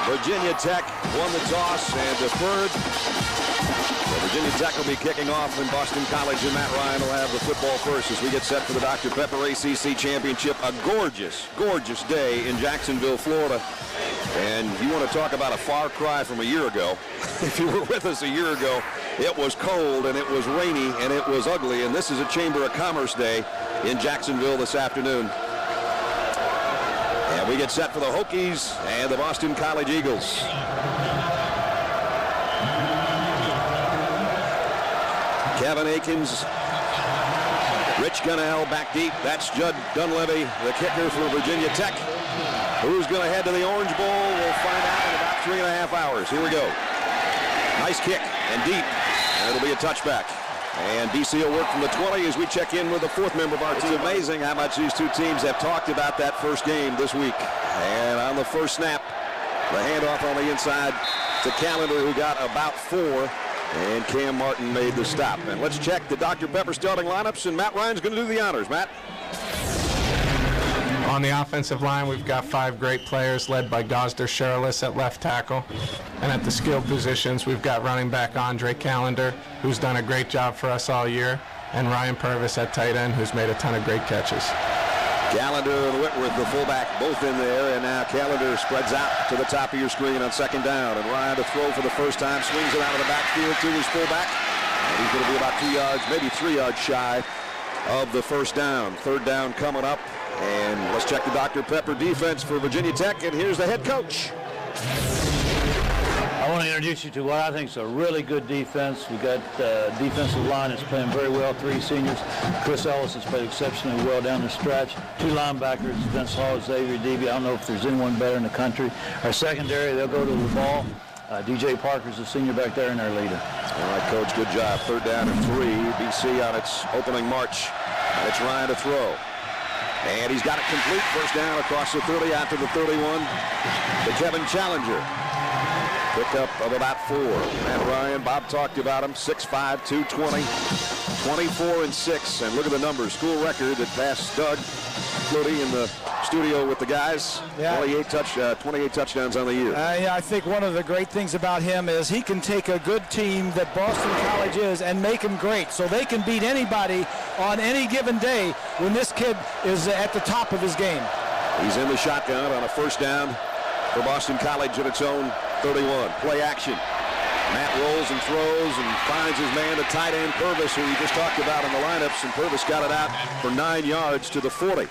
Virginia Tech won the toss and deferred. So Virginia Tech will be kicking off in Boston College, and Matt Ryan will have the football first as we get set for the Dr. Pepper ACC Championship. A gorgeous, gorgeous day in Jacksonville, Florida. And you want to talk about a far cry from a year ago. If you were with us a year ago, it was cold and it was rainy and it was ugly. And this is a Chamber of Commerce day in Jacksonville this afternoon. And we get set for the Hokies and the Boston College Eagles. Kevin Akins, Rich Gunnell back deep. That's Judd Dunleavy, the kicker for Virginia Tech. Who's going to head to the Orange Bowl? We'll find out in about 3.5 hours. Here we go. Nice kick and deep. And it'll be a touchback. And BC will work from the 20 as we check in with the fourth member of our team. It's amazing how much these two teams have talked about that first game this week. And on the first snap, the handoff on the inside to Callender, who got about 4. And Cam Martin made the stop. And let's check the Dr. Pepper starting lineups, and Matt Ryan's going to do the honors. Matt? On the offensive line, we've got 5 great players led by Gosder Shirless at left tackle. And at the skilled positions, we've got running back Andre Callender, who's done a great job for us all year, and Ryan Purvis at tight end, who's made a ton of great catches. Callender and Whitworth, the fullback, both in there, and now Callender spreads out to the top of your screen on second down, and Ryan to throw for the first time, swings it out of the backfield to his fullback, and he's going to be about 2 yards, maybe 3 yards shy of the first down. Third down coming up, and let's check the Dr. Pepper defense for Virginia Tech, and here's the head coach. I want to introduce you to what I think is a really good defense. We got defensive line that's playing very well, 3 seniors. Chris Ellis has played exceptionally well down the stretch. 2 linebackers, Vince Hall, Xavier Deeby. I don't know if there's anyone better in the country. Our secondary, they'll go to the ball. DJ Parker's the senior back there and our leader. All right, Coach, good job. Third down and 3. BC on its opening march. And it's Ryan to throw. And he's got it complete. First down across the 30 out to the 31 to Kevin Challenger. Pickup of about 4. Matt Ryan, Bob talked about him, 6'5", 220, 24-6. And look at the numbers. School record that passed Doug Flutie in the studio with the guys. Yeah. 28 touchdowns on the year. Yeah, I think one of the great things about him is he can take a good team that Boston College is and make them great. So they can beat anybody on any given day when this kid is at the top of his game. He's in the shotgun on a first down for Boston College at its own 31. Play action. Matt rolls and throws and finds his man, the tight end Purvis, who we just talked about in the lineups, and Purvis got it out for 9 yards to the 40.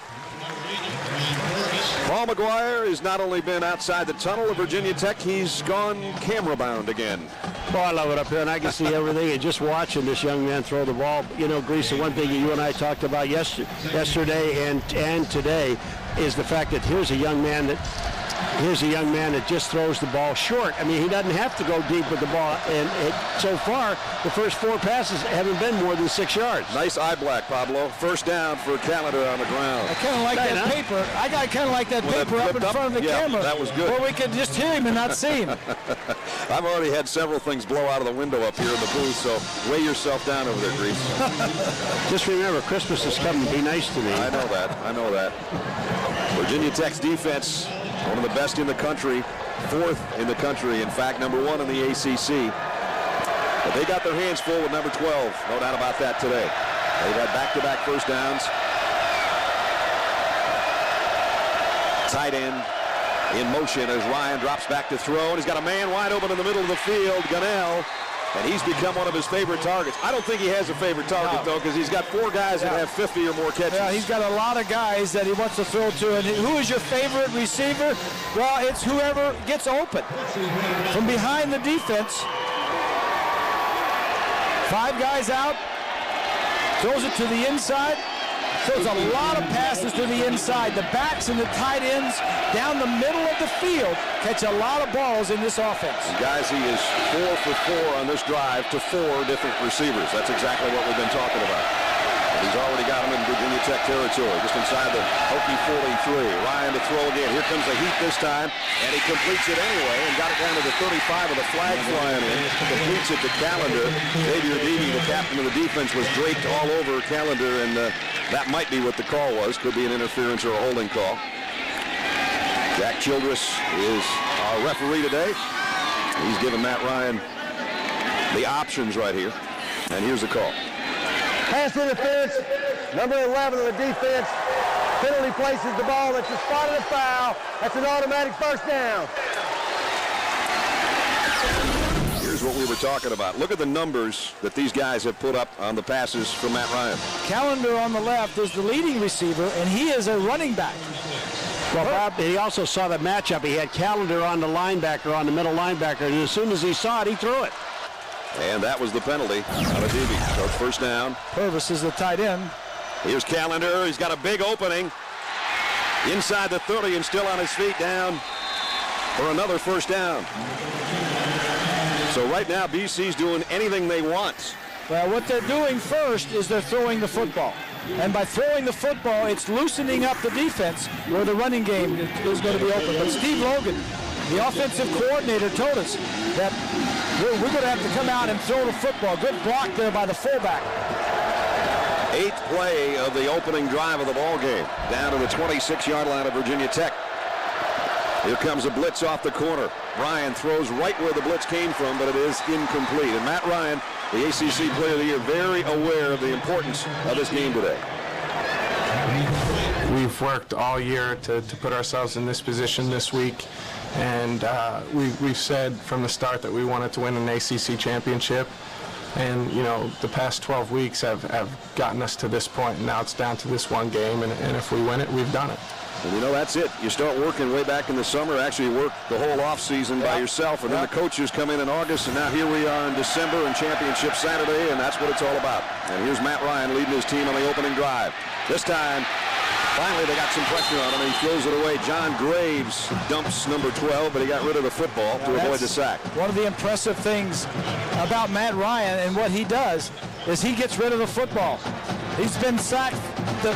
Paul McGuire has not only been outside the tunnel of Virginia Tech, he's gone camera bound again. Oh, I love it up here, and I can see everything. And just watching this young man throw the ball, you know, Grease, the one thing that you and I talked about yesterday and today is the fact that here's a young man that just throws the ball short. I mean, he doesn't have to go deep with the ball. And so far, the first 4 passes haven't been more than 6 yards. Nice eye black, Pablo. First down for Callender on the ground. I kind of like that paper. I kind of like that paper up in front of the camera. That was good. Where we could just hear him and not see him. I've already had several things blow out of the window up here in the booth, so weigh yourself down over there, Grease. Just remember, Christmas is coming. Be nice to me. I know that. I know that. Virginia Tech's defense, one of the best in the country, 4th in the country, in fact, number 1 in the ACC. But they got their hands full with number 12, no doubt about that today. They've had back-to-back first downs. Tight end in motion as Ryan drops back to throw, and he's got a man wide open in the middle of the field, Gunnell. And he's become one of his favorite targets. I don't think he has a favorite target, though, because he's got 4 guys that have 50 or more catches. Yeah, he's got a lot of guys that he wants to throw to. And who is your favorite receiver? Well, it's whoever gets open. From behind the defense, 5 guys out, throws it to the inside. Throws a lot of passes to the inside. The backs and the tight ends down the middle of the field catch a lot of balls in this offense. And guys, he is 4 for 4 on this drive to 4 different receivers. That's exactly what we've been talking about. He's already got him in Virginia Tech territory, just inside the Hokie 43. Ryan to throw again. Here comes the heat this time, and he completes it anyway and got it down to the 35 with a flag flying in. Completes it to Callender. Xavier Deeby, the captain of the defense, was draped all over Callender, and that might be what the call was. Could be an interference or a holding call. Jack Childress is our referee today. He's giving Matt Ryan the options right here. And here's the call. Pass interference, number 11 of the defense. Penalty places the ball at the spot of the foul. That's an automatic first down. Here's what we were talking about. Look at the numbers that these guys have put up on the passes from Matt Ryan. Callender on the left is the leading receiver, and he is a running back. Well, Bob, he also saw the matchup. He had Callender on the linebacker, on the middle linebacker, and as soon as he saw it, he threw it. And that was the penalty on a DB. So it's first down. Purvis is the tight end. Here's Callender. He's got a big opening inside the 30 and still on his feet, down for another first down. So right now, BC's doing anything they want. Well, what they're doing first is they're throwing the football. And by throwing the football, it's loosening up the defense where the running game is going to be open. But Steve Logan, the offensive coordinator, told us that we're going to have to come out and throw the football. Good block there by the fullback. 8th play of the opening drive of the ball game, down to the 26-yard line of Virginia Tech. Here comes a blitz off the corner. Ryan throws right where the blitz came from, but it is incomplete. And Matt Ryan, the ACC Player of the Year, very aware of the importance of this game today. We've worked all year to put ourselves in this position this week, and we've said from the start that we wanted to win an ACC championship. And, you know, the past 12 weeks have gotten us to this point, and now it's down to this one game, and if we win it, we've done it. And you know, that's it. You start working way back in the summer, actually work the whole offseason by yourself, and then the coaches come in August, and now here we are in December and Championship Saturday, and that's what it's all about. And here's Matt Ryan leading his team on the opening drive. This time, finally they got some pressure on him, and he throws it away. John Graves dumps number 12, but he got rid of the football to avoid the sack. One of the impressive things about Matt Ryan and what he does is he gets rid of the football. He's been sacked the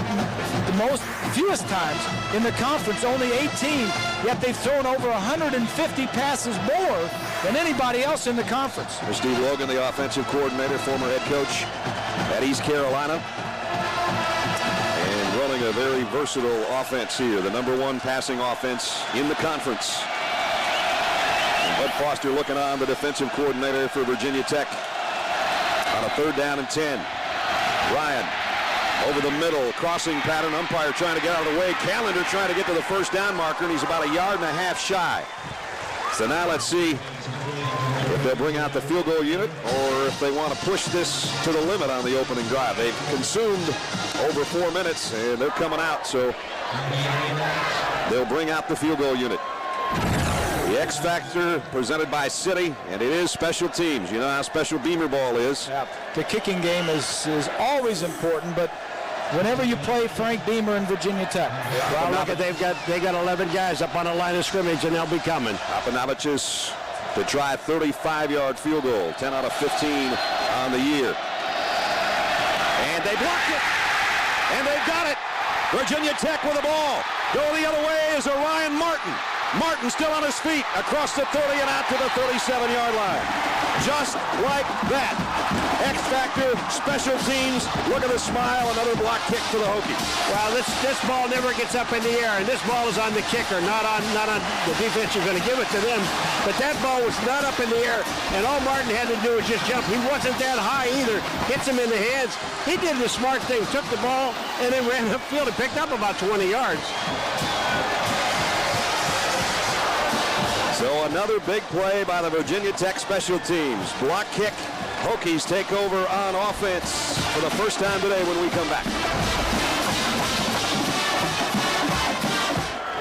fewest times in the conference, only 18, yet they've thrown over 150 passes more than anybody else in the conference. There's Steve Logan, the offensive coordinator, former head coach at East Carolina. And running a very versatile offense here, the #1 passing offense in the conference. And Bud Foster looking on, the defensive coordinator for Virginia Tech, on a 3rd down and 10. Ryan over the middle, crossing pattern, umpire trying to get out of the way. Callender trying to get to the first down marker, and he's about 1.5 yards shy. So now let's see if they'll bring out the field goal unit or if they want to push this to the limit on the opening drive. They've consumed over 4 minutes, and they're coming out, so they'll bring out the field goal unit. The X Factor presented by City, and it is special teams. You know how special Beamer ball is. Yeah. The kicking game is always important, but whenever you play Frank Beamer in Virginia Tech. Well, look at they got 11 guys up on the line of scrimmage, and they'll be coming. Papanavicius to try a 35-yard field goal, 10 out of 15 on the year. And they blocked it, and they've got it. Virginia Tech with the ball. Go the other way is Orion Martin. Martin still on his feet across the 30 and out to the 37-yard line. Just like that. X Factor, special teams. Look at the smile. Another block kick for the Hokies. Well, this ball never gets up in the air, and this ball is on the kicker, not on the defense. You're going to give it to them. But that ball was not up in the air, and all Martin had to do was just jump. He wasn't that high either. Hits him in the hands. He did the smart thing, took the ball, and then ran upfield and picked up about 20 yards. So another big play by the Virginia Tech special teams. Block kick. Hokies take over on offense for the first time today when we come back.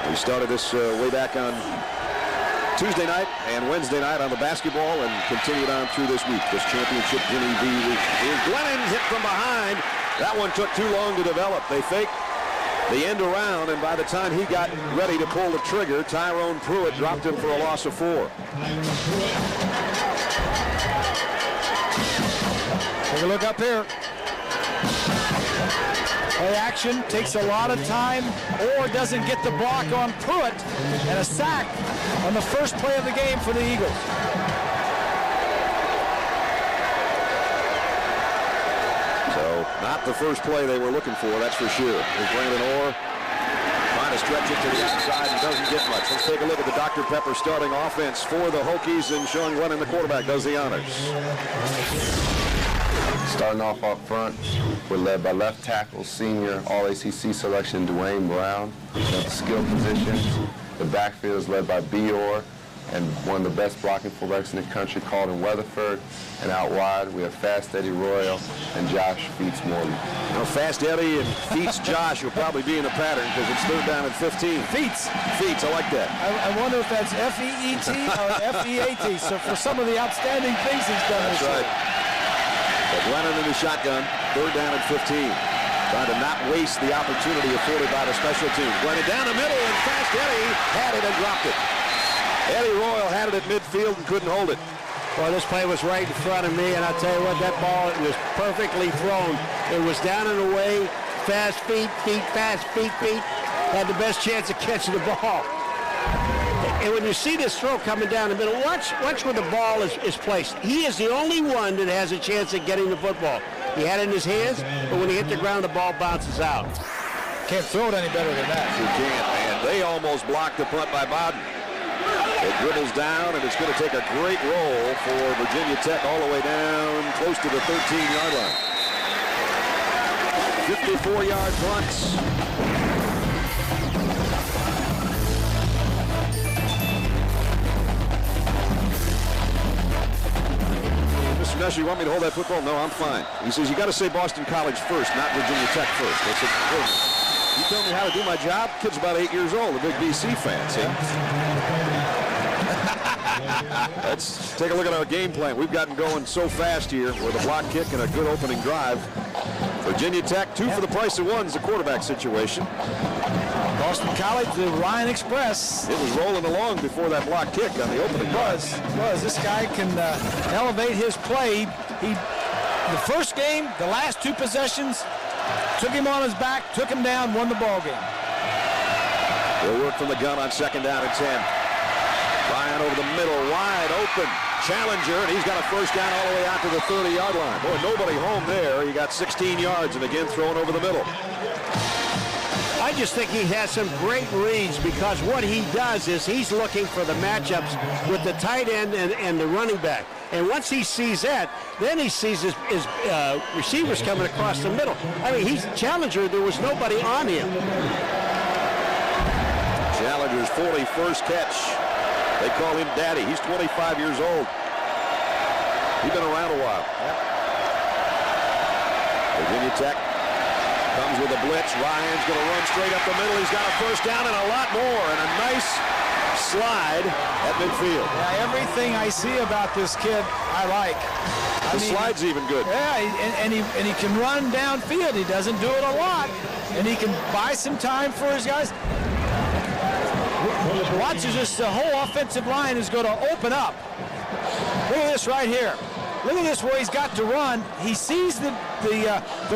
We started this way back on Tuesday night and Wednesday night on the basketball and continued on through this week, this championship Jimmy V week. Here's Glennon hit from behind. That one took too long to develop. They faked the end around, and by the time he got ready to pull the trigger, Tyrone Pruitt dropped him for a loss of 4. Take a look up here. Play action takes a lot of time or doesn't get the block on Pruitt, and a sack on the first play of the game for the Eagles. So not the first play they were looking for, that's for sure. Here's Brandon Orr trying trying to stretch it to the outside and doesn't get much. Let's take a look at the Dr. Pepper starting offense for the Hokies, and Sean Glennon, the quarterback, does the honors. Starting off up front, we're led by left tackle, senior All-ACC selection Dwayne Brown. The skill positions, the backfield is led by Bior, and one of the best blocking fullbacks in the country, Carlton Weatherford. And out wide, we have Fast Eddie Royal and Josh Feets Morley. Now, Fast Eddie and Feets Josh will probably be in a pattern because it's 3rd down and 15. Feets. Feets, I like that. I wonder if that's F-E-E-T or F-E-A-T. So for some of the outstanding things he's done this That's year. right. But Glennon in the shotgun, 3rd down and 15. Trying to not waste the opportunity afforded by the special teams. Glennon down the middle, and Fast Eddie had it and dropped it. Eddie Royal had it at midfield and couldn't hold it. Well, this play was right in front of me, and I'll tell you what, that ball, it was perfectly thrown. It was down and away, fast feet, fast feet. Had the best chance of catching the ball. And when you see this throw coming down the middle, watch where the ball is placed. He is the only one that has a chance of getting the football. He had it in his hands, but when he hit the ground, the ball bounces out. Can't throw it any better than that. You can't, man. They almost blocked the punt by Bowden. It dribbles down, and it's going to take a great roll for Virginia Tech all the way down close to the 13-yard line. 54-yard punts. Mr. Nesher, you want me to hold that football? No, I'm fine. He says, you got to say Boston College first, not Virginia Tech first. I said, wait, you tell me how to do my job? Kid's about 8 years old, a big BC fan, see? Let's take a look at our game plan. We've gotten going so fast here with a block kick and a good opening drive. Virginia Tech, 2 for the price of 1 is the quarterback situation. Boston College, the Ryan Express. It was rolling along before that block kick on the opening drive. This guy can elevate his play. The first game, the last 2 possessions, took him on his back, took him down, won the ball game. They'll work from the gun on 2nd down and 10. Ryan over the middle, wide open. Challenger, and he's got a first down all the way out to the 30-yard line. Boy, nobody home there. He got 16 yards, and again thrown over the middle. I just think he has some great reads because what he does is he's looking for the matchups with the tight end and the running back. And once he sees that, then he sees his receivers coming across the middle. I mean, he's Challenger. There was nobody on him. Challenger's 41st catch. They call him Daddy. He's 25 years old. He's been around a while. Virginia Tech comes with a blitz. Ryan's going to run straight up the middle. He's got a first down and a lot more, and a nice slide at midfield. Yeah, everything I see about this kid, I like. The slide's even good. Yeah, and he can run downfield. He doesn't do it a lot, and he can buy some time for his guys. Watch as this whole offensive line is going to open up. Look at this right here. Look at this where he's got to run. He sees the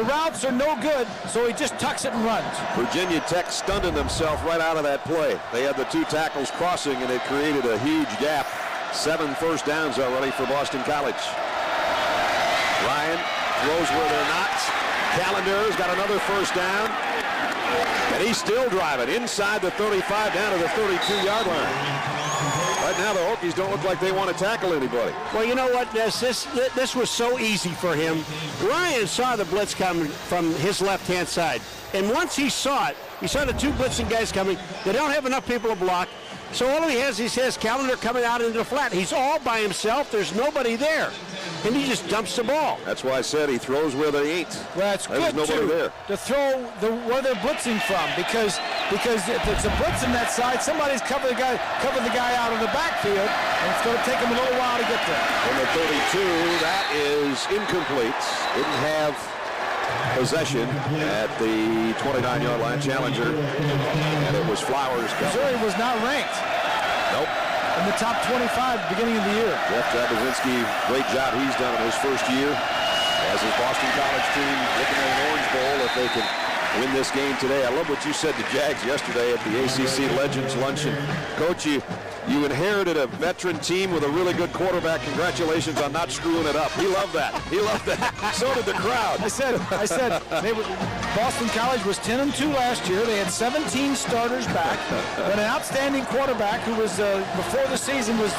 routes are no good, so he just tucks it and runs. Virginia Tech stunning themselves right out of that play. They had the 2 tackles crossing, and it created a huge gap. 7 first downs already for Boston College. Ryan throws where they're not. Calendar's got another first down. And he's still driving inside the 35 down to the 32-yard line. Right now, the Hokies don't look like they want to tackle anybody. Well, you know what, this was so easy for him. Ryan saw the blitz coming from his left-hand side. And once he saw it, he saw the 2 blitzing guys coming. They don't have enough people to block. So all he has Calendar coming out into the flat. He's all by himself. There's nobody there. And he just dumps the ball. That's why I said he throws where they ain't. Well, it's There's good, nobody too, there. to throw where they're blitzing from because if it's a blitz in that side, somebody's covered the guy out of the backfield, and it's going to take him a little while to get there. On the 32, that is incomplete. Didn't have possession at the 29-yard line. Challenger, and it was Flowers. Missouri was not ranked. Nope. In the top 25 beginning of the year. Jeff Jabozinski, great job he's done in his first year. As his Boston College team looking at an Orange Bowl if they can win this game today. I love what you said to Jags yesterday at the ACC Legends Luncheon. Coach, you inherited a veteran team with a really good quarterback. Congratulations on not screwing it up. He loved that. He loved that. So did the crowd. I said Boston College was 10-2 last year. They had 17 starters back, but an outstanding quarterback who was, before the season, was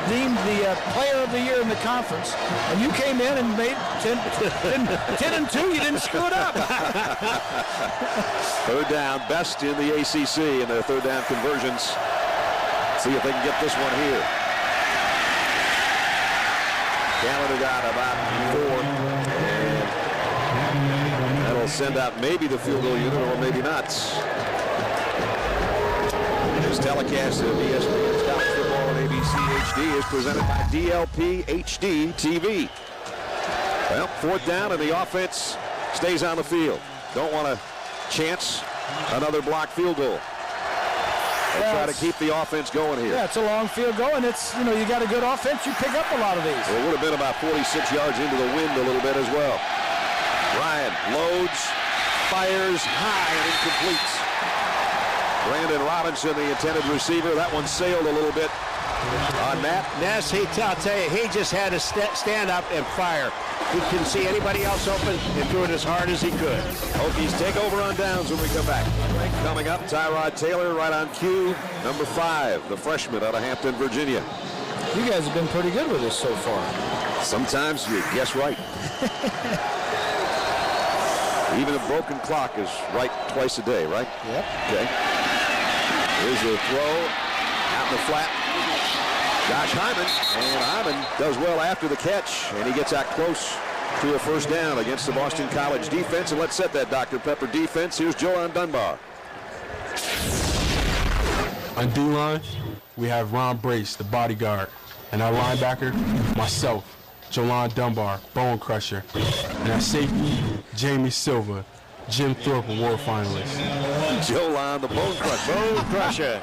deemed the player of the year in the conference. And you came in and made 10-2. You didn't screw it up. Third down, best in the ACC in their third down conversions. See if they can get this one here. Canada got about 4, and that'll send out maybe the field goal unit or maybe not. This telecast of ESPN's College Football and ABC HD is presented by DLP HD TV. Well, fourth down, and the offense stays on the field. Don't want to chance another blocked field goal. They try to keep the offense going here. Yeah, it's a long field goal, and it's, you got a good offense, you pick up a lot of these. Well, it would have been about 46 yards into the wind a little bit as well. Ryan loads, fires high, and incompletes. Brandon Robinson, the intended receiver. That one sailed a little bit on Matt. Ness, I'll tell you, he just had to stand up and fire. He couldn't see anybody else open and threw it as hard as he could. Hokies take over on downs when we come back. Coming up, Tyrod Taylor right on cue. Number 5, the freshman out of Hampton, Virginia. You guys have been pretty good with this so far. Sometimes you guess right. Even a broken clock is right twice a day, right? Yep. Okay. Here's the throw out in the flat. Josh Hyman, and Hyman does well after the catch, and he gets out close to a first down against the Boston College defense. And let's set that Dr. Pepper defense. Here's Joan Dunbar. On D-line, we have Ron Brace, the bodyguard, and our linebacker, myself, Jolan Dunbar, bone crusher, and our safety, Jamie Silva, Jim Thorpe award finalist. Jolan, the bone crusher. Bone crusher.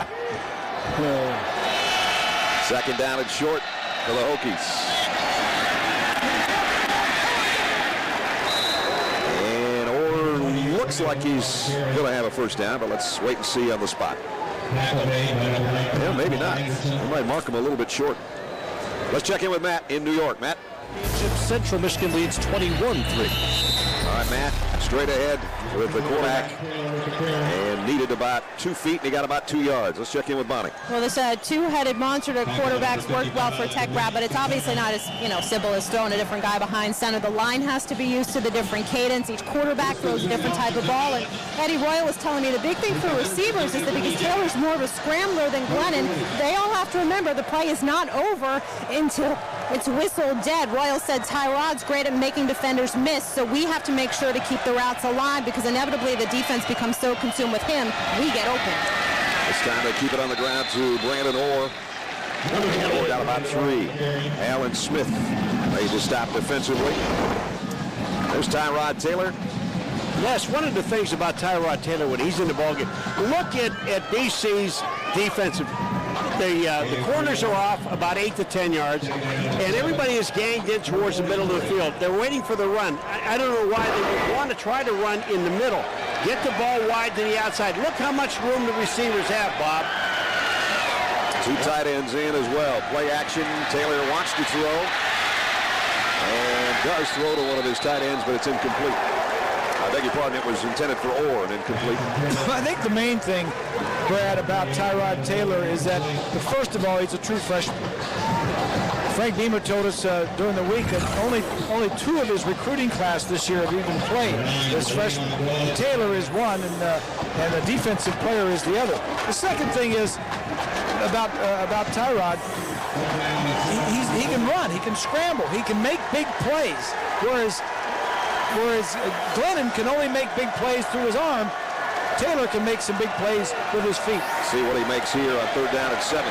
Second down and short for the Hokies. And Orr looks like he's going to have a first down, but let's wait and see on the spot. Yeah, maybe not. We might mark him a little bit short. Let's check in with Matt in New York. Matt. Central Michigan leads 21-3. All right, Matt, straight ahead with the quarterback, and needed about 2 feet, and he got about 2 yards. Let's check in with Bonnie. Well, this two-headed monster to quarterbacks worked well for Tech Rat, but it's obviously not as simple as throwing a different guy behind center. The line has to be used to the different cadence. Each quarterback throws a different type of ball, and Eddie Royal was telling me the big thing for receivers is that because Taylor's more of a scrambler than Glennon, they all have to remember the play is not over until it's whistled dead. Royal said Tyrod's great at making defenders miss, so we have to make sure to keep the routes alive because inevitably the defense becomes so consumed with him, we get open. It's time to keep it on the ground to Brandon Orr. Orr got about 3. Alan Smith made the stop defensively. There's Tyrod Taylor. Yes, one of the things about Tyrod Taylor when he's in the ballgame, look at BC's defensive. The corners are off about 8 to 10 yards, and everybody is ganged in towards the middle of the field. They're waiting for the run. I don't know why they would want to try to run in the middle. Get the ball wide to the outside. Look how much room the receivers have, Bob. 2 tight ends in as well. Play action. Taylor wants to throw and does throw to one of his tight ends, but it's incomplete. I beg your pardon, it was intended for Orr and incomplete. I think the main thing, Brad, about Tyrod Taylor is that, first of all, he's a true freshman. Frank Beamer told us during the week that only 2 of his recruiting class this year have even played as freshmen. Taylor is one, and the defensive player is the other. The second thing is about Tyrod. He can run, he can scramble, he can make big plays, whereas Glennon can only make big plays through his arm. Taylor can make some big plays with his feet. See what he makes here on third down at 7.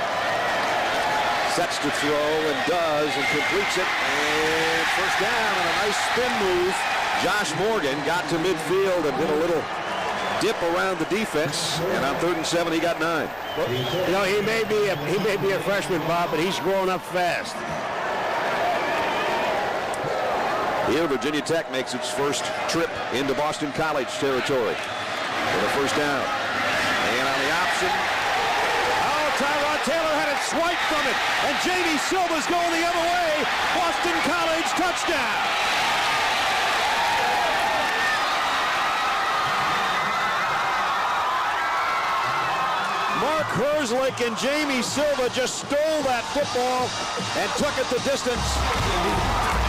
Sets to throw and does and completes it. And first down on a nice spin move. Josh Morgan got to midfield and did a little dip around the defense. And on 3rd and 7, he got 9. Well, he may be a freshman, Bob, but he's growing up fast. Here, Virginia Tech makes its first trip into Boston College territory for the first down. And on the option, Tyrod Taylor had it swiped from it, and J.D. Silva's going the other way. Boston College touchdown. Herzlich and Jamie Silva just stole that football and took it the distance.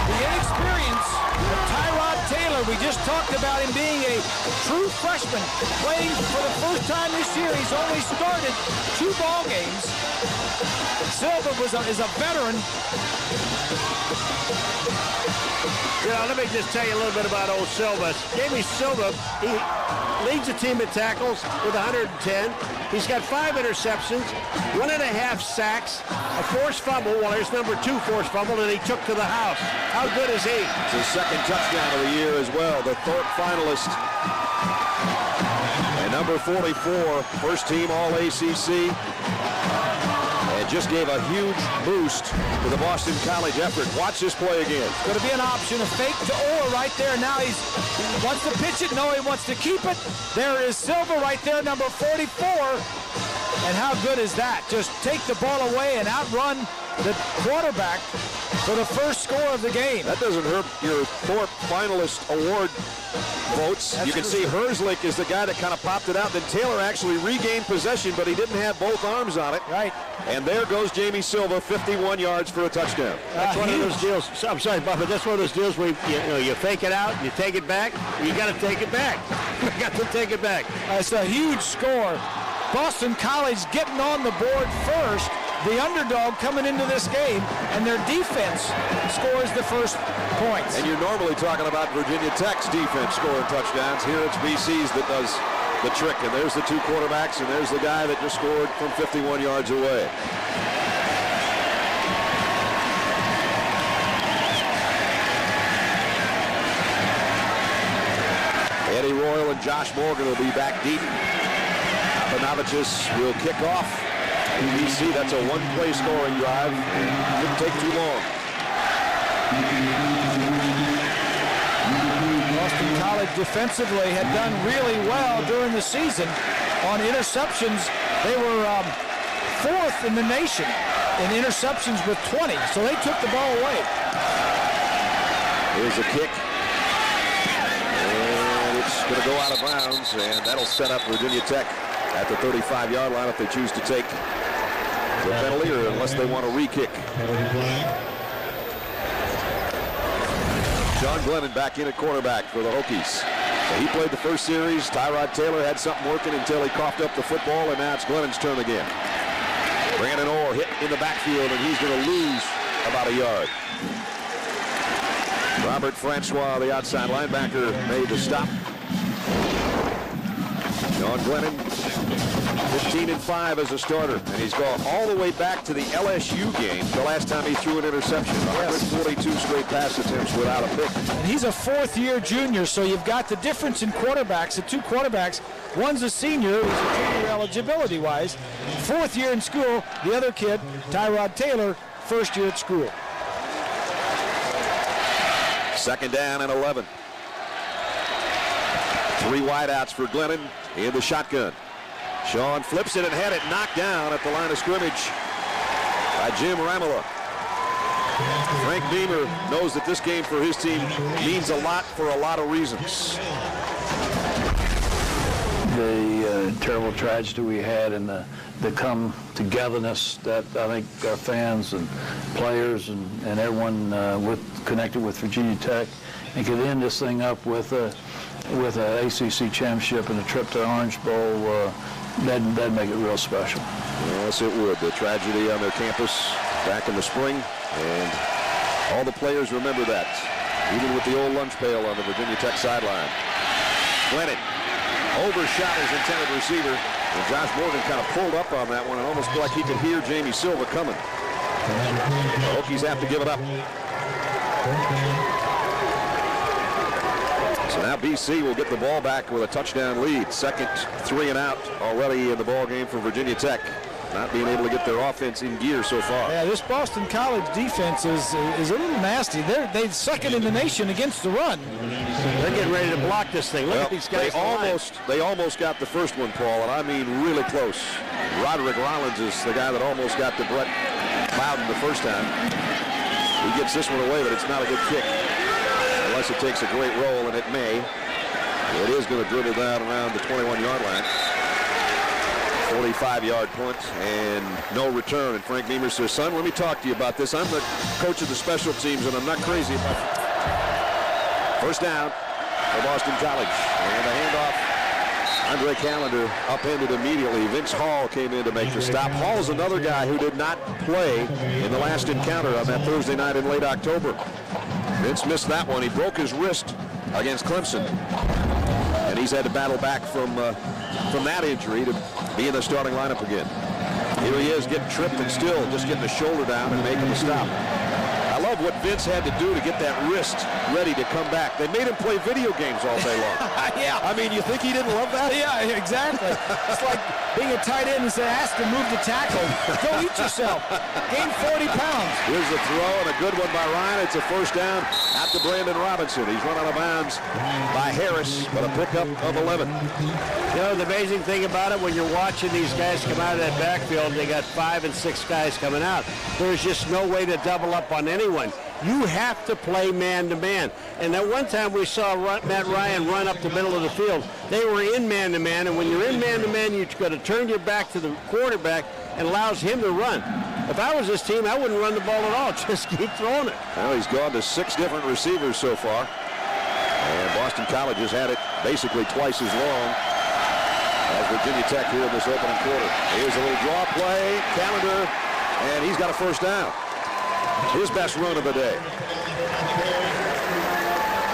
The inexperience of Tyrod Taylor, we just talked about him being a true freshman, playing for the first time this year. He's only started 2 ball games. Silva is a veteran. Let me just tell you a little bit about old Silva. Jamie Silva, he leads the team in tackles with 110. He's got 5 interceptions, 1.5 sacks, a forced fumble. Well, there's number 2 forced fumble that he took to the house. How good is he? It's his second touchdown of the year as well. The Thorpe finalist. And number 44, first team All-ACC. And just gave a huge boost to the Boston College effort. Watch this play again. It's going to be an option, a fake to Orr right there. Now he wants to pitch it. No, he wants to keep it. There is Silva right there, number 44. And how good is that? Just take the ball away and outrun the quarterback for the first score of the game. That doesn't hurt your Thorpe finalist award votes. You can see Herzlich is the guy that kind of popped it out. Then Taylor actually regained possession, but he didn't have both arms on it. Right. And there goes Jamie Silva, 51 yards for a touchdown. That's one of those deals. I'm sorry, Bob, but that's one of those deals where you fake it out, you take it back, you got to take it back. You got to take it back. It's a huge score. Boston College getting on the board first. The underdog coming into this game, and their defense scores the first points. And you're normally talking about Virginia Tech's defense scoring touchdowns. Here it's BC's that does the trick. And there's the 2 quarterbacks, and there's the guy that just scored from 51 yards away. Eddie Royal and Josh Morgan will be back deep. Panovicius will kick off. BC, that's a 1-play scoring drive. Didn't take too long. Boston College defensively had done really well during the season. On interceptions, they were 4th in the nation in interceptions with 20, so they took the ball away. Here's a kick. And it's going to go out of bounds, and that'll set up Virginia Tech at the 35-yard line if they choose to take the penalty, or unless they want to re-kick. John Glennon back in at quarterback for the Hokies. So he played the first series. Tyrod Taylor had something working until he coughed up the football, and now it's Glennon's turn again. Brandon Orr hit in the backfield, and he's going to lose about a yard. Robert Francois, the outside linebacker, made the stop. John Glennon, 15-5 as a starter, and he's gone all the way back to the LSU game, the last time he threw an interception. 142 straight pass attempts without a pick. And he's a 4th-year junior, so you've got the difference in quarterbacks, the 2 quarterbacks. One's a senior, who's a junior eligibility-wise, 4th year in school. The other kid, Tyrod Taylor, 1st year at school. 2nd down and 11. 3 wideouts for Glennon in the shotgun. Sean flips it and had it knocked down at the line of scrimmage by Jim Ramola. Frank Beamer knows that this game for his team means a lot for a lot of reasons. The terrible tragedy we had and the come-togetherness that I think our fans and players and everyone connected with Virginia Tech, and could end this thing up with an ACC championship and a trip to Orange Bowl. That'd make it real special. Yes, it would. The tragedy on their campus back in the spring, and all the players remember that, even with the old lunch pail on the Virginia Tech sideline. Glennon overshot his intended receiver, and Josh Morgan kind of pulled up on that one and almost like he could hear Jamie Silva coming. The Hokies have to give it up. So now BC will get the ball back with a touchdown lead. 2nd 3 and out already in the ball game for Virginia Tech. Not being able to get their offense in gear so far. Yeah, this Boston College defense is a little nasty. They're 2nd in the nation against the run. They're getting ready to block this thing. Look at these guys. They almost got the first one, Paul, and I mean really close. Roderick Rollins is the guy that almost got to Brett Bowden the first time. He gets this one away, but it's not a good kick. Unless it takes a great roll, and it may. It is going to dribble down around the 21-yard line. 45-yard punt and no return. And Frank Beamer says, son, let me talk to you about this. I'm the coach of the special teams, and I'm not crazy about it. First down for Boston College. And a handoff. Andre Callender upended immediately. Vince Hall came in to make the stop. Hall's another guy who did not play in the last encounter on that Thursday night in late October. Vince missed that one. He broke his wrist against Clemson. And he's had to battle back from that injury to be in the starting lineup again. Here he is getting tripped and still just getting the shoulder down and making the stop. I love what Vince had to do to get that wrist ready to come back. They made him play video games all day long. Yeah. I mean, you think he didn't love that? Yeah, exactly. It's like being a tight end and say, ask to move the tackle. Go eat yourself. Gain 40 pounds. Here's the throw and a good one by Ryan. It's a first down out to Brandon Robinson. He's run out of bounds by Harris, but a pickup of 11. You know, the amazing thing about it, when you're watching these guys come out of that backfield, they got 5 and 6 guys coming out. There's just no way to double up on anyone. You have to play man-to-man. And that one time we saw Matt Ryan run up the middle of the field, they were in man-to-man, and when you're in man-to-man, you've got to turn your back to the quarterback and allows him to run. If I was this team, I wouldn't run the ball at all. Just keep throwing it. Well, he's gone to 6 different receivers so far. And Boston College has had it basically twice as long as Virginia Tech here in this opening quarter. Here's a little draw play. Callender, and he's got a first down. His best run of the day.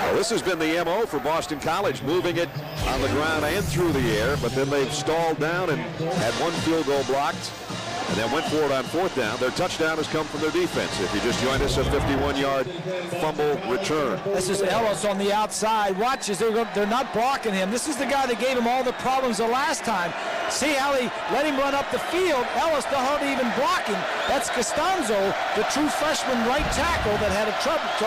Well, this has been the MO for Boston College, moving it on the ground and through the air, but then they've stalled down and had one field goal blocked and then went for it on 4th down. Their touchdown has come from their defense. If you just joined us, a 51-yard fumble return. This is Ellis on the outside. Watch as they're not blocking him. This is the guy that gave him all the problems the last time. See how he let him run up the field. Ellis, they're hardly even blocking. That's Costanzo, the true freshman right tackle that had a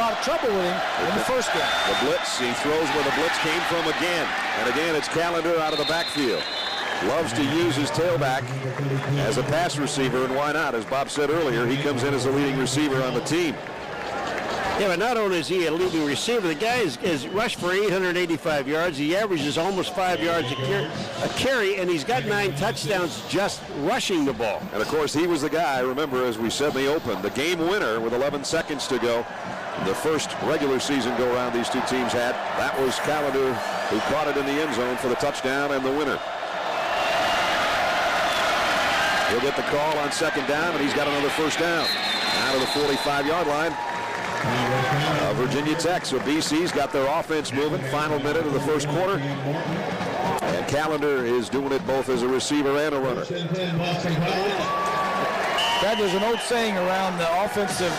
lot of trouble with him in the first game. The blitz, he throws where the blitz came from again. And again, it's Callender out of the backfield. Loves to use his tailback as a pass receiver, and why not? As Bob said earlier, he comes in as a leading receiver on the team. Yeah, but not only is he a leading receiver, the guy is rushed for 885 yards. He averages almost 5 yards a carry, and he's got 9 touchdowns just rushing the ball. And, of course, he was the guy, remember, as we said in the open, the game winner with 11 seconds to go. The first regular season go-around these two teams had. That was Callender, who caught it in the end zone for the touchdown and the winner. He'll get the call on 2nd down, and he's got another first down out of the 45-yard line. Virginia Tech, so BC's got their offense moving. Final minute of the first quarter. And Callender is doing it both as a receiver and a runner. Brad, there's an old saying around the offensive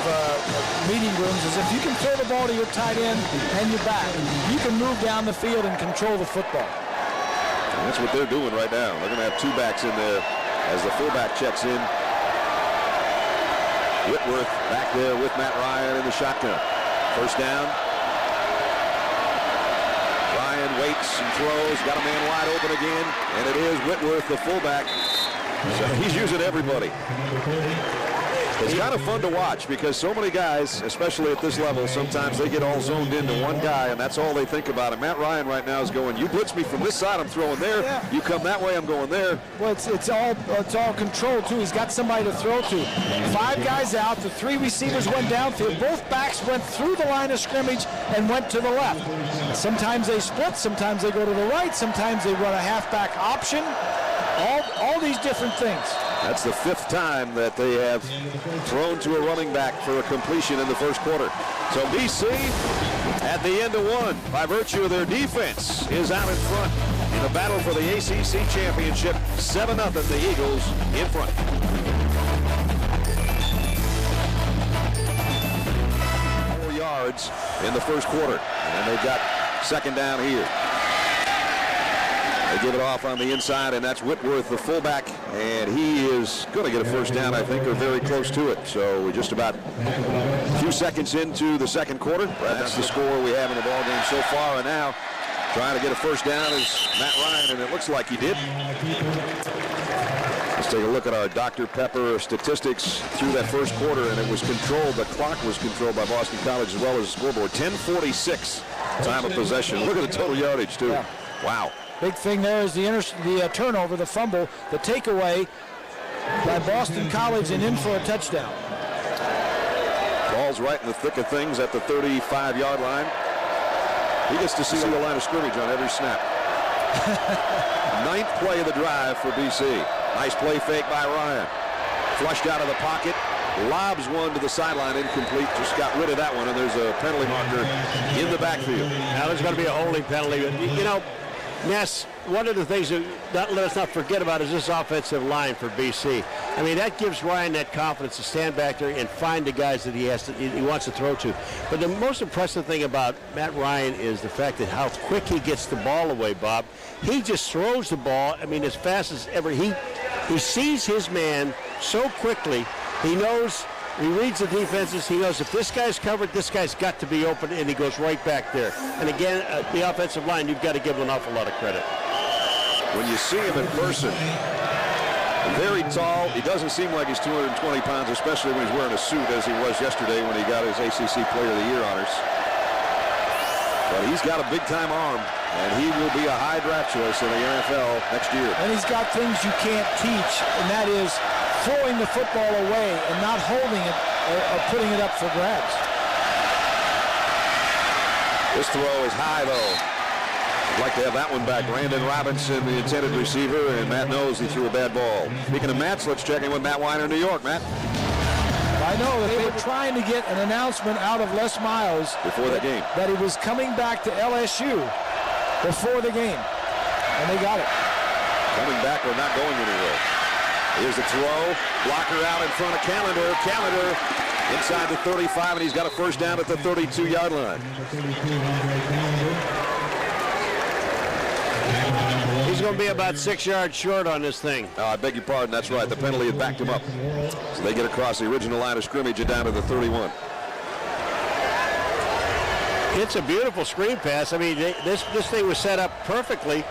meeting rooms is if you can throw the ball to your tight end and your back, you can move down the field and control the football. And that's what they're doing right now. They're going to have 2 backs in there as the fullback checks in. Whitworth back there with Matt Ryan in the shotgun. First down. Ryan waits and throws. Got a man wide open again. And it is Whitworth, the fullback. So he's using everybody. It's kind of fun to watch because so many guys, especially at this level, sometimes they get all zoned into one guy, and that's all they think about. And Matt Ryan right now is going, you blitz me from this side, I'm throwing there. Yeah. You come that way, I'm going there. Well, it's all controlled, too. He's got somebody to throw to. 5 guys out. The 3 receivers went downfield. Both backs went through the line of scrimmage and went to the left. Sometimes they split. Sometimes they go to the right. Sometimes they run a halfback option. All these different things. That's the 5th time that they have thrown to a running back for a completion in the first quarter. So BC at the end of 1 by virtue of their defense is out in front in the battle for the ACC championship. 7-0 the Eagles in front. 4 yards in the first quarter, and they've got 2nd down here. They give it off on the inside, and that's Whitworth, the fullback, and he is going to get a first down, I think, or very close to it. So we're just about a few seconds into the second quarter. That's the score we have in the ballgame so far, and now trying to get a first down is Matt Ryan, and it looks like he did. Let's take a look at our Dr. Pepper statistics through that first quarter, and it was controlled. The clock was controlled by Boston College as well as the scoreboard. 10:46 time of possession. Look at the total yardage, too. Yeah. Wow. Big thing there is the turnover, the fumble, the takeaway by Boston College and in for a touchdown. Ball's right in the thick of things at the 35-yard line. He gets to see the line of scrimmage on every snap. 9th play of the drive for BC. Nice play fake by Ryan. Flushed out of the pocket. Lobs one to the sideline, incomplete. Just got rid of that one, and there's a penalty marker in the backfield. Now there's going to be a holding penalty. You know, Ness, one of the things that let us not forget about is this offensive line for BC. I mean, that gives Ryan that confidence to stand back there and find the guys that he wants to throw to. But the most impressive thing about Matt Ryan is the fact that how quick he gets the ball away, Bob. He just throws the ball, I mean, as fast as ever. He sees his man so quickly. He knows, he reads the defenses. He knows if this guy's covered, this guy's got to be open, and he goes right back there. And again, the offensive line, you've got to give him an awful lot of credit. When you see him in person, very tall. He doesn't seem like he's 220 pounds, especially when he's wearing a suit, as he was yesterday when he got his ACC Player of the Year honors. But he's got a big-time arm, and he will be a high draft choice in the NFL next year. And he's got things you can't teach, and that is throwing the football away and not holding it or putting it up for grabs. This throw is high, though. I'd like to have that one back. Brandon Robinson, the intended receiver, and Matt knows he threw a bad ball. Speaking of Matts, let's check in with Matt Weiner, New York. Matt? I know that they were trying to get an announcement out of Les Miles before the game that he was coming back to LSU before the game, and they got it. Coming back or not going anywhere. Here's the throw. Blocker out in front of Callender. Callender inside the 35, and he's got a first down at the 32-yard line. He's going to be about 6 yards short on this thing. I beg your pardon. That's right. The penalty had backed him up. So they get across the original line of scrimmage and down to the 31. It's a beautiful screen pass. I mean, this thing was set up perfectly.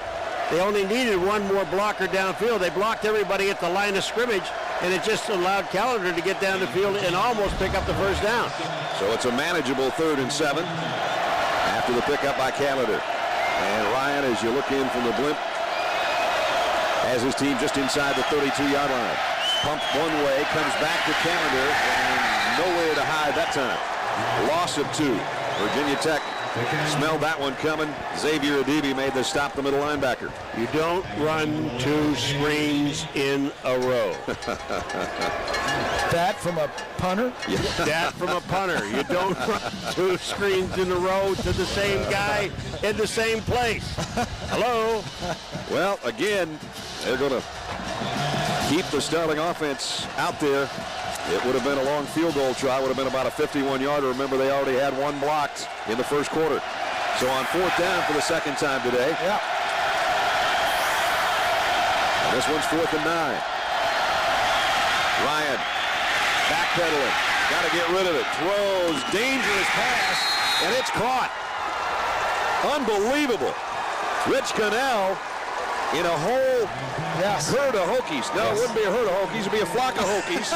They only needed one more blocker downfield. They blocked everybody at the line of scrimmage, and it just allowed Callender to get down the field and almost pick up the first down. So it's a manageable 3rd and 7 after the pickup by Callender. And Ryan, as you look in from the blimp, has his team just inside the 32-yard line. Pumped one way, comes back to Callender, and nowhere to hide that time. Loss of 2. Virginia Tech smelled that one coming. Xavier Adibi made the stop, the middle linebacker. You don't run 2 screens in a row. That from a punter? Yeah. That from a punter. You don't run 2 screens in a row to the same guy in the same place. Hello? Well, again, they're going to keep the starting offense out there. It would have been a long field goal try. Would have been about a 51-yarder. Remember, they already had one blocked in the first quarter. So on 4th down for the second time today. Yeah. And this one's 4th and 9. Ryan backpedaling. Got to get rid of it. Throws. Dangerous pass. And it's caught. Unbelievable. Rich Connell in a whole herd of Hokies. No, it wouldn't be a herd of Hokies. It would be a flock of Hokies.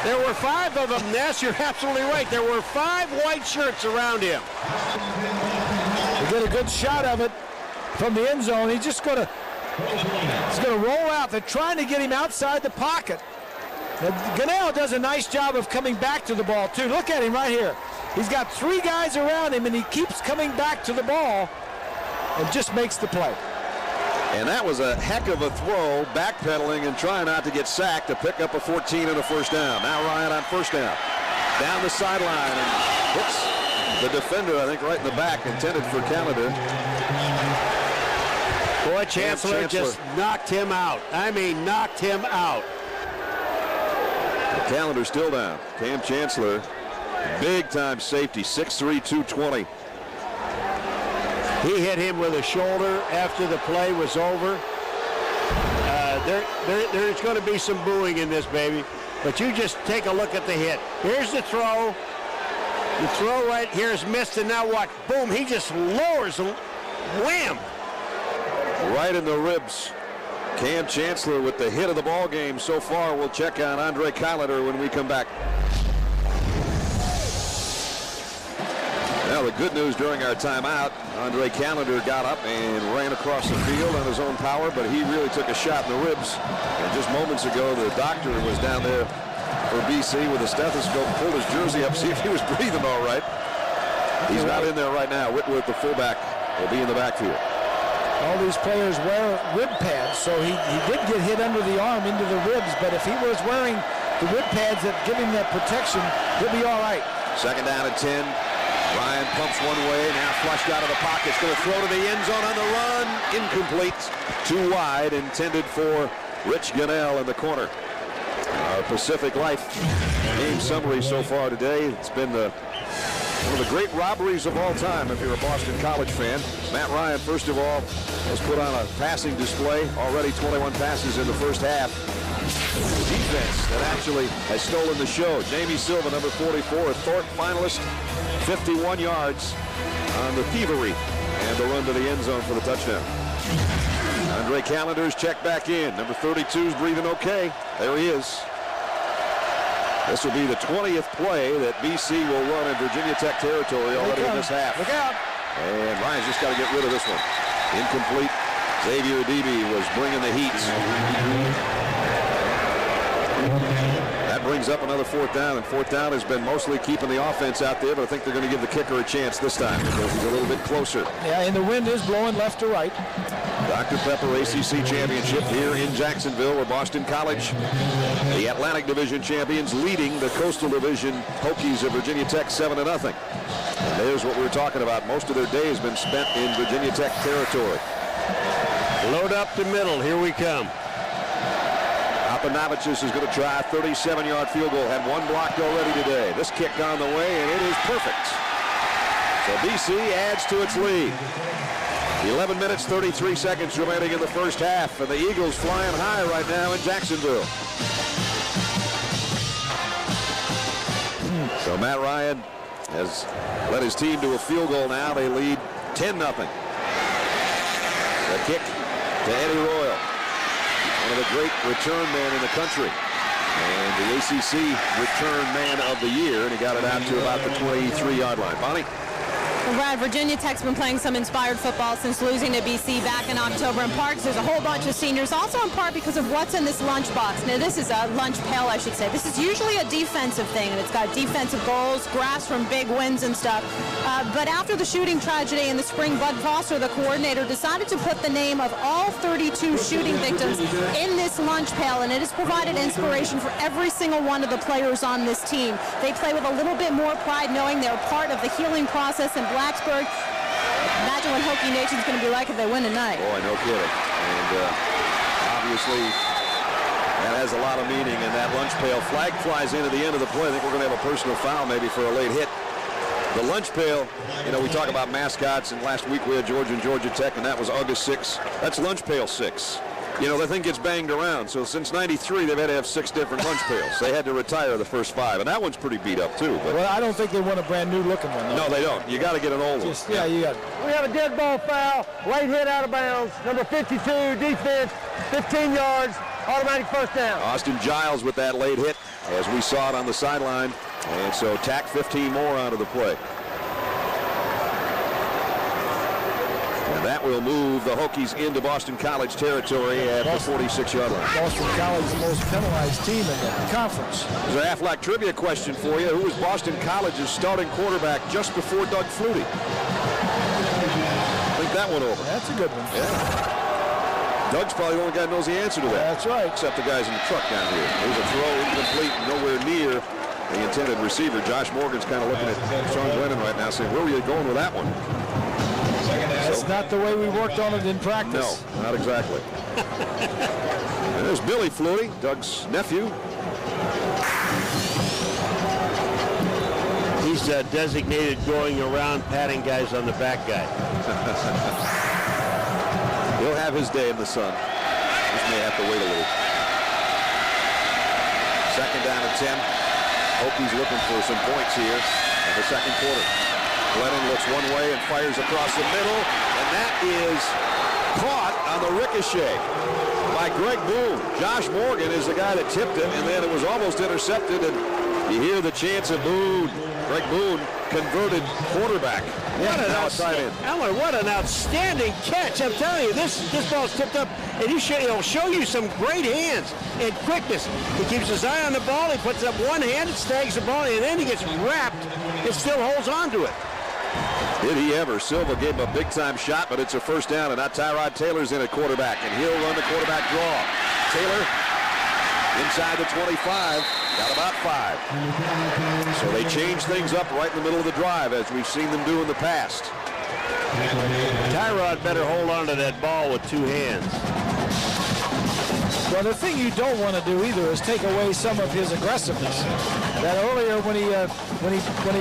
There were 5 of them, Ness. You're absolutely right. There were 5 white shirts around him. They get a good shot of it from the end zone. He's going to roll out. They're trying to get him outside the pocket. Now, Gunnell does a nice job of coming back to the ball, too. Look at him right here. He's got 3 guys around him, and he keeps coming back to the ball and just makes the play. And that was a heck of a throw, backpedaling and trying not to get sacked to pick up a 14 and a first down. Now Ryan on first down. Down the sideline and hits the defender, I think, right in the back, intended for Callender. Boy, Chancellor just knocked him out. I mean, knocked him out. Callender still down. Cam Chancellor, big-time safety, 6'3", 220. He hit him with a shoulder after the play was over. There's going to be some booing in this, baby. But you just take a look at the hit. Here's the throw. The throw right here is missed, and now what? Boom, he just lowers him. Wham! Right in the ribs. Cam Chancellor with the hit of the ball game so far. We'll check on Andre Callender when we come back. Well, the good news during our timeout, Andre Callender got up and ran across the field on his own power, but he really took a shot in the ribs. And just moments ago, the doctor was down there for BC with a stethoscope, pulled his jersey up, see if he was breathing all right. He's not in there right now. Whitworth, the fullback, will be in the backfield. All these players wear rib pads, so he did get hit under the arm into the ribs, but if he was wearing the rib pads that give him that protection, he'll be all right. Second down and 10. Ryan pumps one way, now flushed out of the pocket. He's going to throw to the end zone on the run. Incomplete. Too wide, intended for Rich Gunnell in the corner. Our Pacific Life game summary so far today. It's been one of the great robberies of all time if you're a Boston College fan. Matt Ryan, first of all, has put on a passing display. Already 21 passes in the first half. The defense that actually has stolen the show. Jamie Silva, number 44, a Thorpe finalist, 51 yards on the thievery and the run to the end zone for the touchdown. Andre Callender's checked back in. Number 32's breathing okay. There he is. This will be the 20th play that BC will run in Virginia Tech territory already in this half. Look out. And Ryan's just got to get rid of this one. Incomplete. Xavier Debe was bringing the heat. That brings up another fourth down, and fourth down has been mostly keeping the offense out there, but I think they're going to give the kicker a chance this time because he's a little bit closer. Yeah, and the wind is blowing left to right. Dr. Pepper ACC Championship here in Jacksonville, where Boston College, the Atlantic Division champions, leading the Coastal Division Hokies of Virginia Tech 7-0. And there's what we were talking about. Most of their day has been spent in Virginia Tech territory. Load up the middle. Here we come. Apanavicius is going to try a 37-yard field goal. Had one blocked already today. This kick on the way, and it is perfect. So BC adds to its lead. 11 minutes, 33 seconds remaining in the first half, and the Eagles flying high right now in Jacksonville. So Matt Ryan has led his team to a field goal now. They lead 10-0. The kick to Eddie Royal, one of the great return men in the country, and the ACC return man of the year, and he got it out to about the 23-yard line. Bonnie? Well, Brad, Virginia Tech's been playing some inspired football since losing to BC back in October in part. There's a whole bunch of seniors, also in part because of what's in this lunchbox. Now, this is a lunch pail, I should say. This is usually a defensive thing, and it's got defensive goals, grass from big wins and stuff. But after the shooting tragedy in the spring, Bud Foster, the coordinator, decided to put the name of all 32 shooting victims in this lunch pail, and it has provided inspiration for every single one of the players on this team. They play with a little bit more pride knowing they're part of the healing process in Blacksburg. Imagine what Hokie Nation's going to be like if they win tonight. Boy, no kidding. And obviously that has a lot of meaning in that lunch pail. Flag flies in at the end of the play. I think we're going to have a personal foul maybe for a late hit. The lunch pail, you know, we talk about mascots, and last week we had Georgia and Georgia Tech, and that was August 6. That's lunch pail 6. You know, the thing gets banged around. So since '93, they've had to have 6 different lunch pails. They had to retire the first 5, and that one's pretty beat up too. But well, I don't think they want a brand new looking one, though. No, they don't. You got to get an old one. Yeah, you got it. We have a dead ball foul, late hit out of bounds, number 52, defense, 15 yards, automatic first down. Austin Giles with that late hit, as we saw it on the sideline. And so tack 15 more onto the play. And that will move the Hokies into Boston College territory at the 46-yard line. Boston College is the most penalized team in the conference. There's an Aflac trivia question for you. Who was Boston College's starting quarterback just before Doug Flutie? Think that one over. That's a good one. Yeah. Doug's probably the only guy who knows the answer to that. That's right. Except the guys in the truck down here. There's a throw incomplete, nowhere near the intended receiver. Josh Morgan's kind of looking at Sean Glennon right now saying, where were you going with that one? That's not the way we worked on it in practice. No, not exactly. And there's Billy Flutie, Doug's nephew. He's designated going around patting guys on the back guy. He'll have his day in the sun. Just may have to wait a little. Second down and 10. Hokies looking for some points here in the second quarter. Glennon looks one way and fires across the middle, and that is caught on the ricochet by Greg Boone. Josh Morgan is the guy that tipped it, and then it was almost intercepted, and You hear the chants of Boone. Greg Boone, converted quarterback. Alan, what an outstanding catch. I'm telling you, this ball's tipped up, and he'll show you some great hands and quickness. He keeps his eye on the ball. He puts up one hand, snags the ball, and then he gets wrapped and still holds on to it. Did he ever? Silva gave him a big-time shot, but it's a first down, and now Tyrod Taylor's in at quarterback, and he'll run the quarterback draw. Taylor inside the 25, got about 5. So they change things up right in the middle of the drive, as we've seen them do in the past. Tyrod better hold on to that ball with 2 hands. Well, the thing you don't want to do either is take away some of his aggressiveness. That earlier when he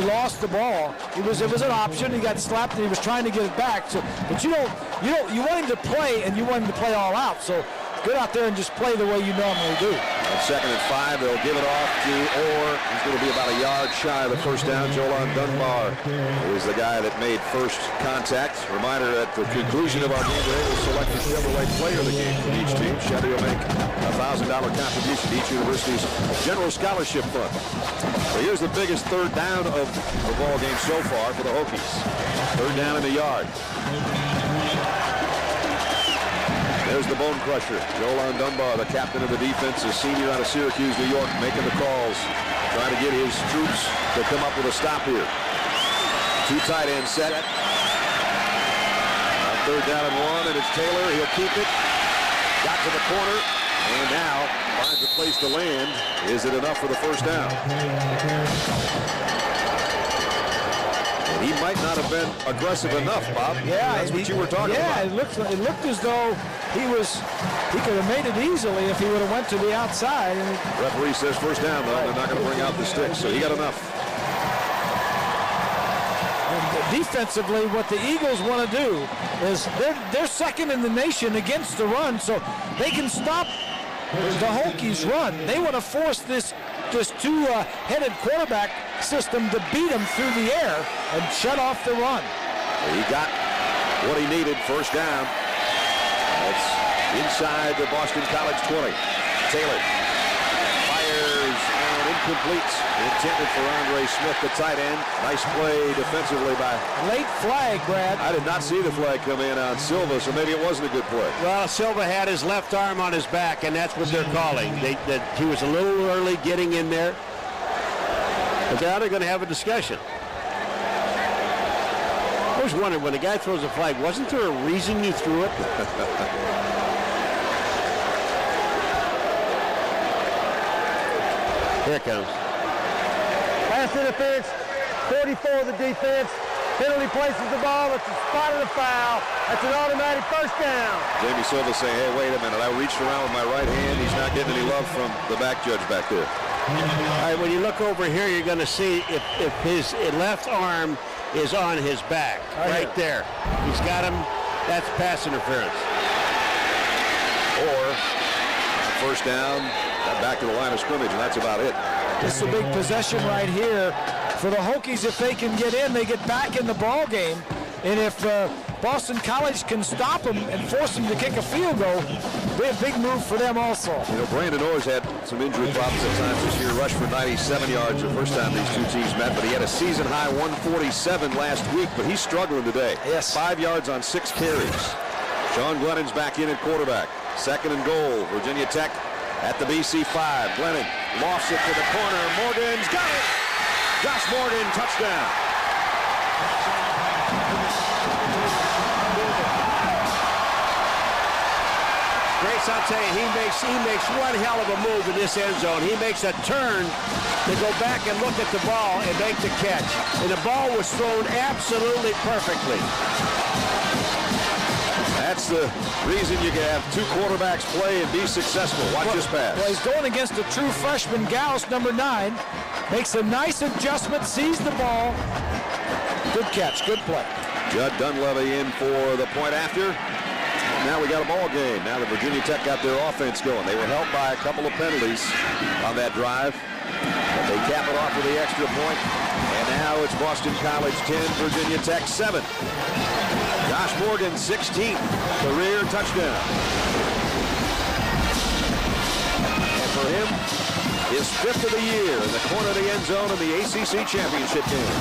lost the ball, it was an option. He got slapped and he was trying to get it back. So, but you want him to play, and you want him to play all out. So get out there and just play the way you normally do. On 2nd and 5, they'll give it off to Orr. He's going to be about a yard shy of the first down. Jolan Dunbar is the guy that made first contact. Reminder, at the conclusion of our game today, we'll select the Chevrolet player of the game from each team. Chevy will make a $1,000 contribution to each university's general scholarship fund. So here's the biggest third down of the ball game so far for the Hokies. Third down in the yard. There's the bone crusher. Jolan Dunbar, the captain of the defense, a senior out of Syracuse, New York, making the calls, trying to get his troops to come up with a stop here. 2 tight ends set. Third down and 1, and it's Taylor. He'll keep it. Got to the corner, and now finds a place to land. Is it enough for the first down? He might not have been aggressive enough, Bob. Yeah, that's what you were talking about. Yeah, it looked as though he could have made it easily if he would have went to the outside. And referee says first down, though. They're not going to bring out the sticks, so he got enough. And defensively, what the Eagles want to do is they're second in the nation against the run, so they can stop the Hokies' run. They want to force this 2-headed quarterback system to beat him through the air and shut off the run. He got what he needed, first down. That's inside the Boston College 20. Taylor fires and incomplete. Intended for Andre Smith, the tight end. Nice play defensively by... Late flag, Brad. I did not see the flag come in on Silva, so maybe it wasn't a good play. Well, Silva had his left arm on his back, and that's what they're calling. That he was a little early getting in there. But now they're going to have a discussion. I was wondering, when a guy throws a flag, wasn't there a reason you threw it? Here it comes. Pass interference, 44 of the defense. Penalty places the ball. It's a spot of the foul. That's an automatic first down. Jamie Silva saying, hey, wait a minute. I reached around with my right hand. He's not getting any love from the back judge back there. All right, when you look over here, you're going to see if his left arm is on his back, right there. He's got him. That's pass interference. Or first down, back to the line of scrimmage, and that's about it. This is a big possession right here for the Hokies. If they can get in, they get back in the ball game. And if Boston College can stop them and force them to kick a field goal, it'll be a big move for them also. You know, Brandon Orr's had some injury problems at times this year. Rushed for 97 yards the first time these two teams met, but he had a season-high 147 last week, but he's struggling today. Yes. 5 yards on 6 carries. Sean Glennon's back in at quarterback. 2nd and goal, Virginia Tech at the BC 5. Glennon lofts it to the corner. Morgan's got it. Josh Morgan, touchdown. Grace, I'll tell you, he makes one hell of a move in this end zone. He makes a turn to go back and look at the ball and make the catch. And the ball was thrown absolutely perfectly. That's the reason you can have 2 quarterbacks play and be successful. Watch this pass. Well, he's going against a true freshman, Gauss, number 9. Makes a nice adjustment, sees the ball. Good catch, good play. Judd Dunleavy in for the point after. Now we got a ball game. Now the Virginia Tech got their offense going. They were helped by a couple of penalties on that drive. But they cap it off with the extra point. And now it's Boston College 10, Virginia Tech 7. Josh Morgan, 16th career touchdown. And for him, his 5th of the year in the corner of the end zone in the ACC championship game.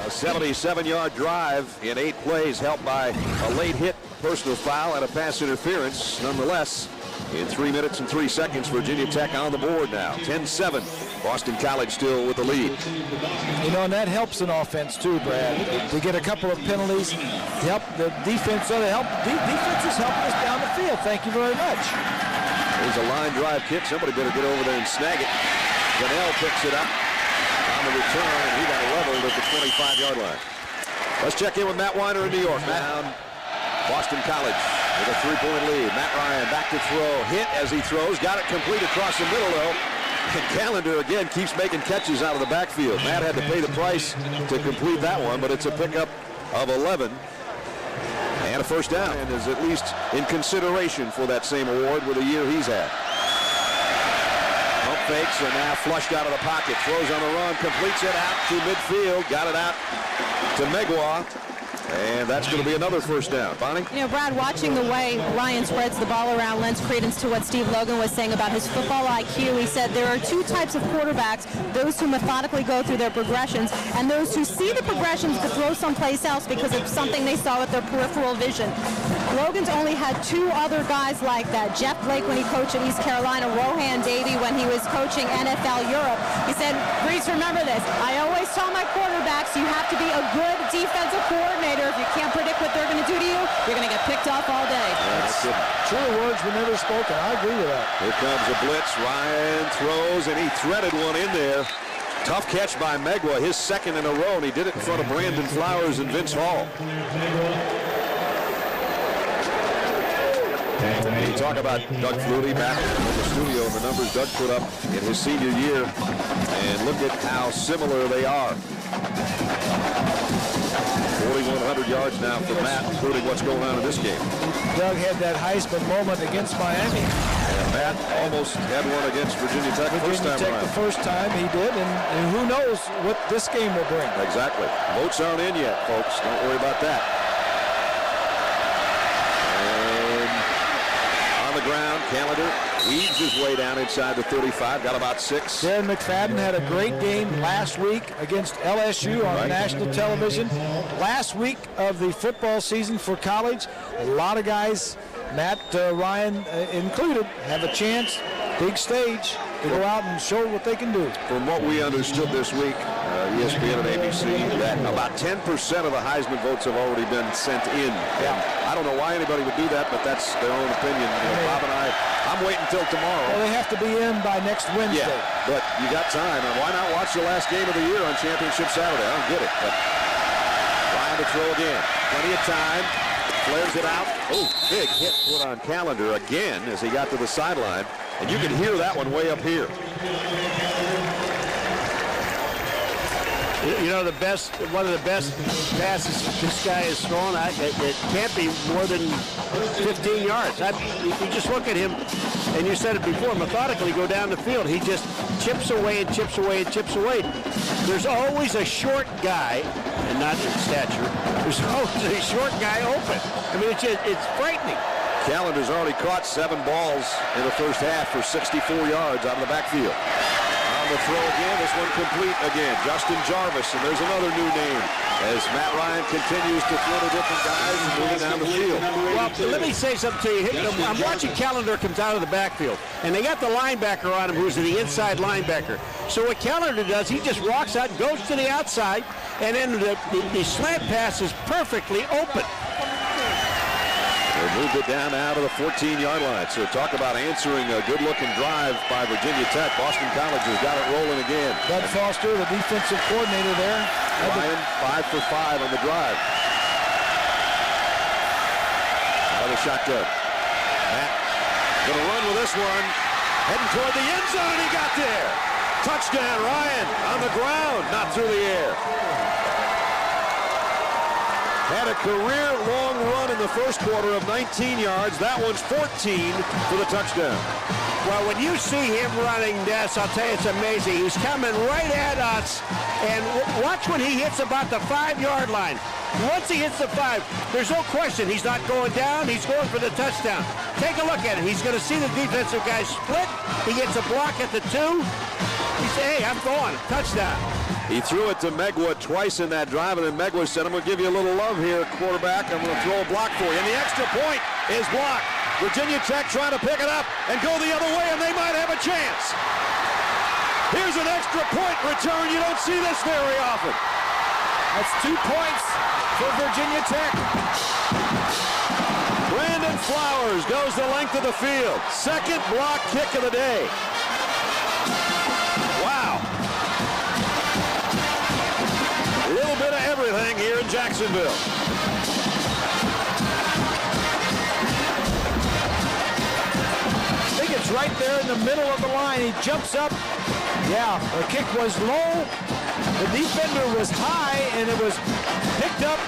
A 77-yard drive in 8 plays, helped by a late hit, personal foul, and a pass interference. Nonetheless, in 3 minutes and 3 seconds, Virginia Tech on the board now. 10-7. Boston College still with the lead. You know, and that helps an offense too, Brad. To get a couple of penalties, help the defense. So defense is helping us down the field. Thank you very much. There's a line drive kick. Somebody better get over there and snag it. Gunnell picks it up on the return, and he got leveled at the 25-yard line. Let's check in with Matt Weiner in New York. Down Boston College with a 3-point lead. Matt Ryan back to throw. Hit as he throws. Got it complete across the middle, though. And Callender again keeps making catches out of the backfield. Matt had to pay the price to complete that one, but it's a pickup of 11 and a first down, and is at least in consideration for that same award with the year he's had. Pump fakes and now flushed out of the pocket. Throws on the run, completes it out to midfield. Got it out to Megwa. And that's going to be another first down. Bonnie? You know, Brad, watching the way Ryan spreads the ball around lends credence to what Steve Logan was saying about his football IQ. He said there are 2 types of quarterbacks, those who methodically go through their progressions and those who see the progressions but throw someplace else because of something they saw with their peripheral vision. Logan's only had 2 other guys like that. Jeff Blake when he coached at East Carolina, Rohan Davey when he was coaching NFL Europe. He said, Reese, remember this, I always tell my quarterbacks you have to be a good defensive coordinator. If you can't predict what they're going to do to you, you're going to get picked off all day. True words were never spoken. I agree with that. Here comes a blitz. Ryan throws, and he threaded one in there. Tough catch by Megwa, his 2nd in a row, and he did it in front of Brandon Flowers and Vince Hall. And you talk about Doug Flutie back in the studio and the numbers Doug put up in his senior year, and look at how similar they are. 4,100 yards now for Matt, including what's going on in this game. Doug had that Heisman moment against Miami. And Matt almost had one against Virginia Tech the first time he did, and who knows what this game will bring. Exactly. Votes aren't in yet, folks. Don't worry about that. And on the ground, Callender weaves his way down inside the 35, got about 6. Darren McFadden had a great game last week against LSU on national television. Last week of the football season for college, a lot of guys, Matt Ryan included, have a chance, big stage, to go out and show what they can do. From what we understood this week, ESPN and ABC, that about 10% of the Heisman votes have already been sent in. And I don't know why anybody would do that, but that's their own opinion. You know, Bob and I'm waiting until tomorrow. Well, they have to be in by next Wednesday. Yeah, but you got time. And why not watch the last game of the year on Championship Saturday? I don't get it. But Ryan to throw again. Plenty of time. Flares it out. Oh, big hit put on Callender again as he got to the sideline. And you can hear that one way up here. You know, one of the best passes this guy has thrown, it can't be more than 15 yards. If you just look at him, and you said it before, methodically go down the field. He just chips away and chips away and chips away. There's always a short guy, and not in stature, there's always a short guy open. I mean, it's frightening. Callender's already caught 7 balls in the first half for 64 yards out of the backfield. On the throw again, this one complete again. Justin Jarvis, and there's another new name as Matt Ryan continues to throw to different guys and moving down the field. Well, let me say something to you. I'm watching Callender comes out of the backfield, and they got the linebacker on him who's the inside linebacker. So what Callender does, he just walks out, goes to the outside, and then the slant pass is perfectly open. They moved it down out of the 14-yard line. So talk about answering a good-looking drive by Virginia Tech. Boston College has got it rolling again. Bud Foster, the defensive coordinator there. Ryan 5 for 5 on the drive. Another shotgun. Matt going to run with this one. Heading toward the end zone, and he got there. Touchdown, Ryan on the ground, not through the air. had a career-long run in the first quarter of 19 yards. That one's 14 for the touchdown. Well, when you see him running this, I'll tell you, it's amazing. He's coming right at us, and watch when he hits about the 5-yard line. Once he hits the 5, there's no question he's not going down. He's going for the touchdown. Take a look at it. He's going to see the defensive guy split. He gets a block at the 2. He said, hey, I'm going. Touchdown. He threw it to Megwa twice in that drive, and then Megwa said, I'm going to give you a little love here, quarterback. I'm going to throw a block for you. And the extra point is blocked. Virginia Tech trying to pick it up and go the other way, and they might have a chance. Here's an extra point return. You don't see this very often. That's 2 points for Virginia Tech. Brandon Flowers goes the length of the field. Second block kick of the day. Wow. A little bit of everything here in Jacksonville. I think it's right there in the middle of the line. He jumps up. Yeah, the kick was low. The defender was high, and it was picked up.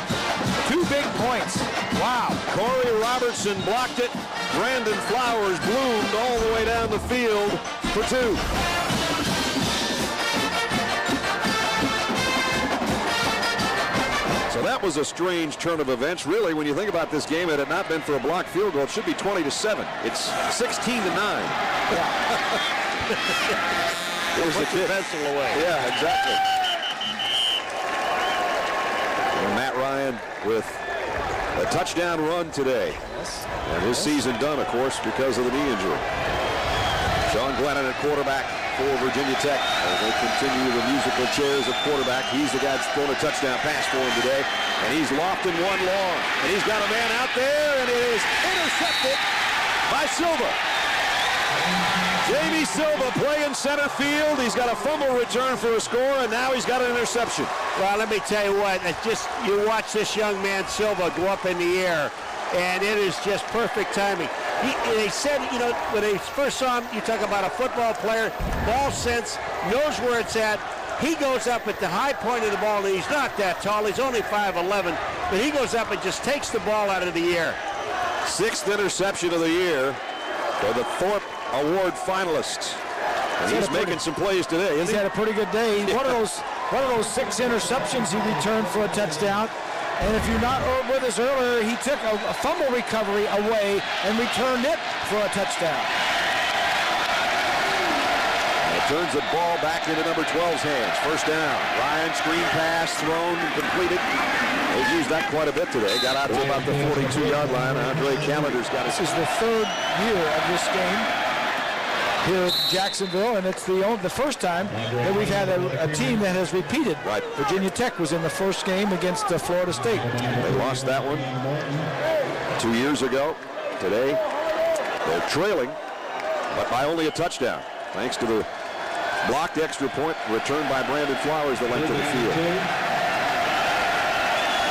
2 big points. Wow. Corey Robertson blocked it. Brandon Flowers bloomed all the way down the field for 2. So that was a strange turn of events. Really, when you think about this game, had it not been for a blocked field goal, it should be 20-7. It's 16-9. Here's the kick. Pencil away. Yeah, exactly. And Matt Ryan with a touchdown run today. Yes. And his season done, of course, because of the knee injury. Sean Glennon at quarterback for Virginia Tech as they continue the musical chairs of quarterback. He's the guy that's thrown a touchdown pass for him today. And he's lofting one long. And he's got a man out there, and it is intercepted by Silva. Jamie Silva playing center field. He's got a fumble return for a score, and now he's got an interception. Well, let me tell you what, you watch this young man Silva go up in the air, and it is just perfect timing. They said, when they first saw him, you talk about a football player, ball sense, knows where it's at. He goes up at the high point of the ball, and he's not that tall. He's only 5'11", but he goes up and just takes the ball out of the air. 6th interception of the year for the Thorpe Award finalist. And he's making some plays today, isn't he? He's had a pretty good day. Yeah. One of those 6 interceptions he returned for a touchdown. And if you're not with us earlier, he took a fumble recovery away and returned it for a touchdown. And turns the ball back into number 12's hands. First down. Ryan, screen pass, thrown and completed. They've used that quite a bit today. Got out to about the 42-yard line. Andre Calendar's got it. This is the 3rd year of this game here at Jacksonville, and it's the first time that we've had a team that has repeated. Right. Virginia Tech was in the first game against Florida State. They lost that one 2 years ago. Today, they're trailing, but by only a touchdown, thanks to the blocked extra point returned by Brandon Flowers the length of the field.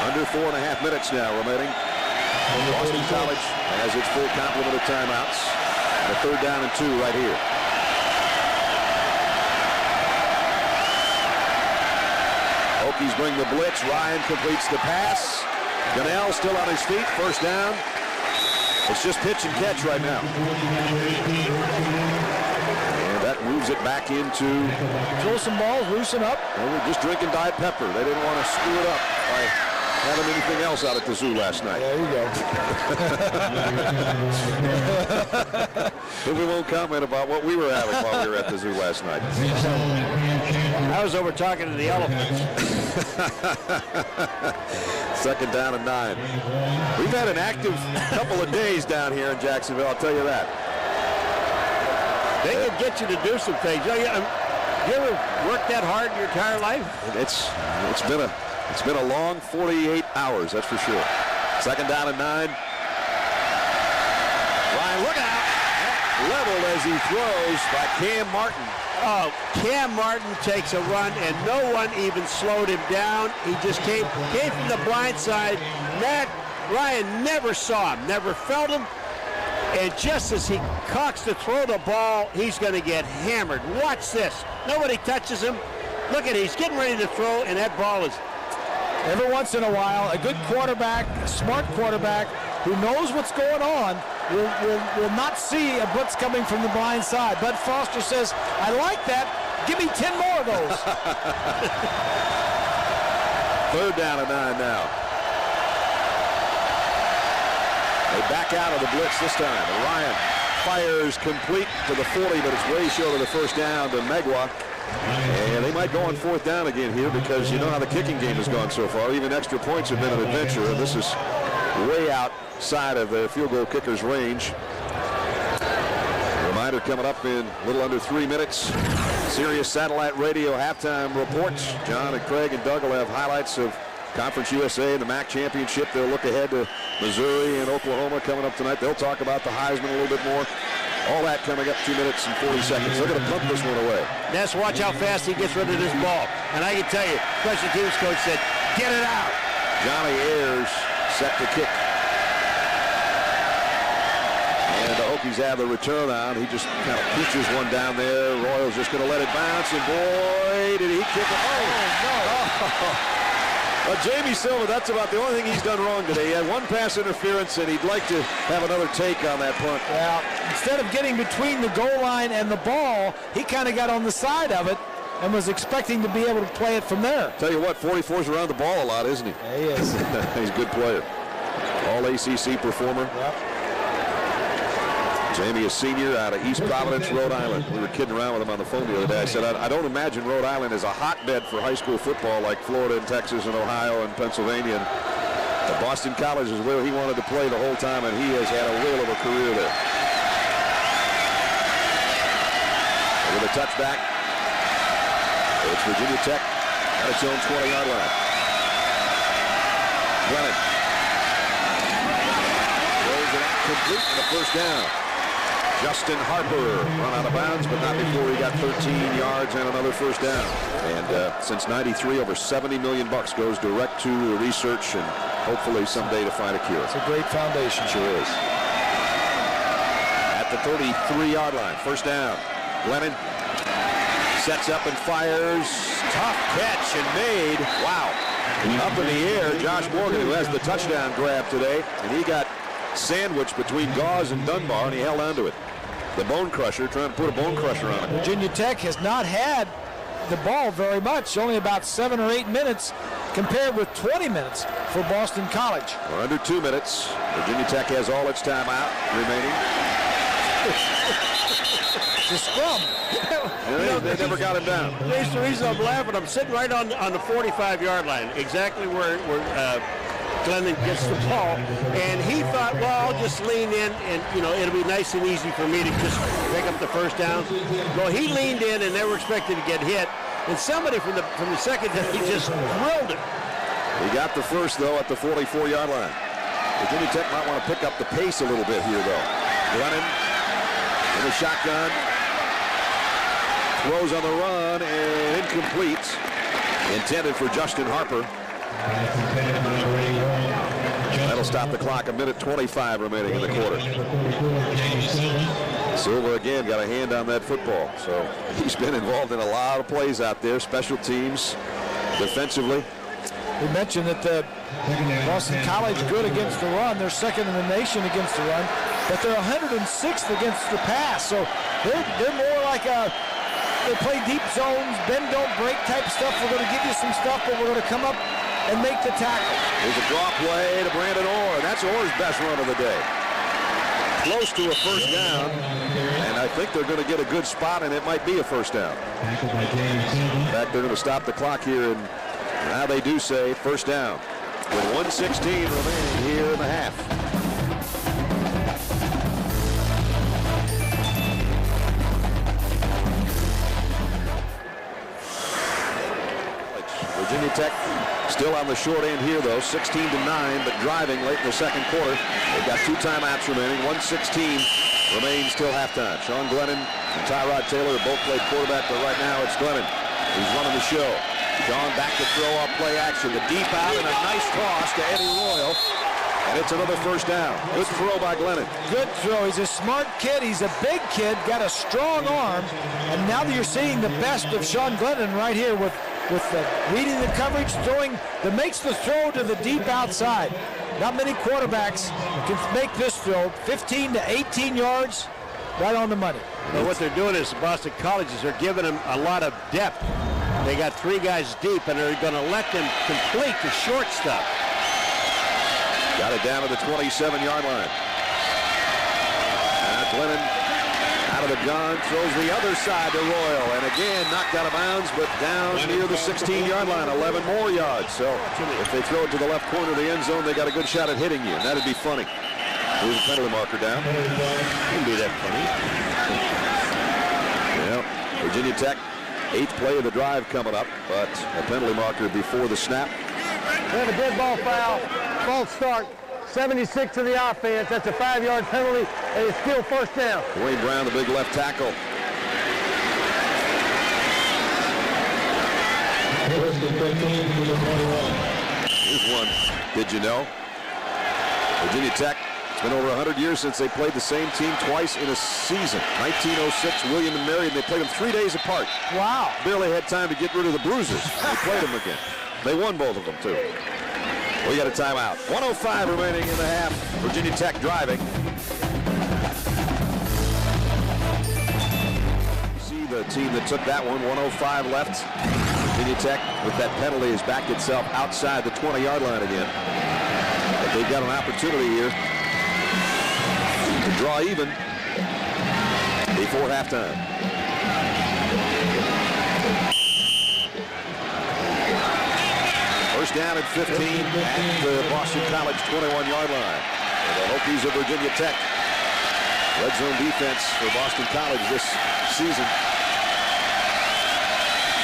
Under 4.5 minutes now remaining. Boston College has its full complement of timeouts. A 3rd down and 2 right here. Hokies bring the blitz. Ryan completes the pass. Gunnell still on his feet. First down. It's just pitch and catch right now. And that moves it back into... Throw some balls, loosen up. They were just drinking Diet Pepper. They didn't want to screw it up by having anything else out at the zoo last night. There you go. We won't comment about what we were having while we were at the zoo last night. I was over talking to the elephants. 2nd down and 9. We've had an active couple of days down here in Jacksonville, I'll tell you that. They can get you to do some things. You ever worked that hard in your entire life? It's been a long 48 hours, that's for sure. 2nd down and 9. Ryan, look out! Leveled as he throws by Cam Martin. Oh, Cam Martin takes a run, and no one even slowed him down. He just came from the blind side. Ryan never saw him, never felt him. And just as he cocks to throw the ball, he's going to get hammered. Watch this. Nobody touches him. Look at it. He's getting ready to throw, and that ball is Every once in a while, a good quarterback, a smart quarterback who knows what's going on will not see a blitz coming from the blind side. Bud Foster says, I like that. Give me 10 more of those. Third down and 9 now. They back out of the blitz this time. And Ryan fires complete to the 40, but it's way short of the first down to Megwa. And they might go on fourth down again here because you know how the kicking game has gone so far. Even extra points have been an adventure, and this is way outside of the field goal kicker's range. Reminder coming up in a little under 3 minutes. Sirius Satellite Radio halftime reports. John and Craig and Doug will have highlights of Conference USA and the MAC championship. They'll look ahead to Missouri and Oklahoma coming up tonight. They'll talk about the Heisman a little bit more. All that coming up 2 minutes and 40 seconds. They're going to pump this one away. Let's watch how fast he gets rid of this ball. And I can tell you, special teams coach said, get it out. Johnny Ayers set to kick. And the Hokies have the return on. He just kind of pitches one down there. Royals just going to let it bounce. And boy, did he kick it. Oh, no. Oh. Well, Jamie Silva, that's about the only thing he's done wrong today. He had one pass interference, and he'd like to have another take on that punt. Well, instead of getting between the goal line and the ball, he kind of got on the side of it and was expecting to be able to play it from there. Tell you what, 44's around the ball a lot, isn't he? Yeah, he is. He's a good player. All ACC performer. Yep. Jamie, a senior out of East Providence, Rhode Island. We were kidding around with him on the phone the other day. I said, I don't imagine Rhode Island is a hotbed for high school football like Florida and Texas and Ohio and Pennsylvania. And Boston College is where he wanted to play the whole time, and he has had a whale of a career there. With a touchback, it's Virginia Tech at its own 20-yard line. Glennon throws it out complete for the first down. Justin Harper run out of bounds, but not before he got 13 yards and another first down. And since '93, over $70 million goes direct to research and hopefully someday to find a cure. It's a great foundation. Sure is. At the 33-yard line, first down. Glennon sets up and fires. Tough catch and made. Wow. Up in the air, Josh Morgan, who has the touchdown grab today, and he got sandwiched between Gauze and Dunbar, and he held on to it. The bone crusher, trying to put a bone crusher on it. Virginia Tech has not had the ball very much, only about 7 or 8 minutes compared with 20 minutes for Boston College. We're under 2 minutes. Virginia Tech has all its time out remaining. It's a scrum. They never got him down. That's the reason I'm laughing. I'm sitting right on the 45-yard line, exactly where Glennon gets the ball, and he thought, well, I'll just lean in, and it'll be nice and easy for me to just pick up the first down. Well, he leaned in, and they were expected to get hit, and somebody from the second, he just drilled it. He got the first, though, at the 44-yard line. Virginia Tech might want to pick up the pace a little bit here, though. Glennon in the shotgun, throws on the run, and incomplete. Intended for Justin Harper. That'll stop the clock. 1:25 remaining in the quarter. Silva again got a hand on that football. So he's been involved in a lot of plays out there. Special teams, defensively. We mentioned that Boston College good against the run. They're second in the nation against the run, but they're 106th against the pass. So they're more like they play deep zones, bend don't break type stuff. We're going to give you some stuff, but we're going to come up and make the tackle. There's a draw play to Brandon Orr. That's Orr's best run of the day. Close to a first down, and I think they're going to get a good spot, and it might be a first down. In fact, they're going to stop the clock here, and now they do say first down with 1:16 remaining here in the half. Virginia Tech still on the short end here, though, 16-9, but driving late in the second quarter. They've got 2 timeouts remaining. 1:16 remains till halftime. Sean Glennon and Tyrod Taylor have both played quarterback, but right now it's Glennon who's running the show. Sean back to throw off play action. The deep out and a nice toss to Eddie Royal. And it's another first down. Good throw by Glennon. Good throw. He's a smart kid. He's a big kid, got a strong arm. And now that you're seeing the best of Sean Glennon right here with with reading the coverage, throwing that makes the throw to the deep outside. Not many quarterbacks can make this throw, 15 to 18 yards, right on the money. Well, what they're doing is Boston College is they're giving them a lot of depth. They got 3 guys deep, and they're going to let them complete the short stuff. Got it down to the 27-yard line. Now Glennon out of the gun, throws the other side to Royal, and again knocked out of bounds, but down near the 16-yard line, 11 more yards. So if they throw it to the left corner of the end zone, they got a good shot at hitting you, and that'd be funny. There's a penalty marker down. Wouldn't be that funny. Yeah, Virginia Tech, 8th play of the drive coming up, but a penalty marker before the snap. We have a dead ball foul, false start, 76 to the offense. That's a 5-yard penalty, and it's still first down. Dwayne Brown, the big left tackle. Here's one. Did you know? Virginia Tech, it's been over 100 years since they played the same team twice in a season. 1906, William and Mary, and they played them 3 days apart. Wow. Barely had time to get rid of the bruises. They played them again. They won both of them, too. We got a timeout. 1:05 remaining in the half. Virginia Tech driving. See the team that took that one. 1:05 left. Virginia Tech, with that penalty, has backed itself outside the 20-yard line again. But they've got an opportunity here to draw even before halftime. First down at 15 at the Boston College 21-yard line. And the Hokies of Virginia Tech. Red zone defense for Boston College this season.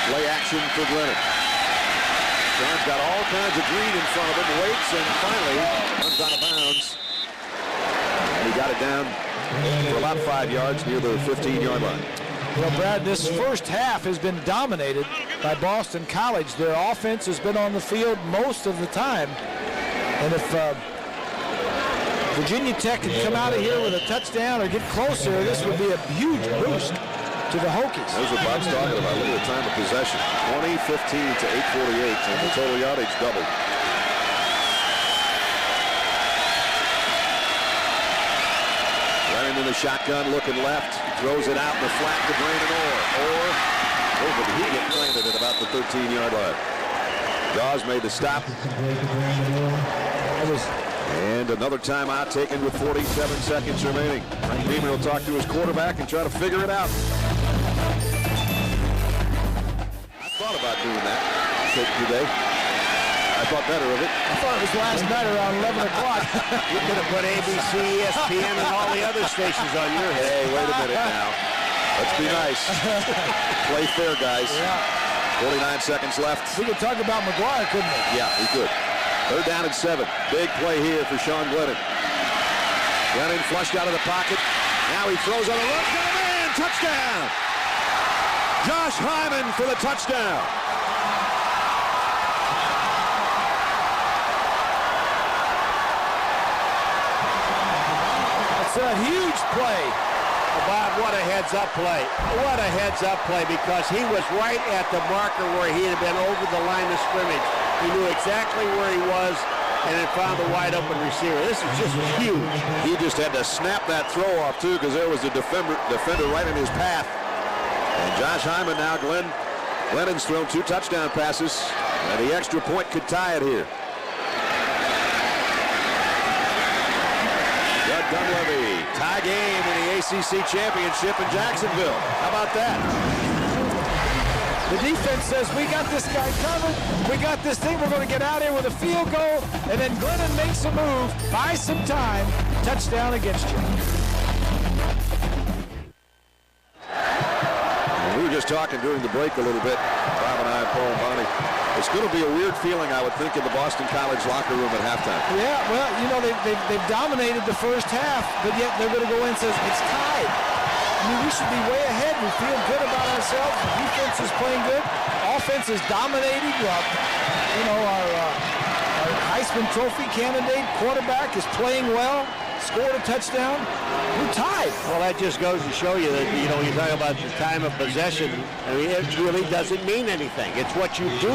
Play action for Glennon. John's got all kinds of green in front of him, waits, and finally runs out of bounds. And he got it down for about 5 yards near the 15-yard line. Well, Brad, this first half has been dominated by Boston College. Their offense has been on the field most of the time. And if Virginia Tech can come out of here with a touchdown or get closer, this would be a huge boost to the Hokies. That's what Bob's talking about. Look at the time of possession. 20-15 to 8:48, and the total yardage doubled. Running in the shotgun, looking left. Throws it out in the flat to Brandon Orr. But he get planted at about the 13-yard line. Dawes made the stop. And another timeout taken with 47 seconds remaining. Frank Beamer will talk to his quarterback and try to figure it out. I thought about doing that today. I thought better of it. I thought it was last night around 11 o'clock. You could have put ABC, ESPN, and all the other stations on your head. Hey, wait a minute now. Let's be nice. Play fair, guys. Yeah. 49 seconds left. We could talk about McGuire, couldn't we? Yeah, we could. 3rd down and 7. Big play here for Sean Glennon. Glennon flushed out of the pocket. Now he throws on a run. Got a man! Touchdown! Josh Hyman for the touchdown. It's a huge play. Bob, what a heads-up play. What a heads-up play, because he was right at the marker where he had been over the line of scrimmage. He knew exactly where he was and then found the wide-open receiver. This is just huge. He just had to snap that throw off, too, because there was a defender right in his path. And Josh Hyman now, Glennon's thrown 2 touchdown passes, and the extra point could tie it here. Judd Dunleavy, tie game in the ACC championship in Jacksonville. How about that? The defense says, we got this guy covered. We got this thing. We're going to get out here with a field goal. And then Glennon makes a move, buys some time, touchdown against you. We were just talking during the break a little bit, Bob and I and Paul and Bonnie. It's going to be a weird feeling, I would think, in the Boston College locker room at halftime. Yeah, well, you know, they've dominated the first half, but yet they're going to go in and say, it's tied. I mean, we should be way ahead. We feel good about ourselves. The defense is playing good. Offense is dominating. You know, our Heisman Trophy candidate quarterback is playing well. scored a touchdown, we're tied. Well, that just goes to show you that, you know, when you talk about the time of possession, I mean, it really doesn't mean anything. It's what you do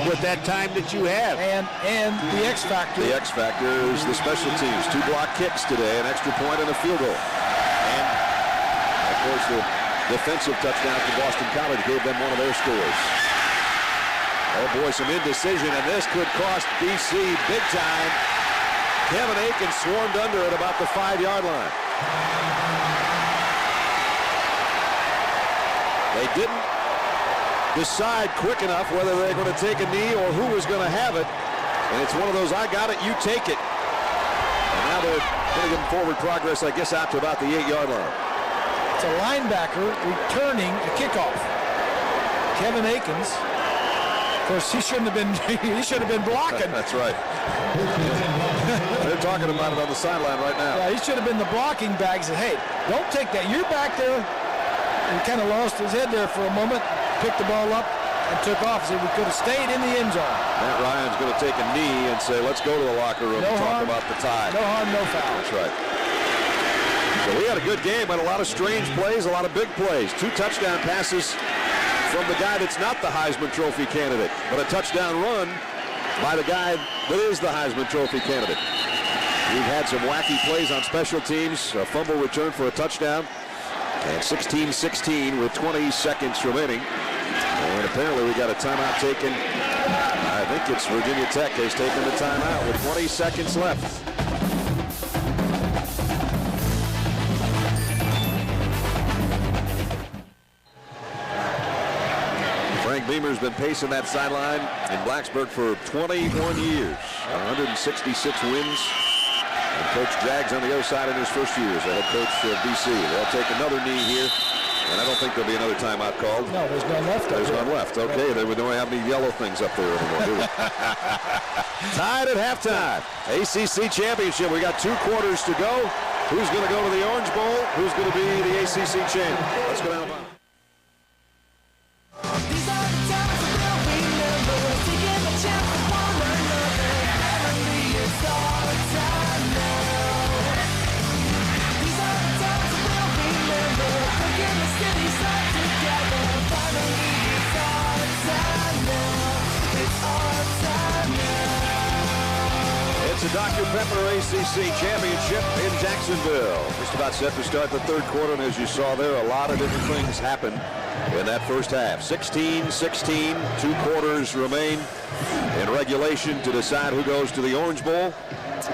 with that time that you have. And the X factor. The X factor is the special teams. 2 block kicks today, an extra point and a field goal. And, of course, the defensive touchdown to Boston College gave them one of their scores. Oh, boy, some indecision, and this could cost BC big time. Kevin Akins swarmed under at about the 5-yard line. They didn't decide quick enough whether they're going to take a knee or who was going to have it. And it's one of those, I got it, you take it. And now they're going to give them forward progress, I guess, out to about the 8-yard line. It's a linebacker returning a kickoff. Kevin Akins. Of course, he shouldn't have been blocking. That's right. They're talking about it on the sideline right now. Yeah, he should have been the blocking back. He said, hey, don't take that. You're back there. He kind of lost his head there for a moment, picked the ball up, and took off. So we could have stayed in the end zone. Matt Ryan's going to take a knee and say, let's go to the locker room and talk about the tie. No harm, no foul. That's right. So we had a good game, but a lot of strange plays, a lot of big plays. 2 touchdown passes from the guy that's not the Heisman Trophy candidate, but a touchdown run by the guy that is the Heisman Trophy candidate. We've had some wacky plays on special teams, a fumble return for a touchdown, and 16-16 with 20 seconds remaining. And apparently we got a timeout taken. I think it's Virginia Tech has taken the timeout with 20 seconds left. Frank Beamer's been pacing that sideline in Blacksburg for 21 years, 166 wins. And Coach Jags on the other side in his first year as the head coach of BC. They'll take another knee here, and I don't think there'll be another timeout called. No, there's none left. There's none left. Okay, we don't have any yellow things up there anymore, do we? Tied at halftime. ACC championship. We got 2 quarters to go. Who's going to go to the Orange Bowl? Who's going to be the ACC champ? Let's go down. It's a Dr. Pepper ACC championship in Jacksonville. Just about set to start the 3rd quarter, and as you saw there, a lot of different things happened in that first half. 16-16, 2 quarters remain in regulation to decide who goes to the Orange Bowl,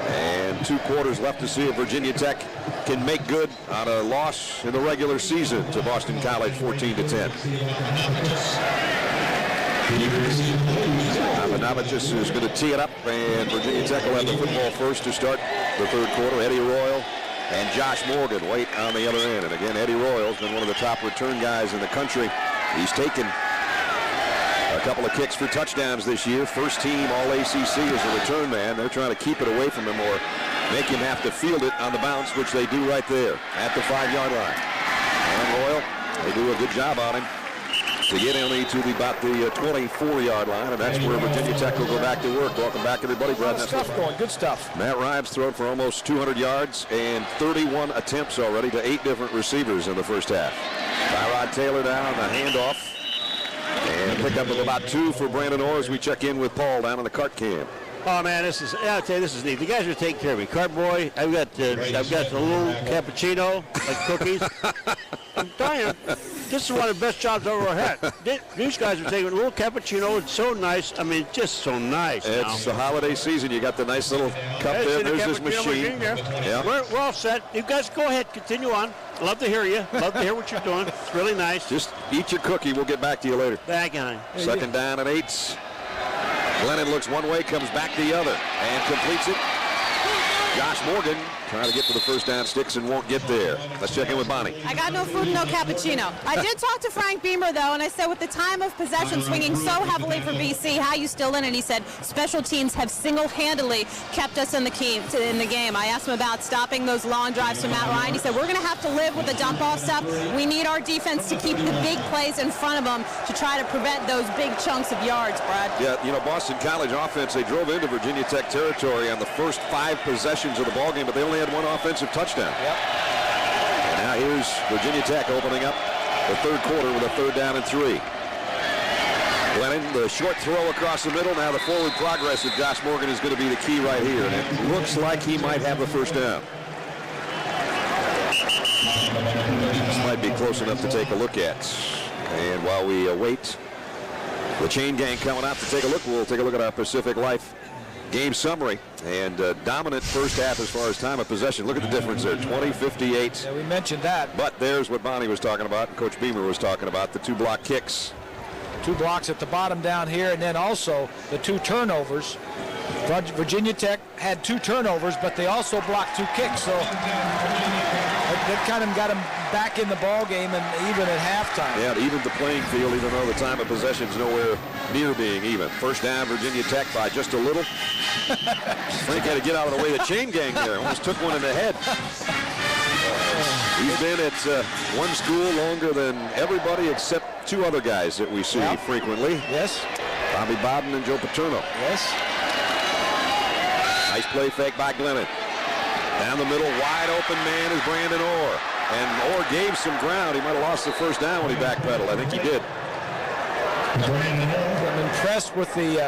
and 2 quarters left to see if Virginia Tech can make good on a loss in the regular season to Boston College, 14-10. Navachis is going to tee it up, and Virginia Tech will have the football first to start the 3rd quarter. Eddie Royal and Josh Morgan wait on the other end. And again, Eddie Royal's been one of the top return guys in the country. He's taken a couple of kicks for touchdowns this year. First team All-ACC as a return man. They're trying to keep it away from him or make him have to field it on the bounce, which they do right there at the 5-yard line. And Royal, they do a good job on him to get only to about the 24-yard line, and that's where Virginia Tech will go back to work. Welcome back, everybody. Brad, good stuff going. Good stuff. Matt Ryan's thrown for almost 200 yards and 31 attempts already to 8 different receivers in the first half. Tyrod Taylor down the handoff, and pick up of about 2 for Brandon Orr as we check in with Paul down on the cart cam. Oh man, I'll tell you, this is neat. The guys are taking care of me. Cart boy, I've got the little cappuccino, like cookies. I'm telling you, this is one of the best jobs I've ever had. These guys are taking a little cappuccino. It's so nice. I mean, just so nice. It's the holiday season. You got the nice little cup there. There's this machine. Yeah. We're all set. You guys go ahead. Continue on. Love to hear you. Love to hear what you're doing. It's really nice. Just eat your cookie. We'll get back to you later. Back on. 2nd down and 8. Glennon looks one way, comes back the other, and completes it. Josh Morgan trying to get to the first down sticks and won't get there. Let's check in with Bonnie. I got no food and no cappuccino. I did talk to Frank Beamer, though, and I said, with the time of possession swinging so heavily for BC, how are you still in it? He said, special teams have single-handedly kept us in the game. I asked him about stopping those long drives from Matt Ryan. He said, we're going to have to live with the dump-off stuff. We need our defense to keep the big plays in front of them to try to prevent those big chunks of yards, Brad. Yeah, you know, Boston College offense, they drove into Virginia Tech territory on the first 5 possessions of the ballgame, but they only only had one offensive touchdown. Yep. And now here's Virginia Tech opening up the third quarter with a 3rd down and 3. Glennon, the short throw across the middle. Now the forward progress of Josh Morgan is going to be the key right here. And it looks like he might have the first down. This might be close enough to take a look at. And while we await the chain gang coming out to take a look, we'll take a look at our Pacific Life game summary. And dominant first half as far as time of possession. Look at the difference there, 20-58. Yeah, we mentioned that. But there's what Bonnie was talking about and Coach Beamer was talking about, the 2 block kicks. 2 blocks at the bottom down here, and then also the 2 turnovers. Virginia Tech had 2 turnovers, but they also blocked 2 kicks, so that kind of got them back in the ball game and even at halftime. Yeah, it evened the playing field, even though the time of possession is nowhere near being even. First down, Virginia Tech by just a little. Frank had to get out of the way of the chain gang there. Almost took one in the head. He's been at one school longer than everybody except 2 other guys that we see frequently. Yes. Bobby Bowden and Joe Paterno. Yes. Nice play fake by Glennon. Down the middle, wide open man is Brandon Orr. And Orr gave some ground. He might have lost the first down when he backpedaled. I think he did. I'm impressed with the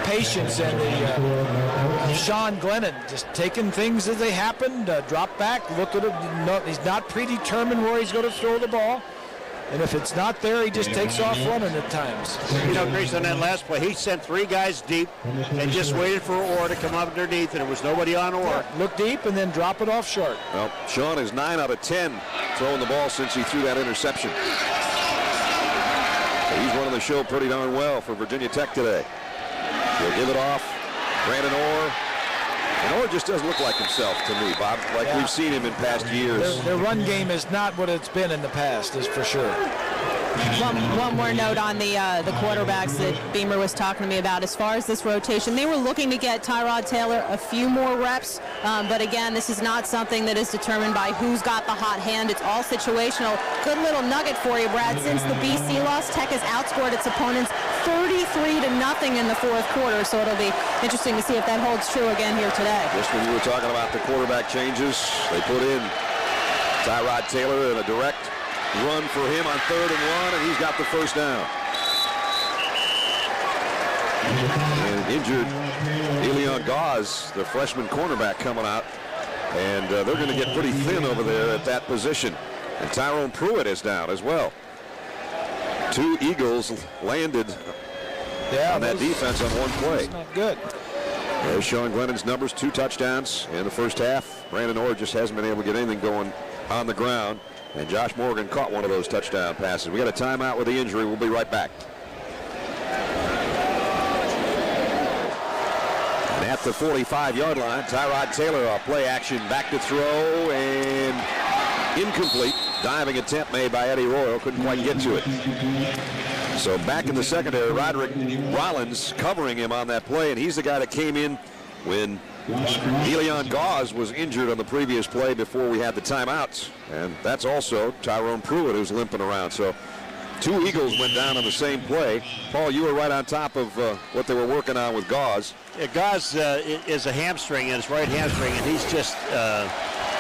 patience and Sean Glennon just taking things as they happened, drop back, look at him. No, he's not predetermined where he's going to throw the ball. And if it's not there, he just takes off running at times. You know, Grace, on that last play, he sent 3 guys deep and just waited for Orr to come up underneath, and there was nobody on Orr. Look deep and then drop it off short. Well, Sean is 9 out of 10 throwing the ball since he threw that interception. So he's running the show pretty darn well for Virginia Tech today. He'll give it off. Brandon Orr. And Orr just doesn't look like himself to me, Bob, like we've seen him in past years. Their run game is not what it's been in the past, is for sure. One more note on the quarterbacks that Beamer was talking to me about. As far as this rotation, they were looking to get Tyrod Taylor a few more reps, but again, this is not something that is determined by who's got the hot hand. It's all situational. Good little nugget for you, Brad. Since the BC loss, Tech has outscored its opponents 33-0 in the 4th quarter, so it'll be interesting to see if that holds true again here today. Just when you were talking about the quarterback changes, they put in Tyrod Taylor in a direct run for him on 3rd and 1, and he's got the first down. And injured Elion Gauze, the freshman cornerback, coming out, and they're going to get pretty thin over there at that position. And Tyrone Pruitt is down as well. 2 Eagles landed on that defense on one play. That's not good. There's Sean Glennon's numbers, 2 touchdowns in the first half. Brandon Orr just hasn't been able to get anything going on the ground. And Josh Morgan caught one of those touchdown passes. We got a timeout with the injury. We'll be right back. And at the 45-yard line, Tyrod Taylor, a play action, back to throw, and incomplete. Diving attempt made by Eddie Royal. Couldn't quite get to it. So back in the secondary, Roderick Rollins covering him on that play, and he's the guy that came in when Elion Gauze was injured on the previous play before we had the timeouts. And that's also Tyrone Pruitt, who's limping around. So 2 Eagles went down on the same play. Paul, you were right on top of what they were working on with Gauze. Yeah, Gauze is a hamstring, and his right hamstring, and he's just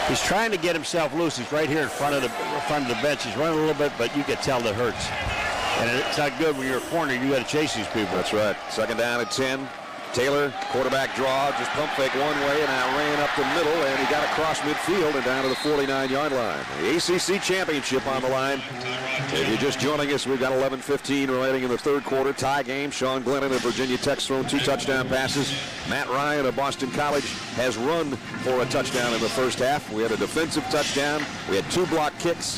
he's trying to get himself loose. He's right here in front of the bench. He's running a little bit, but you can tell that hurts. And it's not good when you're a corner. You got to chase these people. That's right. 2nd down at 10. Taylor, quarterback draw, just pump fake one way and now ran up the middle, and he got across midfield and down to the 49-yard line. The ACC championship on the line. If you're just joining us, we've got 11:15 remaining in the 3rd quarter. Tie game. Sean Glennon of Virginia Tech's thrown 2 touchdown passes. Matt Ryan of Boston College has run for a touchdown in the first half. We had a defensive touchdown. We had 2 block kicks.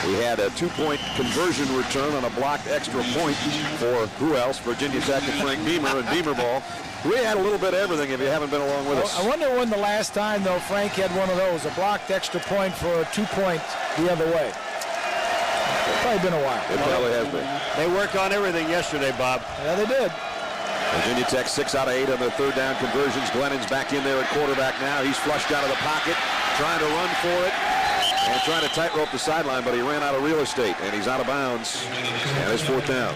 We had a 2-point conversion return on a blocked extra point for who else? Virginia Tech and Frank Beamer and Beamer ball. We had a little bit of everything if you haven't been along with us. I wonder when the last time, though, Frank had one of those, a blocked extra point for a 2-point the other way. It's probably been a while. It probably has been. They worked on everything yesterday, Bob. Yeah, they did. Virginia Tech 6 out of 8 on the 3rd down conversions. Glennon's back in there at quarterback now. He's flushed out of the pocket, trying to run for it. And trying to tightrope the sideline, but he ran out of real estate, and he's out of bounds. And it's 4th down.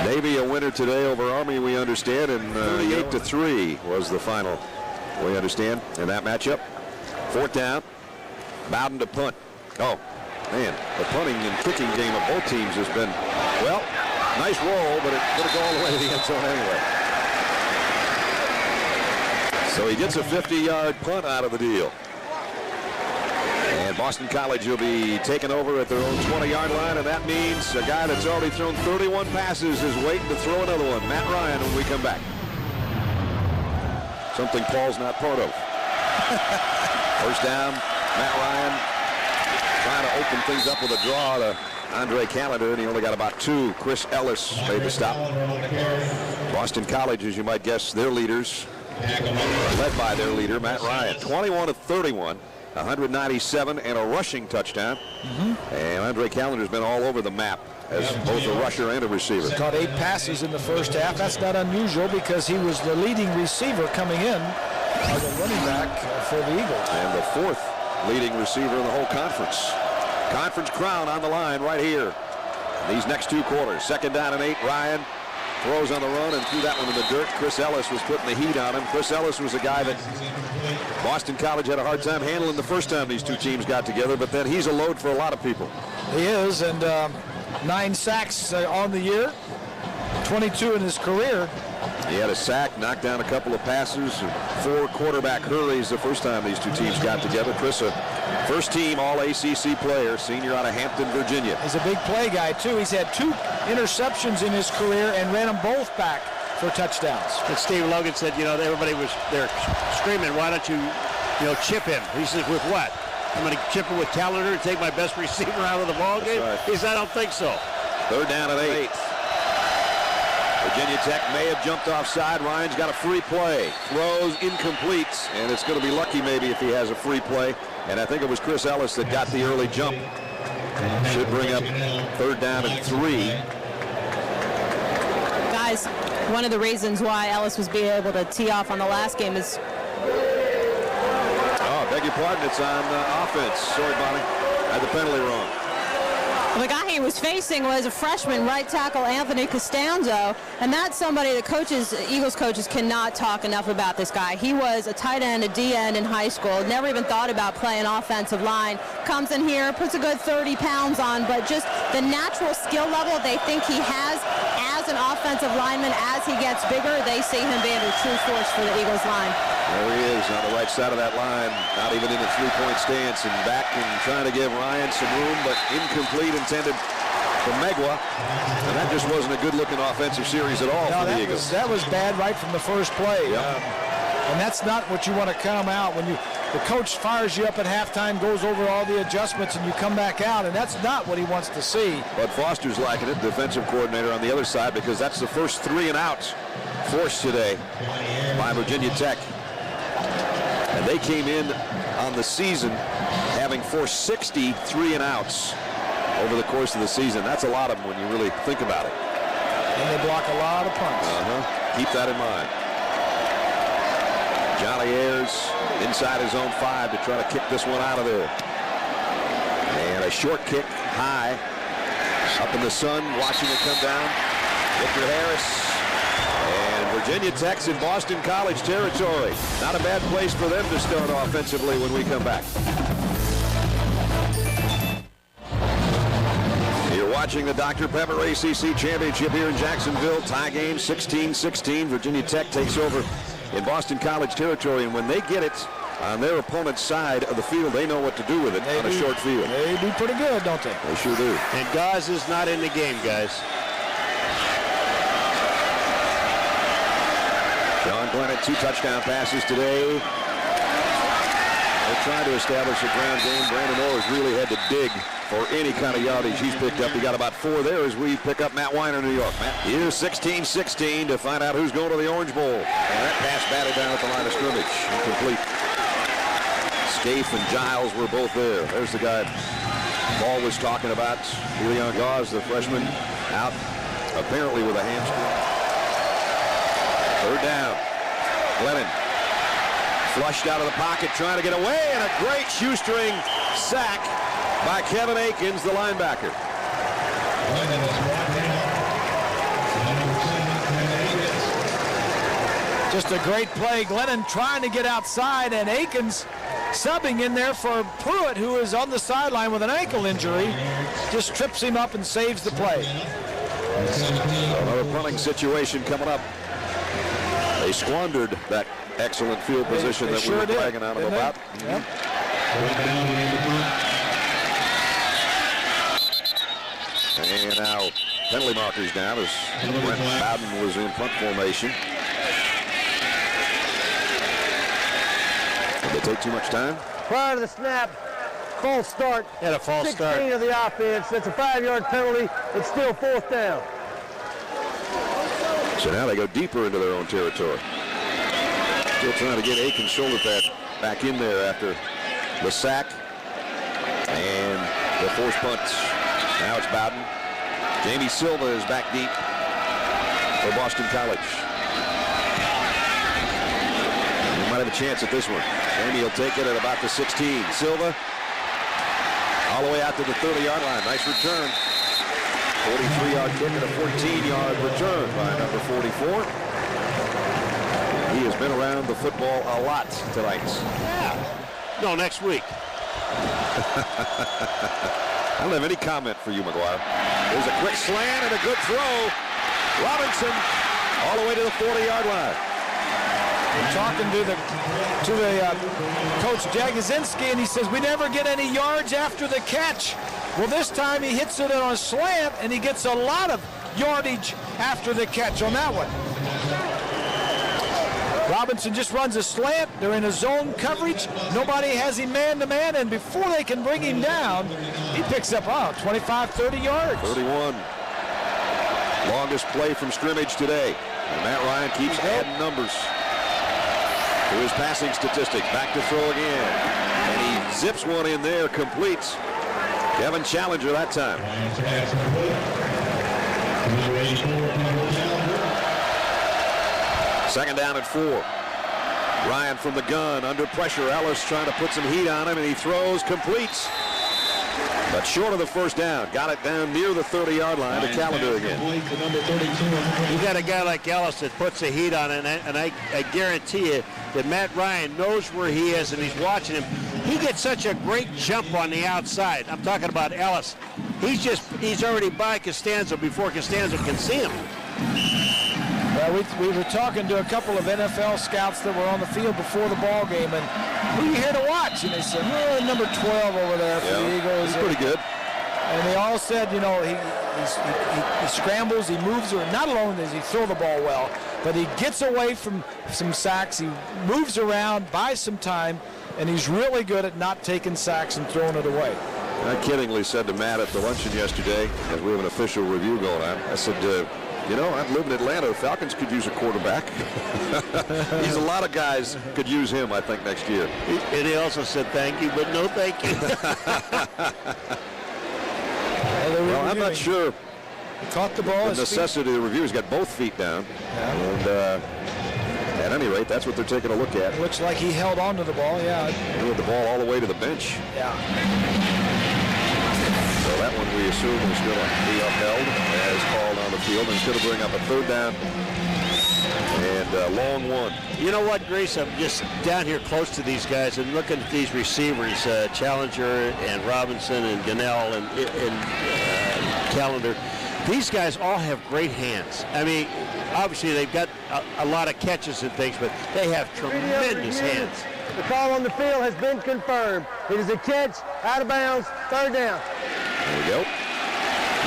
Navy a winner today over Army, we understand, and 8-3 was the final, we understand, in that matchup. 4th down. Bowden to punt. Oh, man, the punting and kicking game of both teams has been, well, nice roll, but it could go all the way to the end zone anyway. So he gets a 50-yard punt out of the deal. And Boston College will be taken over at their own 20-yard line, and that means a guy that's already thrown 31 passes is waiting to throw another one. Matt Ryan when we come back. Something Paul's not part of. First down, Matt Ryan trying to open things up with a draw to Andre Callender, and he only got about 2. Chris Ellis made the stop. Boston College, as you might guess, their leaders, led by their leader, Matt Ryan. 21 of 31. 197 and a rushing touchdown. And Andre Callender's been all over the map as both a rusher and a receiver. He caught 8 passes in the first half. That's not unusual because he was the leading receiver coming in as a running back for the Eagles. And the 4th leading receiver in the whole conference. Conference crown on the line right here. These next 2 quarters. 2nd down and 8. Ryan throws on the run and threw that one in the dirt. Chris Ellis was putting the heat on him. Chris Ellis was a guy that Boston College had a hard time handling the first time these 2 teams got together, but then he's a load for a lot of people. He is, and 9 sacks on the year, 22 in his career. He had a sack, knocked down a couple of passes, and 4 quarterback hurries the first time these 2 teams got together. Chris, a first-team All-ACC player, senior out of Hampton, Virginia. He's a big play guy, too. He's had 2 interceptions in his career and ran them both back for touchdowns. And Steve Logan said, everybody was there screaming, why don't you, chip him? He says, with what? I'm going to chip him with Callender and take my best receiver out of the ballgame? Right. He said, I don't think so. 3rd down and 8. Virginia Tech may have jumped offside. Ryan's got a free play. Throws incomplete, and it's going to be lucky maybe if he has a free play. And I think it was Chris Ellis that got the early jump. Should bring up 3rd down and 3. Guys, one of the reasons why Ellis was being able to tee off on the last game is... Oh, beg your pardon. It's on offense. Sorry, Bonnie. I had the penalty wrong. The guy he was facing was a freshman right tackle, Anthony Costanzo, and that's somebody the coaches, Eagles coaches, cannot talk enough about this guy. He was a tight end, a D end in high school, never even thought about playing offensive line. Comes in here, puts a good 30 pounds on, but just the natural skill level they think he has as an offensive lineman, as he gets bigger, they see him being a true force for the Eagles line. There he is on the right side of that line, not even in a 3-point stance, and back and trying to give Ryan some room, but incomplete, intended for Megwa, and that just wasn't a good-looking offensive series at all for the Eagles. That was bad right from the first play. Yep. And that's not what you want to come out when the coach fires you up at halftime, goes over all the adjustments, and you come back out, and that's not what he wants to see. But Foster's liking it, defensive coordinator on the other side, because that's the first 3 and outs forced today by Virginia Tech. And they came in on the season having forced 60 3 and outs over the course of the season. That's a lot of them when you really think about it. And they block a lot of punts. Keep that in mind. Johnny Ayers inside his own 5 to try to kick this one out of there. And a short kick high up in the sun, watching it come down. Victor Harris. And Virginia Tech's in Boston College territory. Not a bad place for them to start offensively when we come back. You're watching the Dr. Pepper ACC Championship here in Jacksonville. Tie game 16-16. Virginia Tech takes over in Boston College territory, and when they get it on their opponent's side of the field, they know what to do with it on a short field. They do pretty good, don't they? They sure do. And Gaz is not in the game, guys. John Glennon, 2 touchdown passes today. They're trying to establish a ground game. Brandon Orr's really had to dig for any kind of yardage he's picked up. He got about 4 there as we pick up Matt Weiner, New York. Matt, here's 16-16 to find out who's going to the Orange Bowl. And that pass batted down at the line of scrimmage. Incomplete. Scaife and Giles were both there. There's the guy Paul was talking about. Leon Gauze, the freshman, out apparently with a hamstring. 3rd down. Glennon flushed out of the pocket, trying to get away, and a great shoestring sack by Kevin Akins, the linebacker. Just a great play. Glennon trying to get outside, and Akins subbing in there for Pruitt, who is on the sideline with an ankle injury. Just trips him up and saves the play. Another punting situation coming up. They squandered that excellent field position that we were bragging on them about. Yep. And now penalty markers down as Brent Bowden was in punt formation. Did they take too much time? Prior to the snap, false start. Had a false 16 start. of the offense. That's a 5-yard penalty. It's still 4th down. So now they go deeper into their own territory. Still trying to get Aiken's shoulder pad back in there after the sack and the forced punts. Now it's Bowden. Jamie Silva is back deep for Boston College. He might have a chance at this one. Jamie will take it at about the 16. Silva all the way out to the 30-yard line. Nice return. 43-yard kick and a 14-yard return by number 44. He has been around the football a lot tonight. Yeah. No, next week. I don't have any comment for you, McGuire. There's a quick slant and a good throw. Robinson all the way to the 40-yard line. We're talking to the coach Jagosinski, and he says we never get any yards after the catch. Well, this time he hits it on a slant, and he gets a lot of yardage after the catch on that one. Robinson just runs a slant. They're in a zone coverage. Nobody has him man-to-man, and before they can bring him down, he picks up 25, 30 yards. 31. Longest play from scrimmage today. And Matt Ryan keeps adding numbers to his passing statistics. Back to throw again. And he zips one in there, completes. Kevin Challenger that time. Second down and 4. Ryan from the gun, under pressure. Ellis trying to put some heat on him, and he throws, completes. But short of the first down. Got it down near the 30-yard line to Callender again. You got a guy like Ellis that puts the heat on it, and I guarantee you that Matt Ryan knows where he is, and he's watching him. He gets such a great jump on the outside. I'm talking about Ellis. He's already by Costanzo before Costanzo can see him. Well, we were talking to a couple of NFL scouts that were on the field before the ball game, and who are you here to watch? And they said, number 12 over there for the Eagles. He's pretty good. And they all said, he scrambles, he moves, or not alone does he throw the ball well, but he gets away from some sacks, he moves around, buys some time, and he's really good at not taking sacks and throwing it away. I kiddingly said to Matt at the luncheon yesterday, as we have an official review going on, I said, I'd live in Atlanta. Falcons could use a quarterback. He's a lot of guys could use him, I think, next year. And he also said thank you, but no thank you. Well, I'm not sure. He caught the ball. The necessity of the review. He's got both feet down. Yeah. And at any rate, that's what they're taking a look at. Looks like he held on to the ball, yeah. He had the ball all the way to the bench. Yeah. So that one we assume is going to be upheld as called on the field, and it's going to bring up a third down and a long one. You know what, Grace? I'm just down here close to these guys and looking at these receivers, Challenger and Robinson and Gunnell and Callender. These guys all have great hands. I mean, obviously they've got a lot of catches and things, but they have tremendous hands. The call on the field has been confirmed. It is a catch, out of bounds, third down. There we go.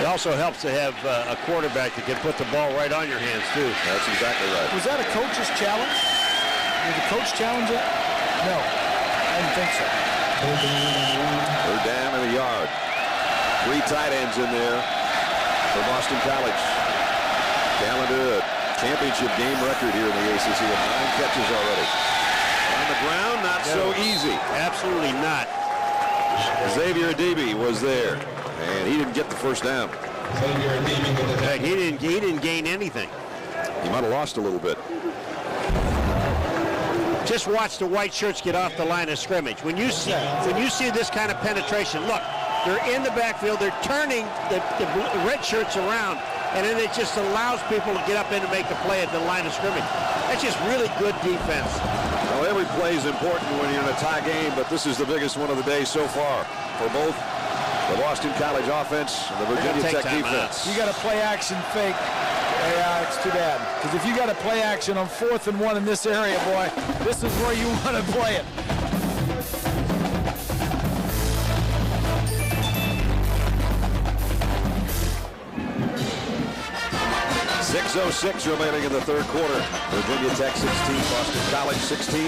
It also helps to have a quarterback that can put the ball right on your hands, too. That's exactly right. Was that a coach's challenge? Did the coach challenge it? No, I didn't think so. Third down in the yard. 3 tight ends in there for Boston College. Callender, a championship game record here in the ACC with 9 catches already. On the ground, not so easy. Absolutely not. Xavier Adebe was there, and he didn't get the first down. In fact, he didn't gain anything. He might have lost a little bit. Just watch the white shirts get off the line of scrimmage. When you see this kind of penetration, look, they're in the backfield, they're turning the red shirts around, and then it just allows people to get up in and make the play at the line of scrimmage. That's just really good defense. Well, every play is important when you're in a tie game, but this is the biggest one of the day so far for both the Boston College offense and the Virginia Tech defense. You got to play action fake. Yeah, it's too bad. Because if you got to play action on 4th and 1 in this area, boy, this is where you want to play it. 6:06 remaining in the third quarter. Virginia Tech 16, Boston College 16.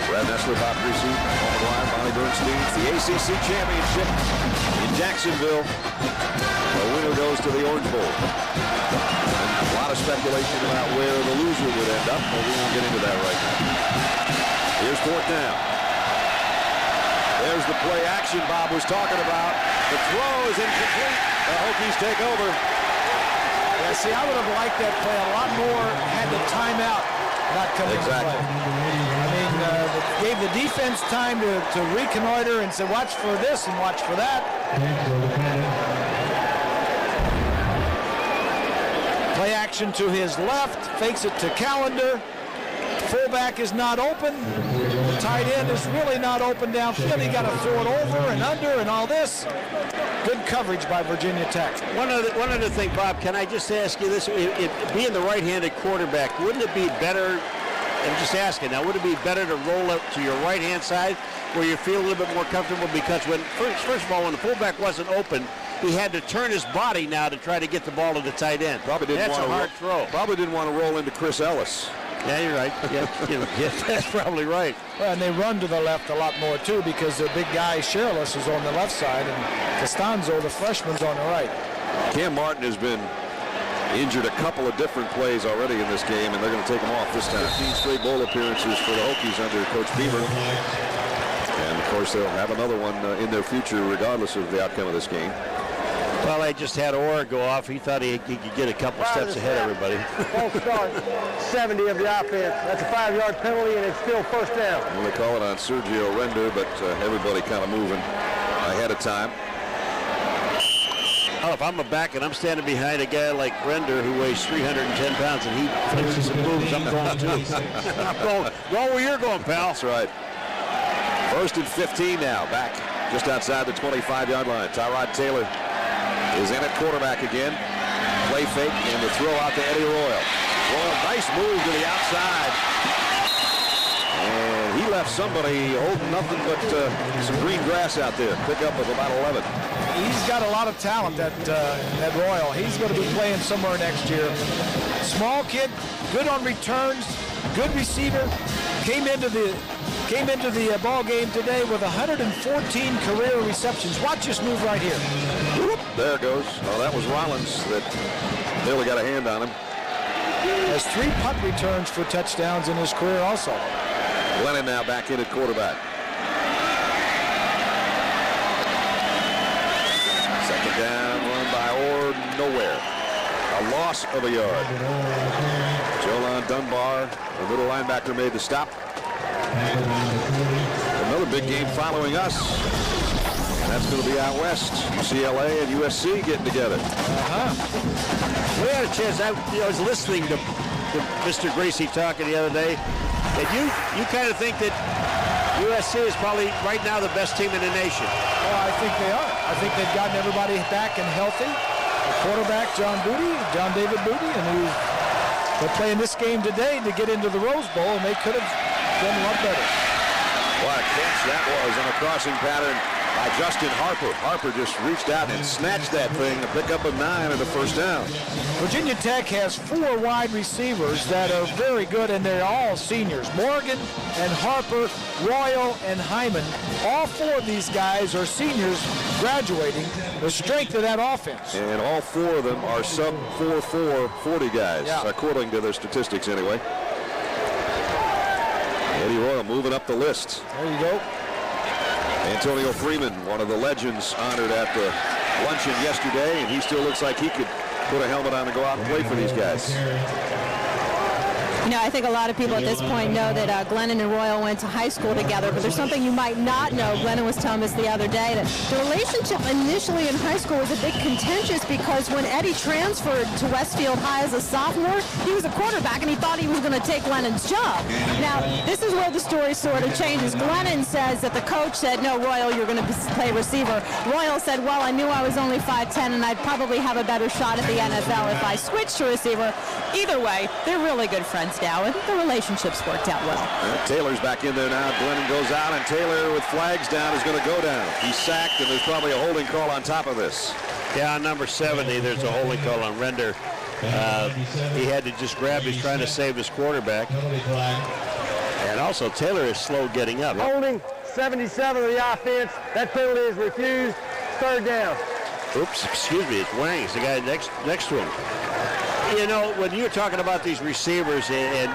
Brad Nessler, Bob Greasy, on the line, Bonnie Bernstein. The ACC championship in Jacksonville. The winner goes to the Orange Bowl. And a lot of speculation about where the loser would end up, but we won't get into that right now. Here's 4th down. There's the play action Bob was talking about. The throw is incomplete. The Hokies take over. Yeah, see, I would have liked that play a lot more had the timeout not come into play. I mean, gave the defense time to reconnoiter and say, watch for this and watch for that. Play action to his left, fakes it to Callender. Fullback is not open. The tight end is really not open downfield. He got to throw it over and under and all this. Good coverage by Virginia Tech. One other thing, Bob, can I just ask you this? Being the right-handed quarterback, wouldn't it be better, I'm just asking now, would it be better to roll up to your right-hand side where you feel a little bit more comfortable? Because first of all, when the fullback wasn't open, he had to turn his body now to try to get the ball to the tight end. That's a hard throw. Probably didn't want to roll into Chris Ellis. Yeah, you're right. Yeah, that's probably right. Well, and they run to the left a lot more, too, because their big guy, Sherrillis, is on the left side, and Costanzo, the freshman's on the right. Cam Martin has been injured a couple of different plays already in this game, and they're going to take him off this time. 15 straight bowl appearances for the Hokies under Coach Beaver. And, of course, they'll have another one in their future regardless of the outcome of this game. Well, I just had Orr go off. He thought he could get a couple steps ahead of everybody. False start, 70 of the offense. That's a 5-yard penalty, and it's still 1st down. Well, they call it on Sergio Render, but everybody kind of moving ahead of time. Oh, if I'm a back and I'm standing behind a guy like Render who weighs 310 pounds and he flinches and moves, I'm going too. I'm going where you're going, pal. That's right. 1st and 15 now, back just outside the 25-yard line. Tyrod Taylor is in at quarterback again. Play fake and the throw out to Eddie Royal. Royal, nice move to the outside. And he left somebody holding nothing but some green grass out there. Pickup of about 11. He's got a lot of talent, that Royal. He's going to be playing somewhere next year. Small kid, good on returns, good receiver. Came into the ball game today with 114 career receptions. Watch this move right here. There it goes. Oh, that was Rollins that nearly got a hand on him. Has 3 punt returns for touchdowns in his career also. Lennon now back in at quarterback. Second down, run by Orr, nowhere. A loss of a yard. Jolon Dunbar, the middle linebacker, made the stop. Another big game following us. And that's going to be out west. UCLA and USC getting together. We had a chance. I was listening to Mr. Gracie talking the other day. And you kind of think that USC is probably right now the best team in the nation. Well, I think they are. I think they've gotten everybody back and healthy. The quarterback, John David Booty, and they're playing this game today to get into the Rose Bowl, and they could have done a lot better. What a catch that was on a crossing pattern by Justin Harper. Harper just reached out and snatched that thing to pick up a 9 and a 1st down. Virginia Tech has 4 wide receivers that are very good, and they're all seniors. Morgan and Harper, Royal and Hyman. All 4 of these guys are seniors graduating. The strength of that offense. And all 4 of them are sub 4.4 40 guys, according to their statistics anyway. Eddie Royal moving up the list. There you go. Antonio Freeman, one of the legends, honored at the luncheon yesterday, and he still looks like he could put a helmet on and go out and play for these guys. You know, I think a lot of people at this point know that Glennon and Royal went to high school together, but there's something you might not know. Glennon was telling us the other day that the relationship initially in high school was a bit contentious because when Eddie transferred to Westfield High as a sophomore, he was a quarterback and he thought he was going to take Glennon's job. Now, this is where the story sort of changes. Glennon says that the coach said, no, Royal, you're going to play receiver. Royal said, well, I knew I was only 5'10", and I'd probably have a better shot at the NFL if I switched to receiver. Either way, they're really good friends now, and the relationships worked out well. Taylor's back in there now. Glennon goes out, and Taylor with flags down is going to go down. He's sacked, and there's probably a holding call on top of this. Yeah, on number 70, there's a holding call on Render. He had to just grab. He's trying to save his quarterback. And also, Taylor is slow getting up. Holding 77 of the offense. That penalty is refused. Third down. Oops, excuse me, it's Wang. It's the guy next to him. You know, when you're talking about these receivers and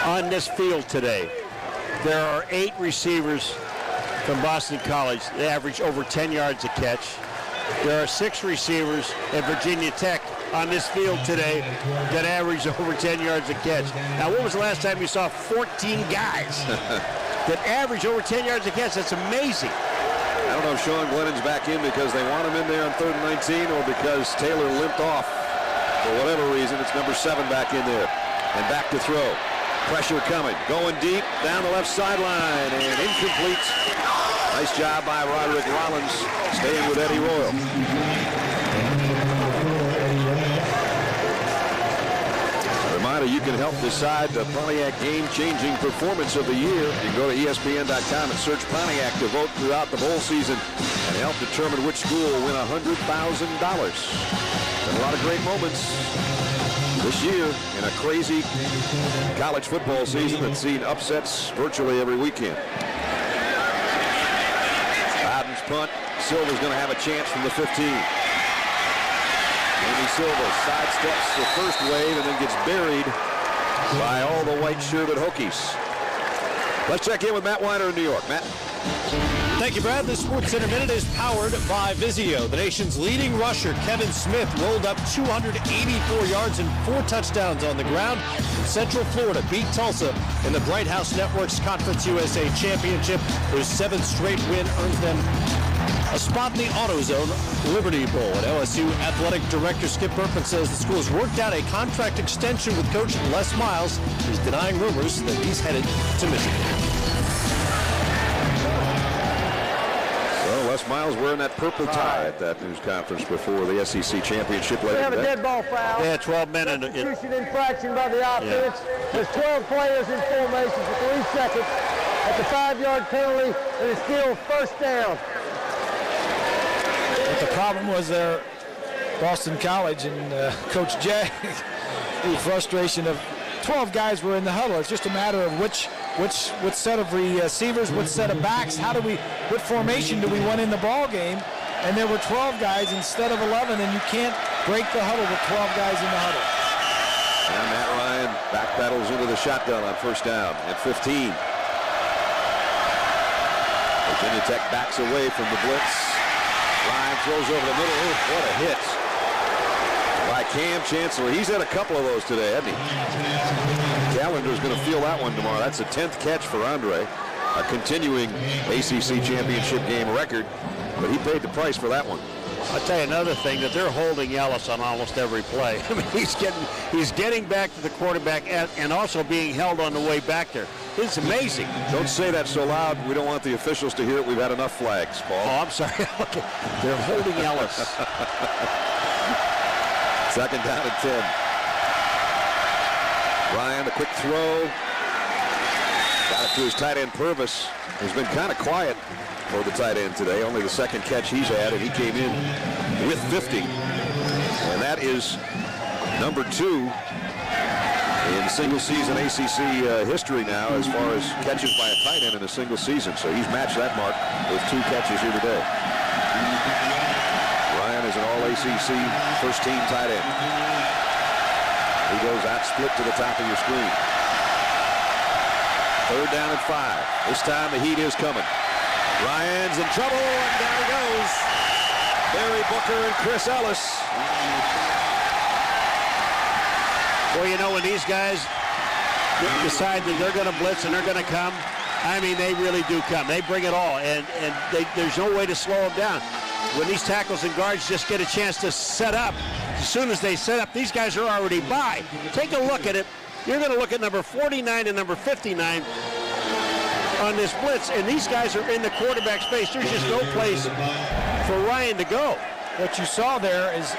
on this field today, there are 8 receivers from Boston College that average over 10 yards a catch. There are 6 receivers at Virginia Tech on this field today that average over 10 yards a catch. Now, when was the last time you saw 14 guys that average over 10 yards a catch? That's amazing. I don't know if Sean Glennon's back in because they want him in there on 3rd and 19 or because Taylor limped off. For whatever reason, it's number 7 back in there. And back to throw. Pressure coming. Going deep down the left sideline and incomplete. Nice job by Roderick Rollins staying with Eddie Royal. Reminder, you can help decide the Pontiac game-changing performance of the year. You can go to ESPN.com and search Pontiac to vote throughout the bowl season and help determine which school will win $100,000. And a lot of great moments this year in a crazy college football season that's seen upsets virtually every weekend. Bowden's punt. Silva's going to have a chance from the 15. Amy Silva sidesteps the first wave and then gets buried by all the white-shirted Hokies. Let's check in with Matt Weiner in New York. Matt? Thank you, Brad. The Sports Center Minute is powered by Vizio. The nation's leading rusher, Kevin Smith, rolled up 284 yards and 4 touchdowns on the ground. Central Florida beat Tulsa in the Bright House Network's Conference USA Championship. Their 7th straight win earns them a spot in the AutoZone Liberty Bowl. And LSU Athletic Director Skip Burkman says the school has worked out a contract extension with Coach Les Miles. He's denying rumors that he's headed to Michigan. Les Miles wearing that purple tie at that news conference before the SEC championship later. We have a dead ball foul. Yeah, 12 men. Substitution infraction by the offense. Yeah. There's 12 players in formation for 3 seconds at the 5-yard penalty, and it's still first down. But the problem was there, Boston College and Coach Jay, the frustration of 12 guys were in the huddle. It's just a matter of which set of receivers, which set of backs, what formation do we want in the ball game? And there were 12 guys instead of 11, and you can't break the huddle with 12 guys in the huddle. And Matt Ryan backpedals into the shotgun on first down at 15. Virginia Tech backs away from the blitz. Ryan throws over the middle. Oh, what a hit by Cam Chancellor. He's had a couple of those today, hasn't he? Calendar's going to feel that one tomorrow. That's a 10th catch for Andre, a continuing ACC championship game record, but he paid the price for that one. I'll tell you another thing, that they're holding Ellis on almost every play. I mean, he's getting back to the quarterback and also being held on the way back there. It's amazing. Don't say that so loud. We don't want the officials to hear it. We've had enough flags, Paul. Oh, I'm sorry. Okay. They're holding Ellis. 2nd down and 10. Ryan, a quick throw. Got it to his tight end, Purvis, who's been kind of quiet for the tight end today. Only the 2nd catch he's had, and he came in with 50. And that is number 2 in single-season ACC history now as far as catches by a tight end in a single season. So he's matched that mark with 2 catches here today. Ryan is an all-ACC first-team tight end. He goes out split to the top of your screen. 3rd down and 5. This time the heat is coming. Ryan's in trouble, and down he goes. Barry Booker and Chris Ellis. Well, you know, when these guys decide that they're going to blitz and they're going to come, I mean, they really do come. They bring it all, and there's no way to slow them down. When these tackles and guards just get a chance to set up, as soon as they set up, these guys are already by. Take a look at it. You're going to look at number 49 and number 59 on this blitz, and these guys are in the quarterback's face. There's just no place for Ryan to go. What you saw there is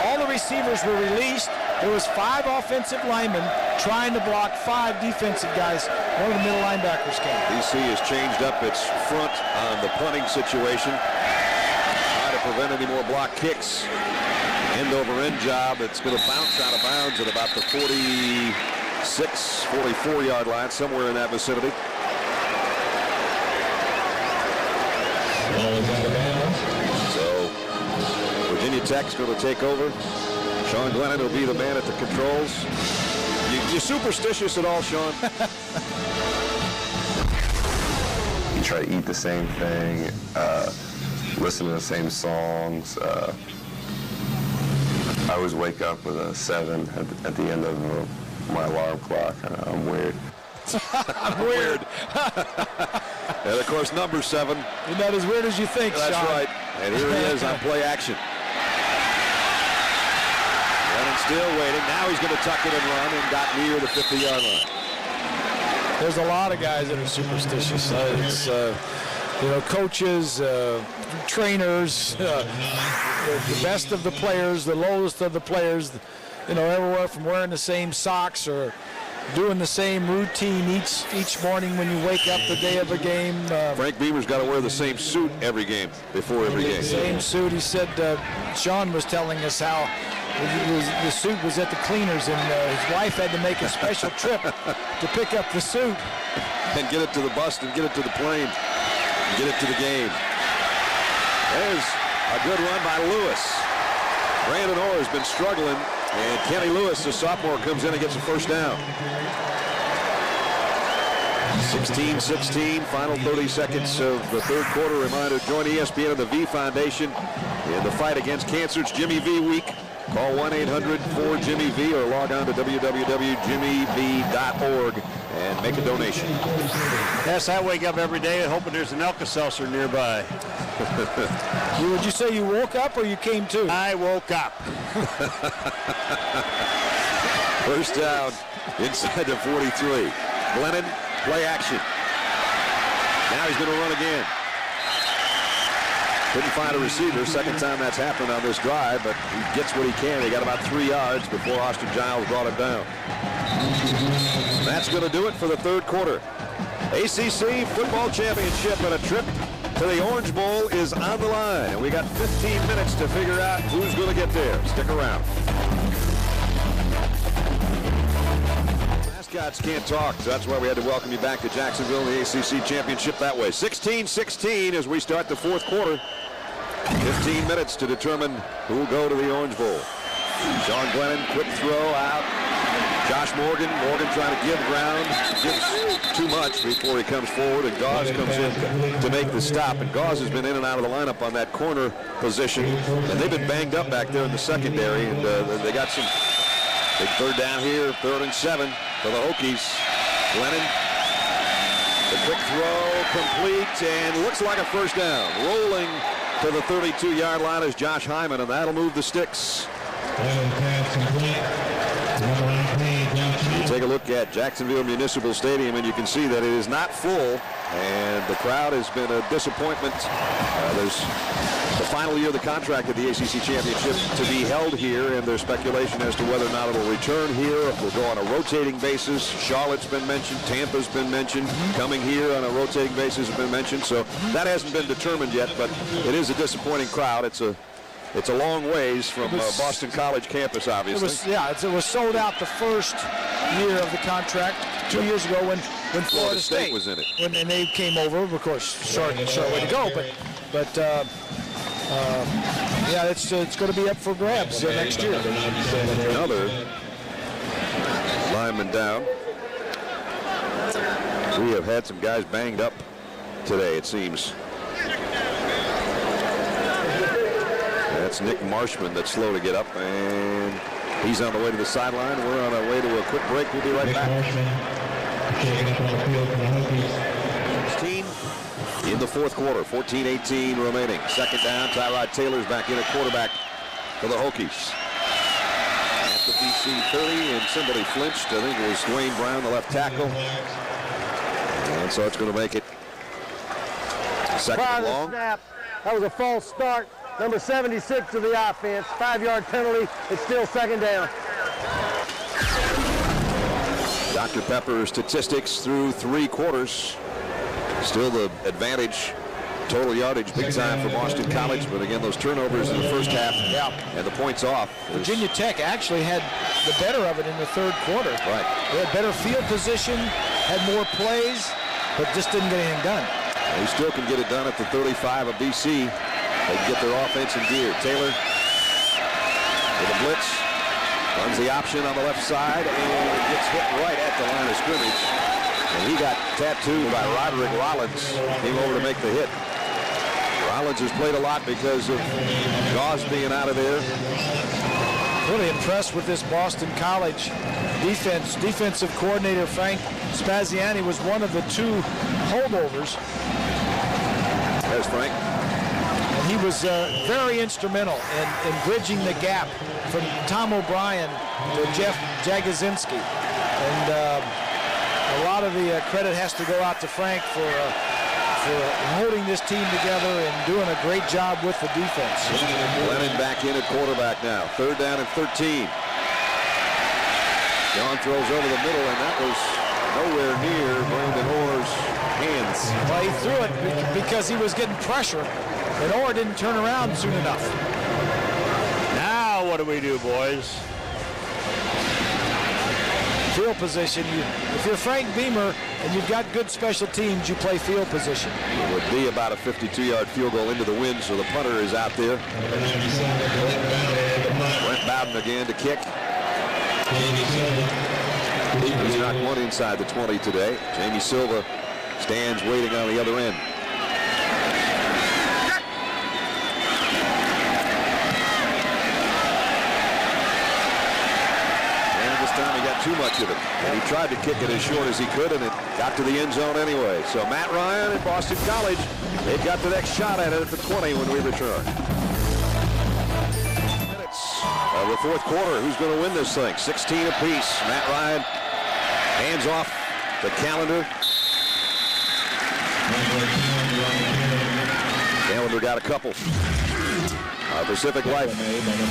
all the receivers were released. There was 5 offensive linemen trying to block 5 defensive guys. One of the middle linebackers came. DC has changed up its front on the punting situation. Try to prevent any more block kicks. End-over-end job. It's going to bounce out of bounds at about the 46, 44-yard line, somewhere in that vicinity. So Virginia Tech's going to take over. Sean Glennon will be the man at the controls. You superstitious at all, Sean? You try to eat the same thing, listen to the same songs. I always wake up with a 7 at the end of my alarm clock. I'm weird. I'm weird. And of course, number 7. You're not as weird as you think, That's Sean. right. And here he is on play action. Glennon still waiting. Now he's going to tuck it and run and got near the 50-yard line. There's a lot of guys that are superstitious. It's you know, coaches, trainers, the best of the players, the lowest of the players. You know, everywhere from wearing the same socks or doing the same routine each morning when you wake up the day of a game. Frank Beamer's got to wear the same suit every game, before every game. Same suit. He said, Sean was telling us how the suit was at the cleaners, and his wife had to make a special trip to pick up the suit. And get it to the bus and get it to the plane and get it to the game. There's a good run by Lewis. Brandon Orr has been struggling, and Kenny Lewis, the sophomore, comes in and gets a first down. 16-16, final 30 seconds of the third quarter. Reminder, join ESPN and the V Foundation in the fight against cancer. It's Jimmy V Week. Call 1-800-4-JIMMY-V or log on to www.jimmyv.org and make a donation. Yes, I wake up every day hoping there's an Alka-Seltzer nearby. Would you say you woke up or you came to? I woke up. First down inside the 43. Glennon, play action. Now he's going to run again. Couldn't find a receiver. Second time that's happened on this drive, but he gets what he can. He got about 3 yards before Austin Giles brought him down. That's going to do it for the third quarter. ACC Football Championship and a trip to the Orange Bowl is on the line. And we got 15 minutes to figure out who's going to get there. Stick around. Mascots can't talk, so that's why we had to welcome you back to Jacksonville in the ACC Championship that way. 16-16 as we start the fourth quarter. 15 minutes to determine who will go to the Orange Bowl. Sean Glennon, quick throw out. Josh Morgan trying to give ground. Gives too much before he comes forward, and Gauze comes in to make the stop. And Gauze has been in and out of the lineup on that corner position, and they've been banged up back there in the secondary, and they got some big third down here, 3rd and 7 for the Hokies. Glennon, the quick throw complete, and looks like a first down. Rolling to the 32-yard line is Josh Hyman, and that'll move the sticks. You take a look at Jacksonville Municipal Stadium, and you can see that it is not full, and the crowd has been a disappointment. There's the final year of the contract of the ACC Championship to be held here, and there's speculation as to whether or not it will return here, if we'll go on a rotating basis. Charlotte's been mentioned, Tampa's been mentioned, coming here on a rotating basis has been mentioned, so that hasn't been determined yet, but it is a disappointing crowd. It's a long ways from Boston College campus, obviously. It was sold out the first year of the contract 2 years ago when Florida State was in it. And they came over, of course, short way to go, but it's going to be up for grabs next year. Another lineman down. We have had some guys banged up today, it seems. That's Nick Marshman that's slow to get up, and He's on the way to the sideline. We're on our way to a quick break. We'll be right back. 16 in the fourth quarter. 14-18 remaining. Second down. Tyrod Taylor's back in at quarterback for the Hokies. At the BC 30, and somebody flinched. I think it was Dwayne Brown, the left tackle. And so it's going to make it second and long. Snap. That was a false start. Number 76 to the offense. 5-yard penalty. It's still second down. Dr. Pepper statistics through 3 quarters. Still the advantage. Total yardage big time for Boston College, but again, those turnovers in the first half and the points off. Virginia Tech actually had the better of it in the third quarter. Right. They had better field position, had more plays, but just didn't get anything done. They still can get it done at the 35 of BC. They can get their offense in gear. Taylor with a blitz. Runs the option on the left side and gets hit right at the line of scrimmage. And he got tattooed by Roderick Rollins. Came over to make the hit. Rollins has played a lot because of Gauze being out of there. Really impressed with this Boston College defense. Defensive coordinator Frank Spaziani was one of the 2 holdovers. There's Frank. And he was very instrumental in bridging the gap from Tom O'Brien to Jeff Jagosinski. And a lot of the credit has to go out to Frank for holding this team together and doing a great job with the defense. Lennon back in at quarterback now. Third down and 13. John throws over the middle, and that was nowhere near Brandon Orr's hands. Well, he threw it because he was getting pressure, and Orr didn't turn around soon enough. Now what do we do, boys? Field position. If you're Frank Beamer and you've got good special teams, you play field position. It would be about a 52-yard field goal into the wind, so the punter is out there. Brent Bowden again to kick. He's knocked one inside the 20 today. Jamie Silva stands waiting on the other end. Too much of it, and he tried to kick it as short as he could, and it got to the end zone anyway. So Matt Ryan and Boston College, they've got the next shot at it at the 20 when we return. Minutes of the fourth quarter. Who's going to win this thing? 16 apiece. Matt Ryan hands off the calendar. Calendar got a couple. Our Pacific Life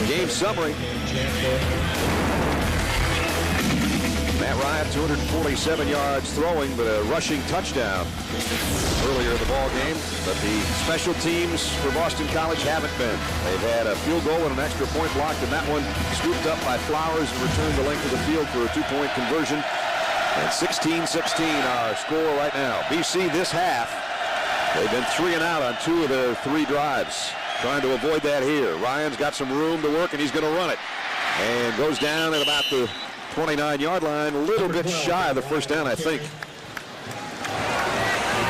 game summary. Matt Ryan, 247 yards throwing, but a rushing touchdown earlier in the ball game. But the special teams for Boston College haven't been. They've had a field goal and an extra point blocked, and that one scooped up by Flowers and returned the length of the field for a 2-point conversion. And 16-16 our score right now. BC this half, they've been 3 and out on 2 of their 3 drives. Trying to avoid that here. Ryan's got some room to work, and he's going to run it. And goes down at about the 29-yard line, a little bit shy of the first down, I think.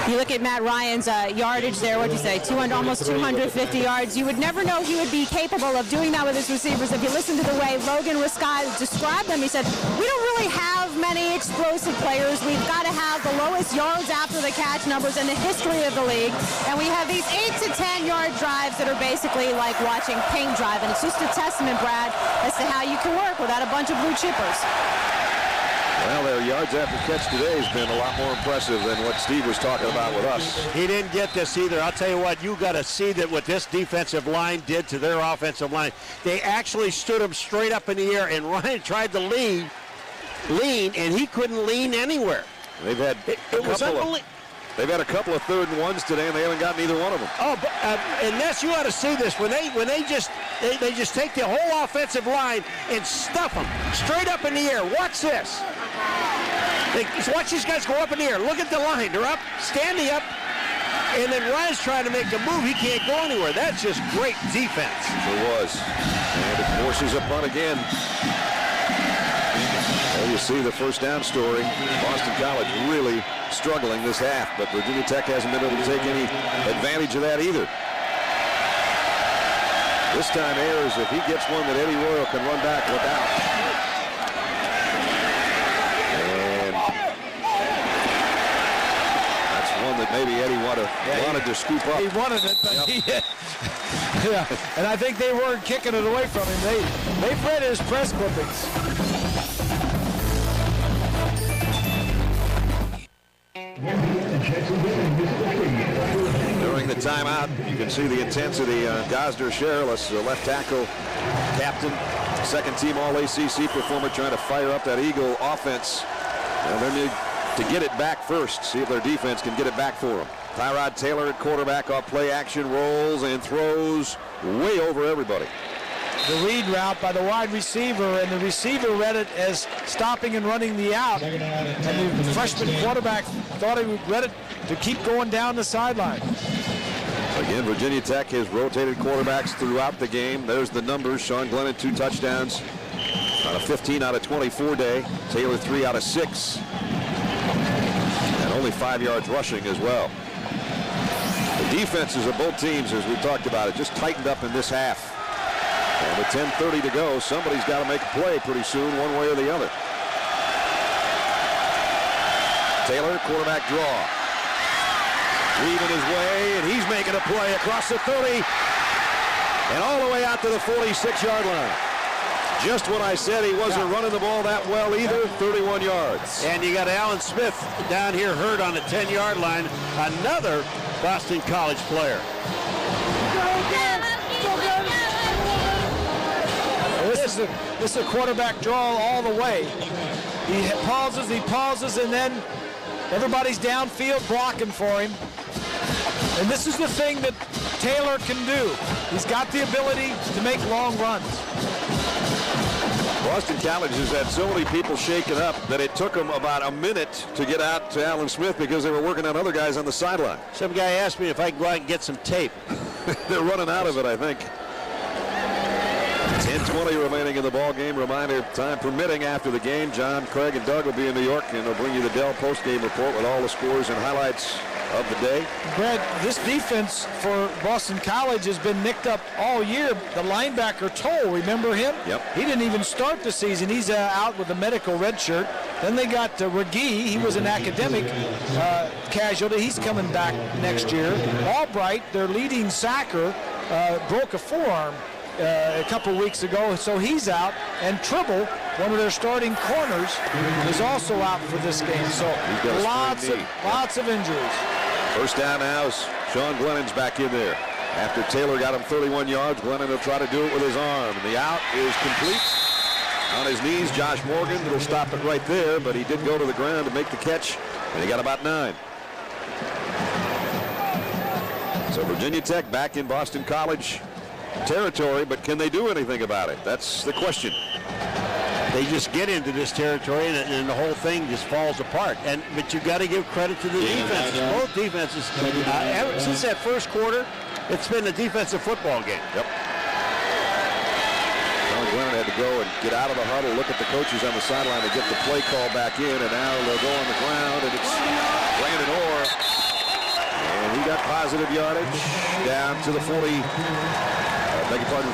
You look at Matt Ryan's yardage there, what'd you say, almost 250 yards. You would never know he would be capable of doing that with his receivers. If you listen to the way Logan Riscott described them, he said, we don't really have many explosive players. We've got to have the lowest yards after the catch numbers in the history of the league. And we have these 8 to 10-yard drives that are basically like watching paint drive. And it's just a testament, Brad, as to how you can work without a bunch of blue chippers. Well, their yards after catch today has been a lot more impressive than what Steve was talking about with us. He didn't get this either. I'll tell you what, you got to see that what this defensive line did to their offensive line. They actually stood him straight up in the air, and Ryan tried to lean, and he couldn't lean anywhere. They've had They've had a couple of 3rd and 1s today, and they haven't gotten either one of them. Oh, but, and Ness, you ought to see this. When they just take the whole offensive line and stuff them straight up in the air. Watch this. Watch these guys go up in the air. Look at the line. They're up, standing up, and then Ryan's trying to make a move. He can't go anywhere. That's just great defense. It was. And it forces a punt again. There you see the first down story. Boston College really struggling this half, but Virginia Tech hasn't been able to take any advantage of that either. This time Ayers, if he gets one that Eddie Royal can run back, look out. And that's one that maybe Eddie wanted to scoop up. He wanted it, but Yep. yeah. And I think they weren't kicking it away from him. They've read his press clippings. During the timeout, you can see the intensity on Gosder Sherrillis, the left tackle captain, second-team All-ACC performer, trying to fire up that Eagle offense. And they need to get it back first, see if their defense can get it back for them. Tyrod Taylor at quarterback off play action, rolls and throws way over everybody. The read route by the wide receiver, and the receiver read it as stopping and running the out. And the freshman quarterback thought he read it to keep going down the sideline. Again, Virginia Tech has rotated quarterbacks throughout the game. There's the numbers. Sean Glennon, 2 touchdowns on a 15 out of 24 day. Taylor, 3 out of 6. And only 5 yards rushing as well. The defenses of both teams, as we talked about it, just tightened up in this half. And with 10:30 to go, somebody's got to make a play pretty soon, one way or the other. Taylor, quarterback draw. Weaving his way, and he's making a play across the 30 and all the way out to the 46-yard line. Just when I said he wasn't running the ball that well either, 31 yards. And you got Alan Smith down here hurt on the 10-yard line, another Boston College player. This is a quarterback draw all the way. He pauses, and then everybody's downfield blocking for him. And this is the thing that Taylor can do. He's got the ability to make long runs. Boston College has had so many people shaken up that it took them about a minute to get out to Alan Smith because they were working on other guys on the sideline. Some guy asked me if I can go out and get some tape. They're running out of it, I think. 10:20 remaining in the ball game. Reminder, time permitting after the game, John, Craig, and Doug will be in New York, and they'll bring you the Dell post-game report with all the scores and highlights of the day. Brad, this defense for Boston College has been nicked up all year. The linebacker Toll, remember him? Yep. He didn't even start the season. He's out with a medical red shirt. Then they got McGee. He was an academic casualty. He's coming back next year. Albright, their leading sacker, broke a forearm a couple weeks ago, so he's out. And Tribble, one of their starting corners, is also out for this game. So lots of injuries. First down now is Sean Glennon's back in there. After Taylor got him 31 yards, Glennon will try to do it with his arm. And the out is complete. On his knees, Josh Morgan will stop it right there, but he did go to the ground to make the catch, and he got about 9. So Virginia Tech back in Boston College territory, but can they do anything about it? That's the question. They just get into this territory, and the whole thing just falls apart. But you got to give credit to the defenses. Both defenses, ever since that first quarter, it's been a defensive football game. Yep. Sean Glennon had to go and get out of the huddle, look at the coaches on the sideline to get the play call back in, and now they'll go on the ground, and it's Brandon Orr. And he got positive yardage down to the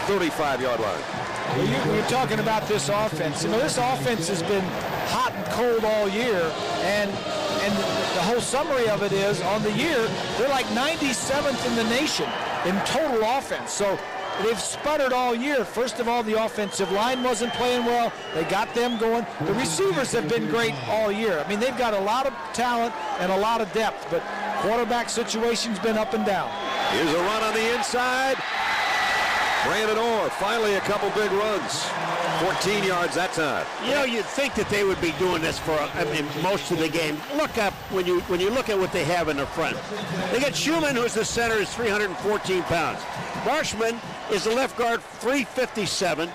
35-yard line. Well, you're talking about this offense. You know, this offense has been hot and cold all year, and the whole summary of it is, on the year, they're like 97th in the nation in total offense. So they've sputtered all year. First of all, the offensive line wasn't playing well. They got them going. The receivers have been great all year. I mean, they've got a lot of talent and a lot of depth, but quarterback situation's been up and down. Here's a run on the inside. Brandon Orr, finally a couple big runs. 14 yards that time. You know, you'd think that they would be doing this for most of the game. Look up when you look at what they have in the front. They got Schumann, who's the center, is 314 pounds. Marshman is the left guard, 357,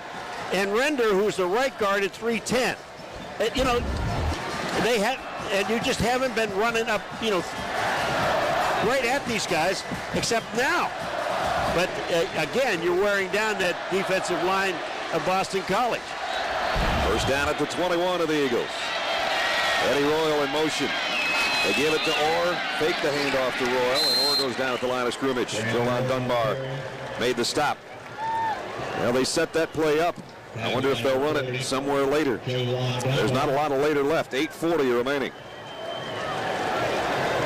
and Render, who's the right guard, at 310. You know, they have, and you just haven't been running up, you know, right at these guys, except now. But again, you're wearing down that defensive line of Boston College. First down at the 21 of the Eagles. Eddie Royal in motion. They give it to Orr, fake the handoff to Royal, and Orr goes down at the line of scrimmage. Jolan Dunbar made the stop. Well, they set that play up. I wonder if they'll run it somewhere later. There's not a lot of later left. 8:40 remaining.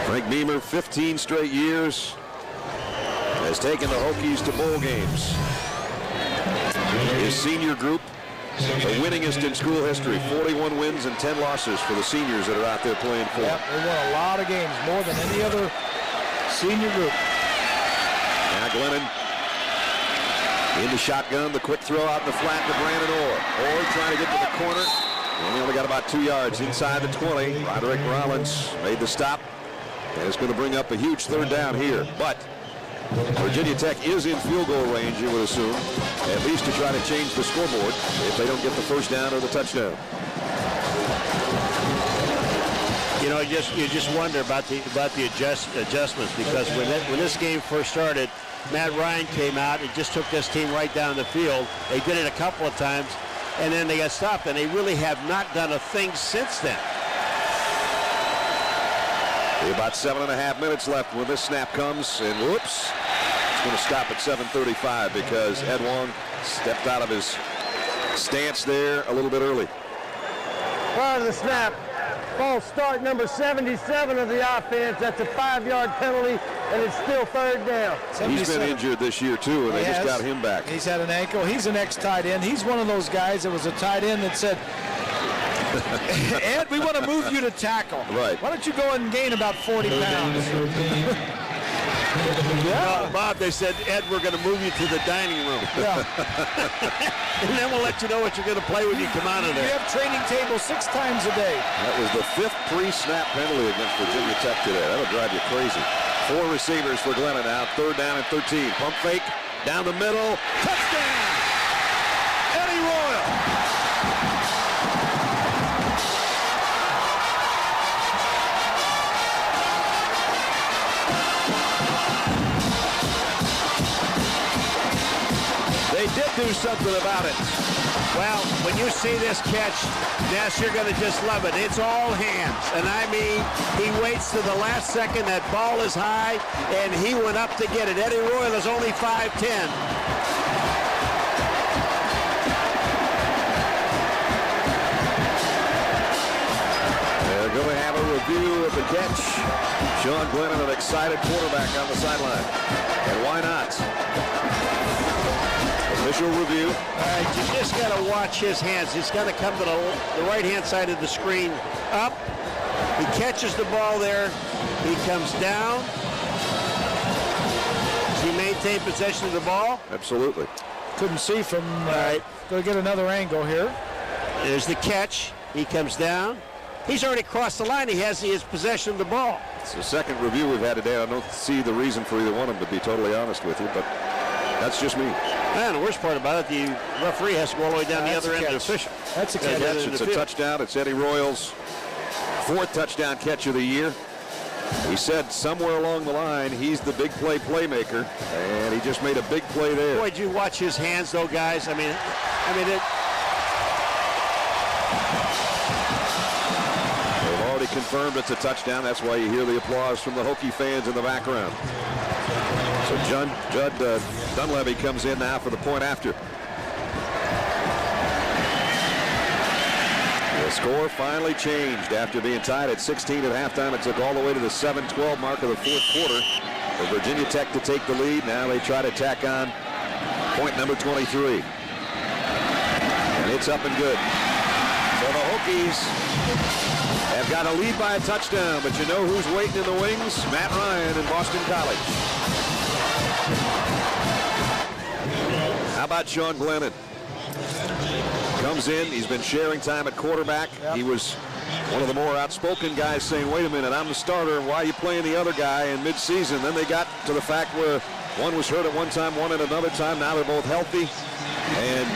Frank Beamer, 15 straight years, has taken the Hokies to bowl games. His senior group, the winningest in school history, 41 wins and 10 losses for the seniors that are out there playing for. Yep, they won a lot of games, more than any other senior group. Now Glennon in the shotgun, the quick throw out in the flat to Brandon Orr. Orr trying to get to the corner. He only got about 2 yards inside the 20. Roderick Rollins made the stop. And it's going to bring up a huge third down here. But Virginia Tech is in field goal range, you would assume, at least to try to change the scoreboard if they don't get the first down or the touchdown. You know, you just wonder about the adjustments, because when this game first started, Matt Ryan came out and just took this team right down the field. They did it a couple of times, and then they got stopped, and they really have not done a thing since then. About 7.5 minutes left when this snap comes, and whoops, it's going to stop at 7:35 because Ed Wong stepped out of his stance there a little bit early. Prior to the snap, false start number 77 of the offense. That's a 5-yard penalty, and it's still third down. He's been injured this year too, and they just got him back. He's had an ankle. He's an ex-tight end. He's one of those guys that was a tight end that said, Ed, we want to move you to tackle. Right. Why don't you go and gain about 40 pounds? Yeah. Bob, they said, Ed, we're going to move you to the dining room. Yeah. And then we'll let you know what you're going to play when you come out of there. We have training tables 6 times a day. That was the 5th pre-snap penalty against Virginia Tech today. That'll drive you crazy. 4 receivers for Glennon now. 3rd down and 13. Pump fake down the middle. Touchdown! Eddie Royal. They did do something about it. Well, when you see this catch, Ness, you're going to just love it. It's all hands. And I mean, he waits to the last second. That ball is high, and he went up to get it. Eddie Royal is only 5'10". They're going to have a review of the catch. Sean Glennon, an excited quarterback on the sideline. And why not? Official review. All right, you just got to watch his hands. He's going to come to the right-hand side of the screen. Up. He catches the ball there. He comes down. Does he maintain possession of the ball? Absolutely. Couldn't see from, All right. Go get another angle here. There's the catch. He comes down. He's already crossed the line. He has his possession of the ball. It's the second review we've had today. I don't see the reason for either one of them, to be totally honest with you, but that's just me. And the worst part about it, the referee has to go all the way down the other end of the official. That's a catch. It's a touchdown. It's Eddie Royal's 4th touchdown catch of the year. He said somewhere along the line he's the big play playmaker, and he just made a big play there. Boy, did you watch his hands, though, guys? I mean, it. They've already confirmed it's a touchdown. That's why you hear the applause from the Hokie fans in the background. So Judd Dunleavy comes in now for the point after. The score finally changed after being tied at 16 at halftime. It took all the way to the 7-12 mark of the 4th quarter for Virginia Tech to take the lead. Now they try to tack on point number 23. And it's up and good. So the Hokies have got a lead by a touchdown, but you know who's waiting in the wings? Matt Ryan in Boston College. How about Sean Glennon? Comes in, he's been sharing time at quarterback. Yep. He was one of the more outspoken guys saying, wait a minute, I'm the starter, why are you playing the other guy in midseason? Then they got to the fact where one was hurt at one time, one at another time. Now they're both healthy. And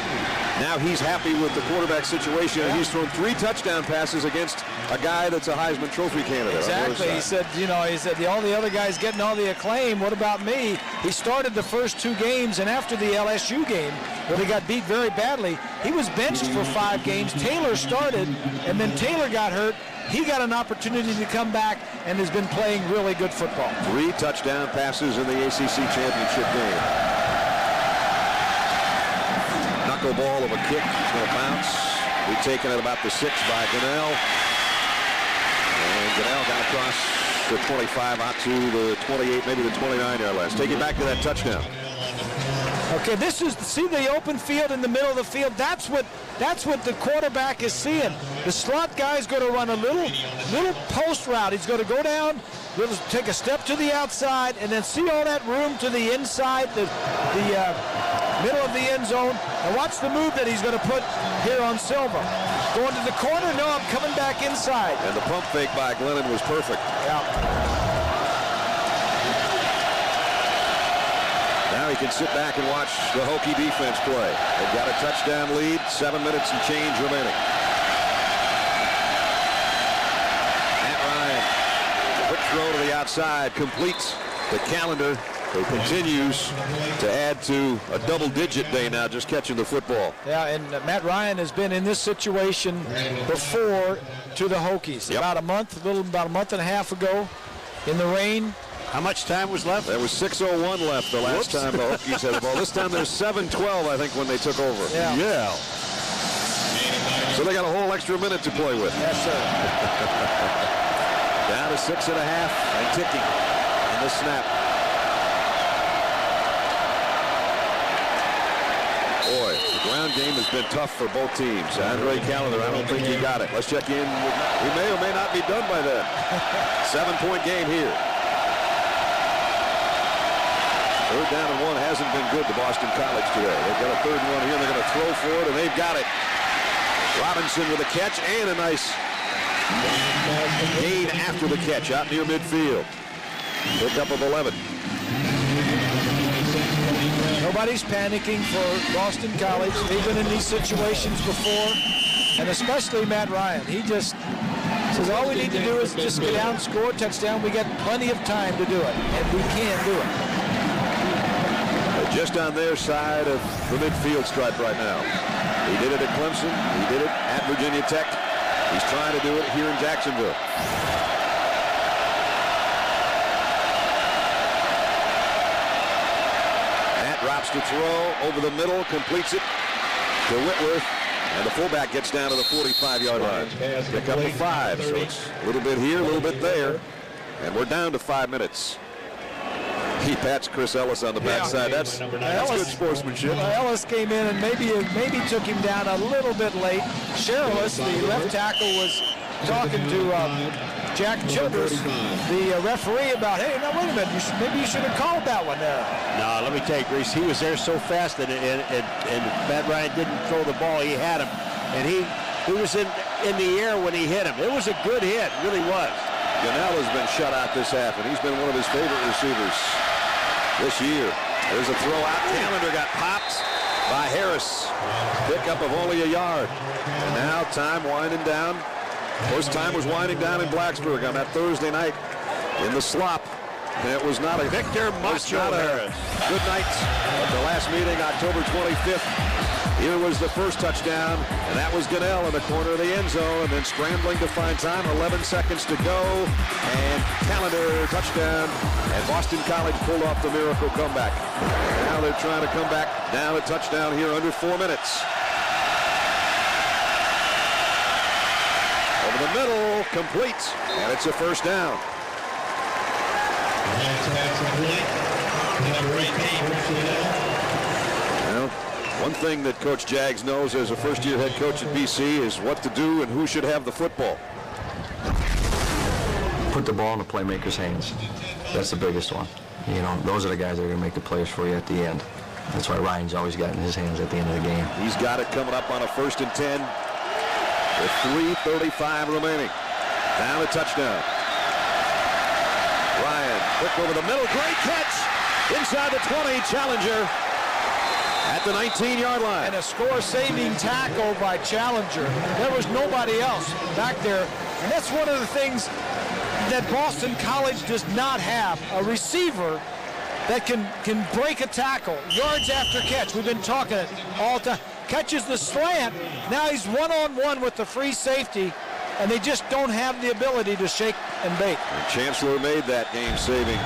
now he's happy with the quarterback situation. Yeah. He's thrown 3 touchdown passes against a guy that's a Heisman Trophy candidate. Exactly. He said, all the other guys getting all the acclaim. What about me? He started the first 2 games, and after the LSU game, where they got beat very badly, he was benched for 5 games. Taylor started, and then Taylor got hurt. He got an opportunity to come back and has been playing really good football. 3 touchdown passes in the ACC championship game. knuckle ball of a kick. It's going to bounce. Be taken at about the 6 by Gunnell. And Gunnell got across the 25 out to the 28, maybe the 29-yard line. Take it back to that touchdown. Okay, this is, see the open field in the middle of the field? That's what the quarterback is seeing. The slot guy is going to run a little post route. He's going to go down, take a step to the outside, and then see all that room to the inside, the middle of the end zone. And watch the move that he's going to put here on Silva. Going to the corner, no, I'm coming back inside. And the pump fake by Glennon was perfect. Yeah. Now he can sit back and watch the Hokie defense play. They've got a touchdown lead, 7 minutes and change remaining. Matt Ryan, quick throw to the outside, completes the calendar. He continues to add to a double-digit day now, just catching the football. Yeah, and Matt Ryan has been in this situation before to the Hokies. Yep. About a month and a half ago in the rain. How much time was left? There was 6:01 left the last time the Hokies had the ball. This time there's 7:12, I think, when they took over. Yeah. So they got a whole extra minute to play with. Yes, sir. Down to 6.5 and ticking in the snap. Boy, the ground game has been tough for both teams. Andre Callender, I don't think he got it. Let's check in. He may or may not be done by then. 7-point game here. Third down and 1 hasn't been good to Boston College today. They've got a 3rd and 1 here. They're going to throw for it, and they've got it. Robinson with a catch and a nice gain after the catch out near midfield. Pickup of 11. Nobody's panicking for Boston College. They've been in these situations before, and especially Matt Ryan. He just says all we need to do is just get down, score a touchdown. We got plenty of time to do it, and we can do it. Just on their side of the midfield stripe right now. He did it at Clemson. He did it at Virginia Tech. He's trying to do it here in Jacksonville. Matt drops to throw over the middle, completes it to Whitworth, and the fullback gets down to the 45-yard line. Pick up a 5, so it's a little bit here, a little bit there, and we're down to 5 minutes. He pats Chris Ellis on the backside. That's good sportsmanship. Ellis came in and maybe took him down a little bit late. Sherrillis, the left tackle, was talking to Jack Childress, the referee, about, hey, now wait a minute, maybe you should have called that one there. No, let me tell you, Grease, he was there so fast and Matt Ryan didn't throw the ball. He had him, and he was in the air when he hit him. It was a good hit, really was. Gunnell has been shut out this half, and he's been one of his favorite receivers this year. There's a throw out. Callender got popped by Harris. Pickup of only a yard. And now time winding down. Of course, time was winding down in Blacksburg on that Thursday night in the slop. And it was not a Victor Macho Harris. Good night at the last meeting, October 25th. Here was the first touchdown, and that was Gunnell in the corner of the end zone, and then scrambling to find time, 11 seconds to go, and Callender touchdown, and Boston College pulled off the miracle comeback. Now they're trying to come back down a touchdown here under 4 minutes. Over the middle, complete, and it's a first down. Well, one thing that Coach Jaggs knows as a first-year head coach at BC is what to do and who should have the football. Put the ball in the playmaker's hands. That's the biggest one. You know, those are the guys that are going to make the plays for you at the end. That's why Ryan's always got in his hands at the end of the game. He's got it coming up on a 1st and 10 with 3:35 remaining. Down a touchdown. Ryan, quick over the middle, great catch. Inside the 20, Challenger at the 19-yard line. And a score-saving tackle by Challenger. There was nobody else back there. And that's one of the things that Boston College does not have, a receiver that can break a tackle, yards after catch. We've been talking it all the time. Catches the slant. Now he's one-on-one with the free safety, and they just don't have the ability to shake and bake. And Chancellor made that game-saving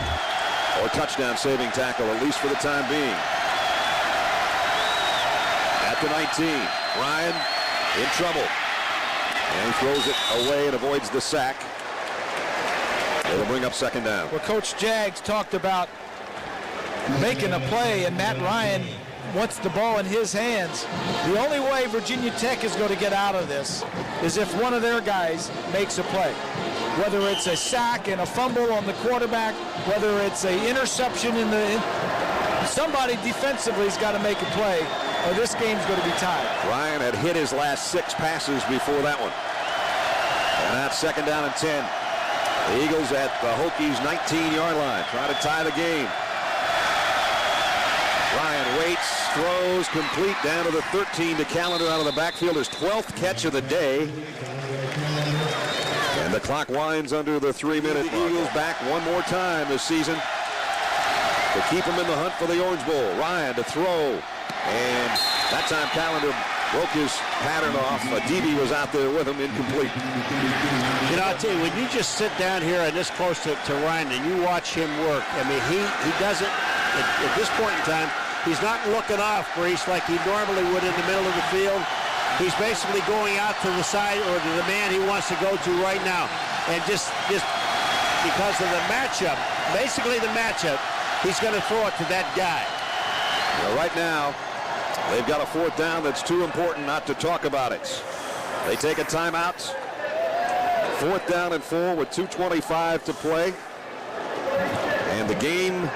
or touchdown-saving tackle, at least for the time being. At 4th and 19. Ryan in trouble. And he throws it away and avoids the sack. It'll bring up 2nd down. Well, Coach Jaggs talked about making a play, and Matt Ryan wants the ball in his hands. The only way Virginia Tech is going to get out of this is if one of their guys makes a play. Whether it's a sack and a fumble on the quarterback, whether it's an interception somebody defensively has got to make a play, or this game's going to be tied. Ryan had hit his last 6 passes before that one. And that's 2nd down and 10. The Eagles at the Hokies' 19-yard line, trying to tie the game. Ryan waits, throws, complete down to the 13 to Callender out of the backfield. His 12th catch of the day. And the clock winds under the 3-minute. Eagles back one more time this season to keep them in the hunt for the Orange Bowl. Ryan to throw. And that time Callender broke his pattern off. DB was out there with him, incomplete. You know, I'll tell you, when you just sit down here and this close to Ryan and you watch him work, I mean, he doesn't, at this point in time, he's not looking off, Grease, like he normally would in the middle of the field. He's basically going out to the side or to the man he wants to go to right now. And just because of the matchup, basically the matchup, he's going to throw it to that guy. Well, right now, they've got a 4th down that's too important not to talk about it. They take a timeout. 4th down and 4 with 2:25 to play. And the game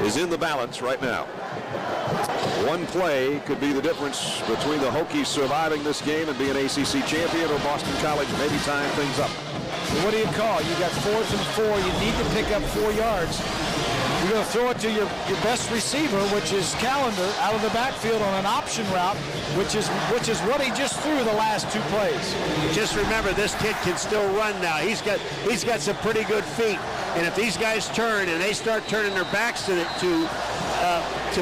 is in the balance right now. One play could be the difference between the Hokies surviving this game and being ACC champion, or Boston College maybe tying things up. So what do you call? You got 4th and 4. You need to pick up 4 yards. You're going to throw it to your best receiver, which is Callender, out of the backfield on an option route, which is what he just threw the last 2 plays. Just remember, this kid can still run now. He's got some pretty good feet, and if these guys turn and they start turning their backs to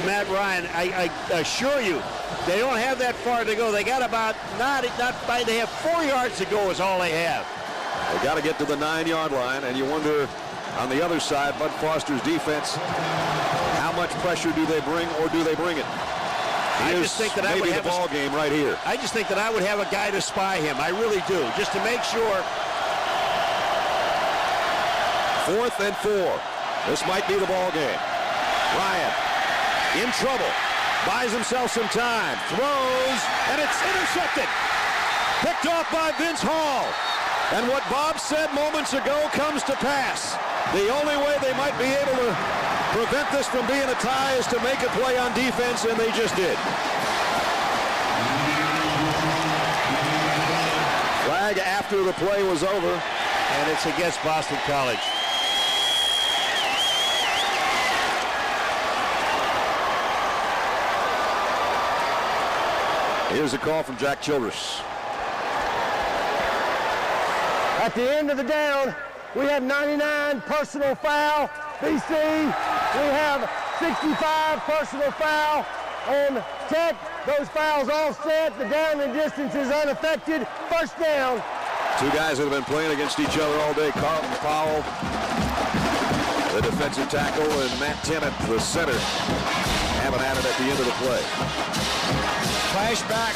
Matt Ryan, I assure you, they don't have that far to go. They got about they have 4 yards to go is all they have. They got to get to the 9-yard line, and you wonder, on the other side, Bud Foster's defense, how much pressure do they bring, or do they bring it? I just think that I would have the ball game right here. I just think that I would have a guy to spy him. I really do, just to make sure. 4th and 4. This might be the ball game. Ryan in trouble. Buys himself some time. Throws, and it's intercepted. Picked off by Vince Hall. And what Bob said moments ago comes to pass. The only way they might be able to prevent this from being a tie is to make a play on defense, and they just did. Flag after the play was over, and it's against Boston College. Here's a call from Jack Childress. At the end of the down, we have 99 personal foul. BC, we have 65 personal foul on Tech. Those fouls all set. The down and distance is unaffected. 1st down. 2 guys that have been playing against each other all day. Carlton Powell, the defensive tackle, and Matt Tennant, the center, having at it at the end of the play. Flashback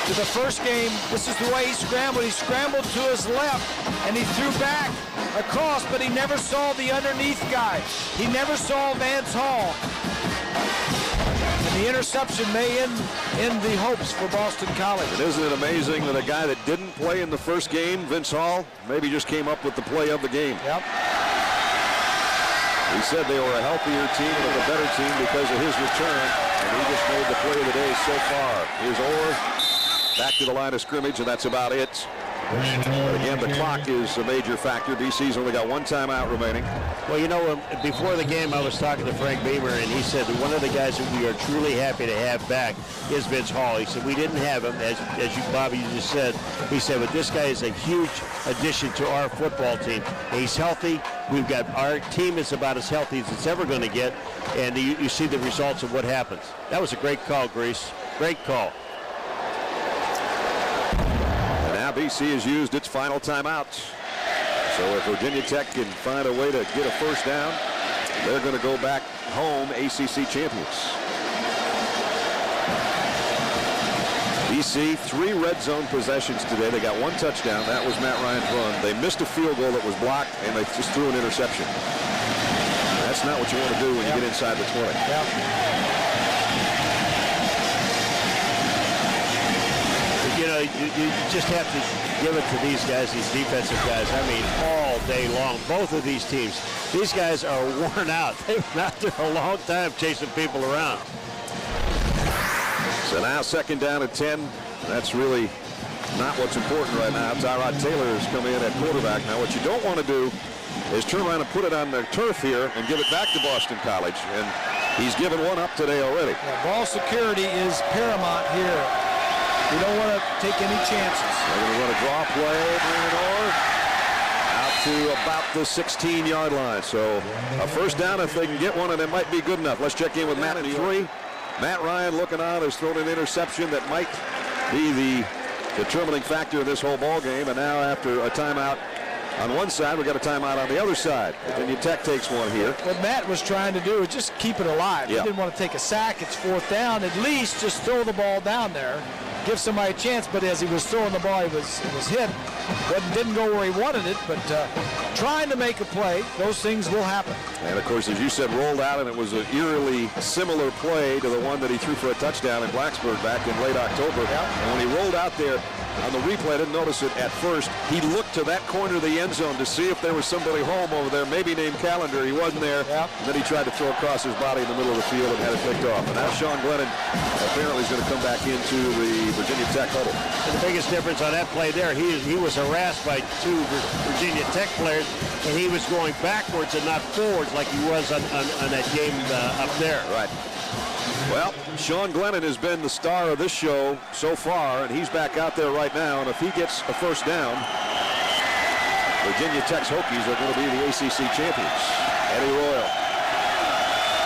to the first game. This is the way he scrambled. He scrambled to his left, and he threw back across, but he never saw the underneath guy. He never saw Vance Hall. And the interception may end the hopes for Boston College. And isn't it amazing that a guy that didn't play in the first game, Vince Hall, maybe just came up with the play of the game? Yep. He said they were a healthier team and a better team because of his return, and he just made the play of the day so far. Here's Orr back to the line of scrimmage, and that's about it. But again, the clock is a major factor. BC's only got 1 timeout remaining. Well, you know, before the game, I was talking to Frank Beamer, and he said that one of the guys that we are truly happy to have back is Vince Hall. He said we didn't have him, as you, Bobby, you just said. He said, but this guy is a huge addition to our football team. He's healthy. We've got our team is about as healthy as it's ever going to get, and you see the results of what happens. That was a great call, Grease. Great call. And now BC has used its final timeout. So if Virginia Tech can find a way to get a 1st down, they're going to go back home ACC champions. BC, 3 red zone possessions today. They got 1 touchdown. That was Matt Ryan's run. They missed a field goal that was blocked, and they just threw an interception. That's not what you want to do when you get inside the 20. You know, you just have to give it to these guys, these defensive guys. I mean, all day long, both of these teams. These guys are worn out. They've been out there a long time chasing people around. So now 2nd down and 10. That's really not what's important right now. Tyrod Taylor has come in at quarterback. Now what you don't want to do is turn around and put it on the turf here and give it back to Boston College. And he's given one up today already. Yeah, ball security is paramount here. You don't want to take any chances. They're going to run a draw play, bring it over out to about the 16-yard line. So a 1st down if they can get one, and it might be good enough. Let's check in with Matt at 3. Matt Ryan looking on, has thrown an interception that might be the determining factor in this whole ball game. And now after a timeout on one side, we got a timeout on the other side. Virginia Tech takes one here. What Matt was trying to do is just keep it alive. He didn't want to take a sack. It's 4th down. At least just throw the ball down there. Give somebody a chance, but as he was throwing the ball, it was hit. Didn't go where he wanted it, but trying to make a play, those things will happen. And of course, as you said, rolled out, and it was an eerily similar play to the one that he threw for a touchdown in Blacksburg back in late October. And when he rolled out there on the replay, I didn't notice it at first. He looked to that corner of the end zone to see if there was somebody home over there, maybe named Callender. He wasn't there. And then he tried to throw across his body in the middle of the field and had it picked off. And now Sean Glennon apparently is going to come back into the Virginia Tech huddle. And the biggest difference on that play there, he was harassed by 2 Virginia Tech players, and he was going backwards and not forwards like he was on that game up there. Right. Well, Sean Glennon has been the star of this show so far, and he's back out there right now. And if he gets a 1st down, Virginia Tech's Hokies are going to be the ACC champions. Eddie Royal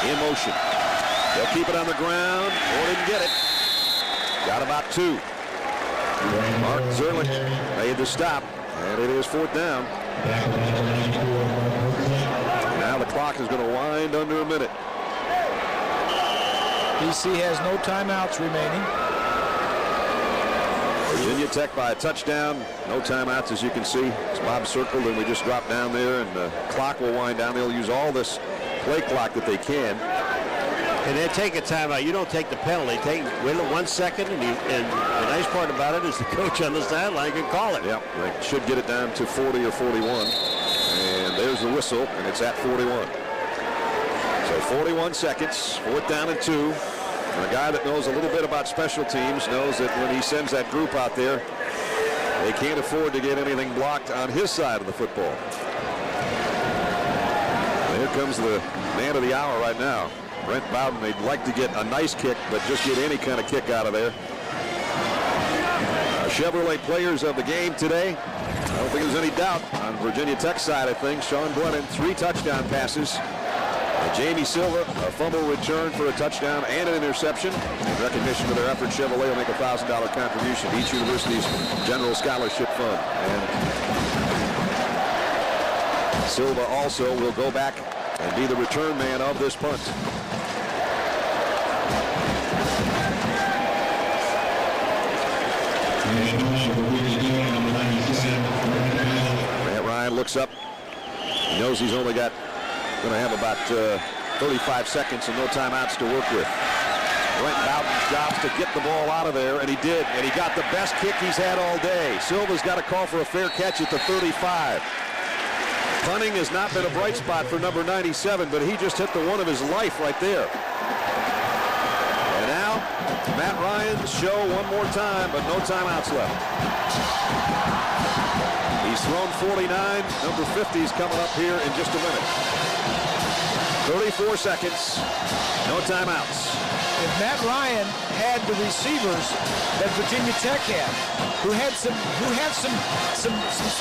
in motion. They'll keep it on the ground. Or didn't get it. Got about 2. Mark Zerlich made the stop, and it is 4th down. Now the clock is going to wind under a minute. BC has no timeouts remaining. Virginia Tech by a touchdown. No timeouts, as you can see. It's Bob circled, and we just dropped down there, and the clock will wind down. They'll use all this play clock that they can. And then take a timeout. You don't take the penalty. Wait 1 second, and the nice part about it is the coach on the sideline can call it. Yeah, they should get it down to 40 or 41. And there's the whistle, and it's at 41. So 41 seconds, 4th down and 2. And a guy that knows a little bit about special teams knows that when he sends that group out there, they can't afford to get anything blocked on his side of the football. And here comes the man of the hour right now. Brent Bowden. They'd like to get a nice kick, but just get any kind of kick out of there. Our Chevrolet players of the game today. I don't think there's any doubt on Virginia Tech side of things. Sean Glennon, 3 touchdown passes. Jamie Silva, a fumble return for a touchdown and an interception. In recognition for their efforts, Chevrolet will make a $1,000 contribution to each university's general scholarship fund. And Silva also will go back and be the return man of this punt. Matt Ryan looks up. He knows he's only got going to have about 35 seconds and no timeouts to work with. Brent Bowden's job is to get the ball out of there, and he did. And he got the best kick he's had all day. Silva's got a call for a fair catch at the 35. Punting has not been a bright spot for number 97, but he just hit the one of his life right there. And now, Matt Ryan's show one more time, but no timeouts left. He's thrown 49. Number 50 is coming up here in just a minute. 34 seconds. No timeouts. If Matt Ryan had the receivers that Virginia Tech had, who had some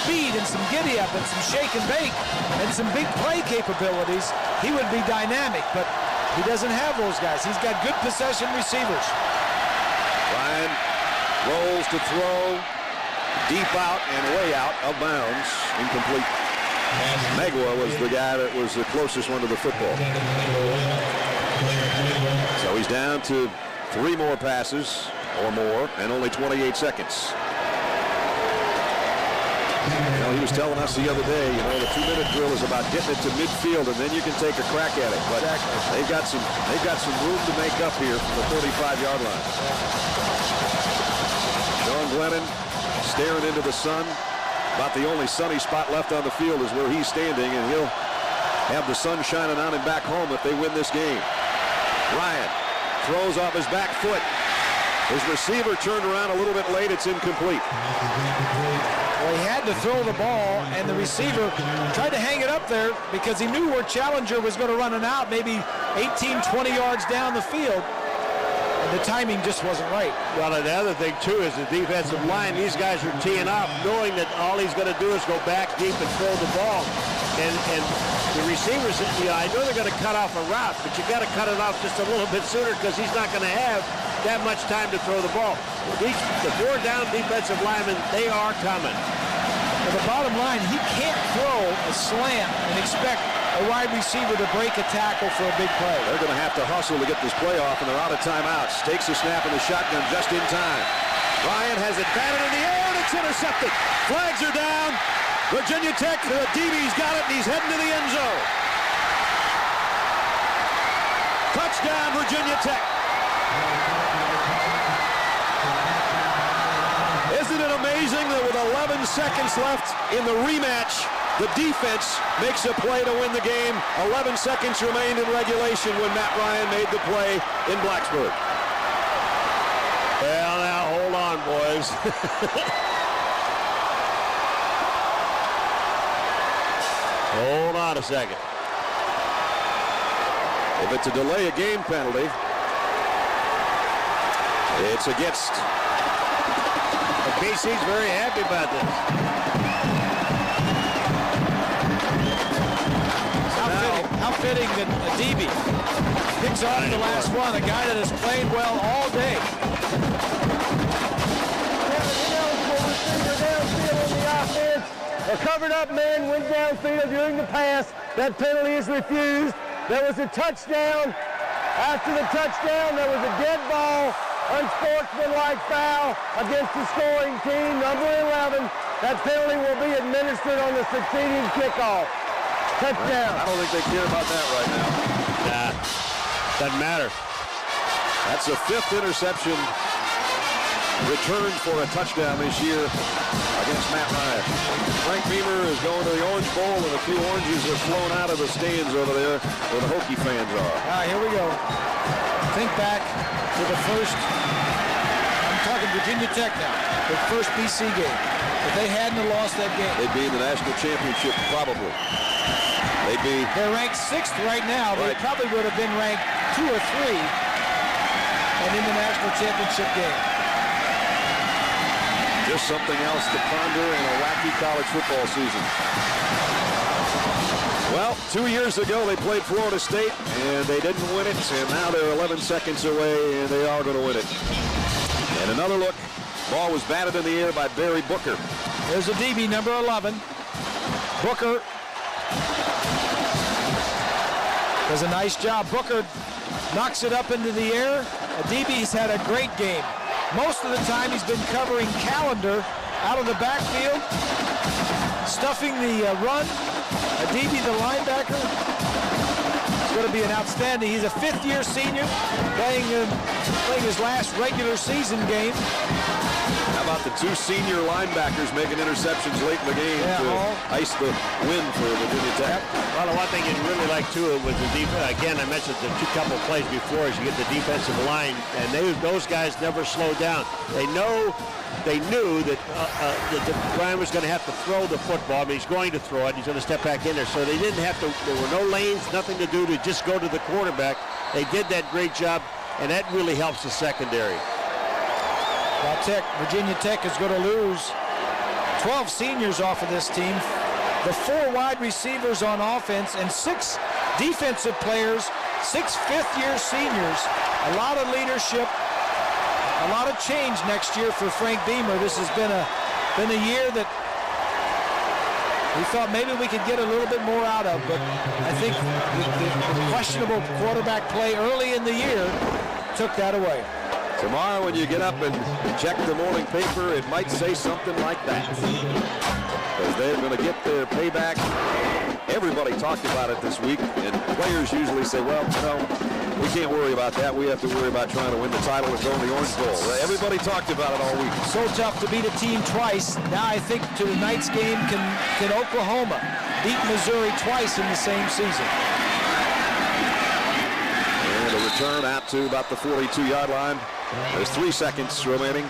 speed and some giddy up and some shake and bake and some big play capabilities, he would be dynamic. But he doesn't have those guys. He's got good possession receivers. Ryan rolls to throw. Deep out and way out of bounds. Incomplete. Megwa was the guy that was the closest one to the football. So he's down to 3 more passes. or more, and only 28 seconds. You know, he was telling us the other day, you know, the 2-minute drill is about getting it to midfield, and then you can take a crack at it. But they've got some room to make up here from the 35-yard line. Sean Glennon staring into the sun. About the only sunny spot left on the field is where he's standing, and he'll have the sun shining on him back home if they win this game. Ryan throws off his back foot. His receiver turned around a little bit late. It's incomplete. Well, he had to throw the ball, and the receiver tried to hang it up there because he knew where Challenger was going to run it out, maybe 18, 20 yards down the field. And the timing just wasn't right. Well, and the other thing, too, is the defensive line. These guys are teeing up, knowing that all he's going to do is go back deep and throw the ball. And the receivers, you know, I know they're going to cut off a route, but you got to cut it off just a little bit sooner because he's not going to have that much time to throw the ball. The 4 down defensive linemen, they are coming. But the bottom line, he can't throw a slant and expect a wide receiver to break a tackle for a big play. They're going to have to hustle to get this play off, and they're out of timeouts. Takes a snap in the shotgun just in time. Ryan has it batted in the air, and it's intercepted. Flags are down. Virginia Tech, the DB's got it, and he's heading to the end zone. Touchdown, Virginia Tech. Isn't it amazing that with 11 seconds left in the rematch, the defense makes a play to win the game? 11 seconds remained in regulation when Matt Ryan made the play in Blacksburg. Well, now, hold on, boys. Hold on a second. If it's a delay of game penalty, it's against. BC's very happy about this. How fitting that Adibi picks off the last one, a guy that has played well all day. A covered up man went downfield during the pass. That penalty is refused. There was a touchdown. After the touchdown, there was a dead ball. Unsportsmanlike foul against the scoring team, number 11. That penalty will be administered on the succeeding kickoff. Touchdown. I don't think they care about that right now. Nah, doesn't matter. That's the 5th interception returned for a touchdown this year against Matt Ryan. Frank Beamer is going to the Orange Bowl, and a few oranges have flown out of the stands over there where the Hokie fans are. All right, here we go. Think back to the first, I'm talking Virginia Tech now, the first BC game. If they hadn't have lost that game, they'd be in the national championship probably. They're ranked 6th right now. Right. They probably would have been ranked 2 or 3 and in the national championship game. Just something else to ponder in a wacky college football season. Well, 2 years ago they played Florida State and they didn't win it, and now they're 11 seconds away and they are going to win it. And another look. Ball was batted in the air by Barry Booker. There's a DB, number 11. Booker does a nice job. Booker knocks it up into the air. DB's had a great game. Most of the time he's been covering Callender out of the backfield, stuffing the run. DB, the linebacker, is going to be an outstanding. He's a 5th-year senior, playing his last regular season game. How about the 2 senior linebackers making interceptions late in the game to ice the win for Virginia Tech? Well, the one thing you'd really like, too, was the defense. Again, I mentioned the couple plays before is you get the defensive line, and those guys never slow down. They knew that Ryan was going to have to throw the football. I mean, he's going to throw it. He's going to step back in there. So they didn't have to, there were no lanes, nothing to do to just go to the quarterback. They did that great job, and that really helps the secondary. Virginia Tech is going to lose 12 seniors off of this team, the 4 wide receivers on offense, and 6 defensive players, 6 5th-year seniors. A lot of leadership, a lot of change next year for Frank Beamer. This has been a year that we thought maybe we could get a little bit more out of, but I think the questionable quarterback play early in the year took that away. Tomorrow when you get up and check the morning paper, it might say something like that. Because they're going to get their payback. Everybody talked about it this week, and players usually say, well, we can't worry about that. We have to worry about trying to win the title and go in the Orange Bowl. Everybody talked about it all week. So tough to beat a team twice. Now I think to tonight's game, can Oklahoma beat Missouri twice in the same season? And a return out to about the 42-yard line. There's 3 seconds remaining.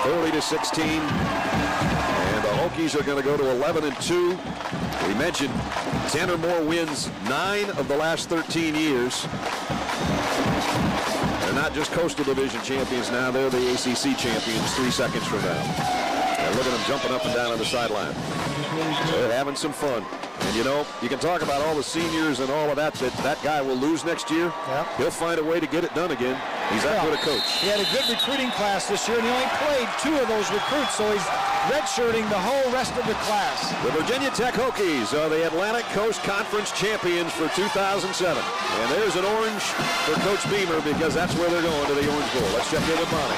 30-16. And the Hokies are going to go to 11-2. We mentioned 10 or more wins 9 of the last 13 years. They're not just Coastal Division champions now, they're the ACC champions 3 seconds from now. And look at them jumping up and down on the sideline. They're having some fun. And you can talk about all the seniors and all of that guy will lose next year. Yep. He'll find a way to get it done again. He's that good a coach. He had a good recruiting class this year, and he only played 2 of those recruits, so he's redshirting the whole rest of the class. The Virginia Tech Hokies are the Atlantic Coast Conference champions for 2007. And there's an orange for Coach Beamer because that's where they're going, to the Orange Bowl. Let's check in with Bonnie.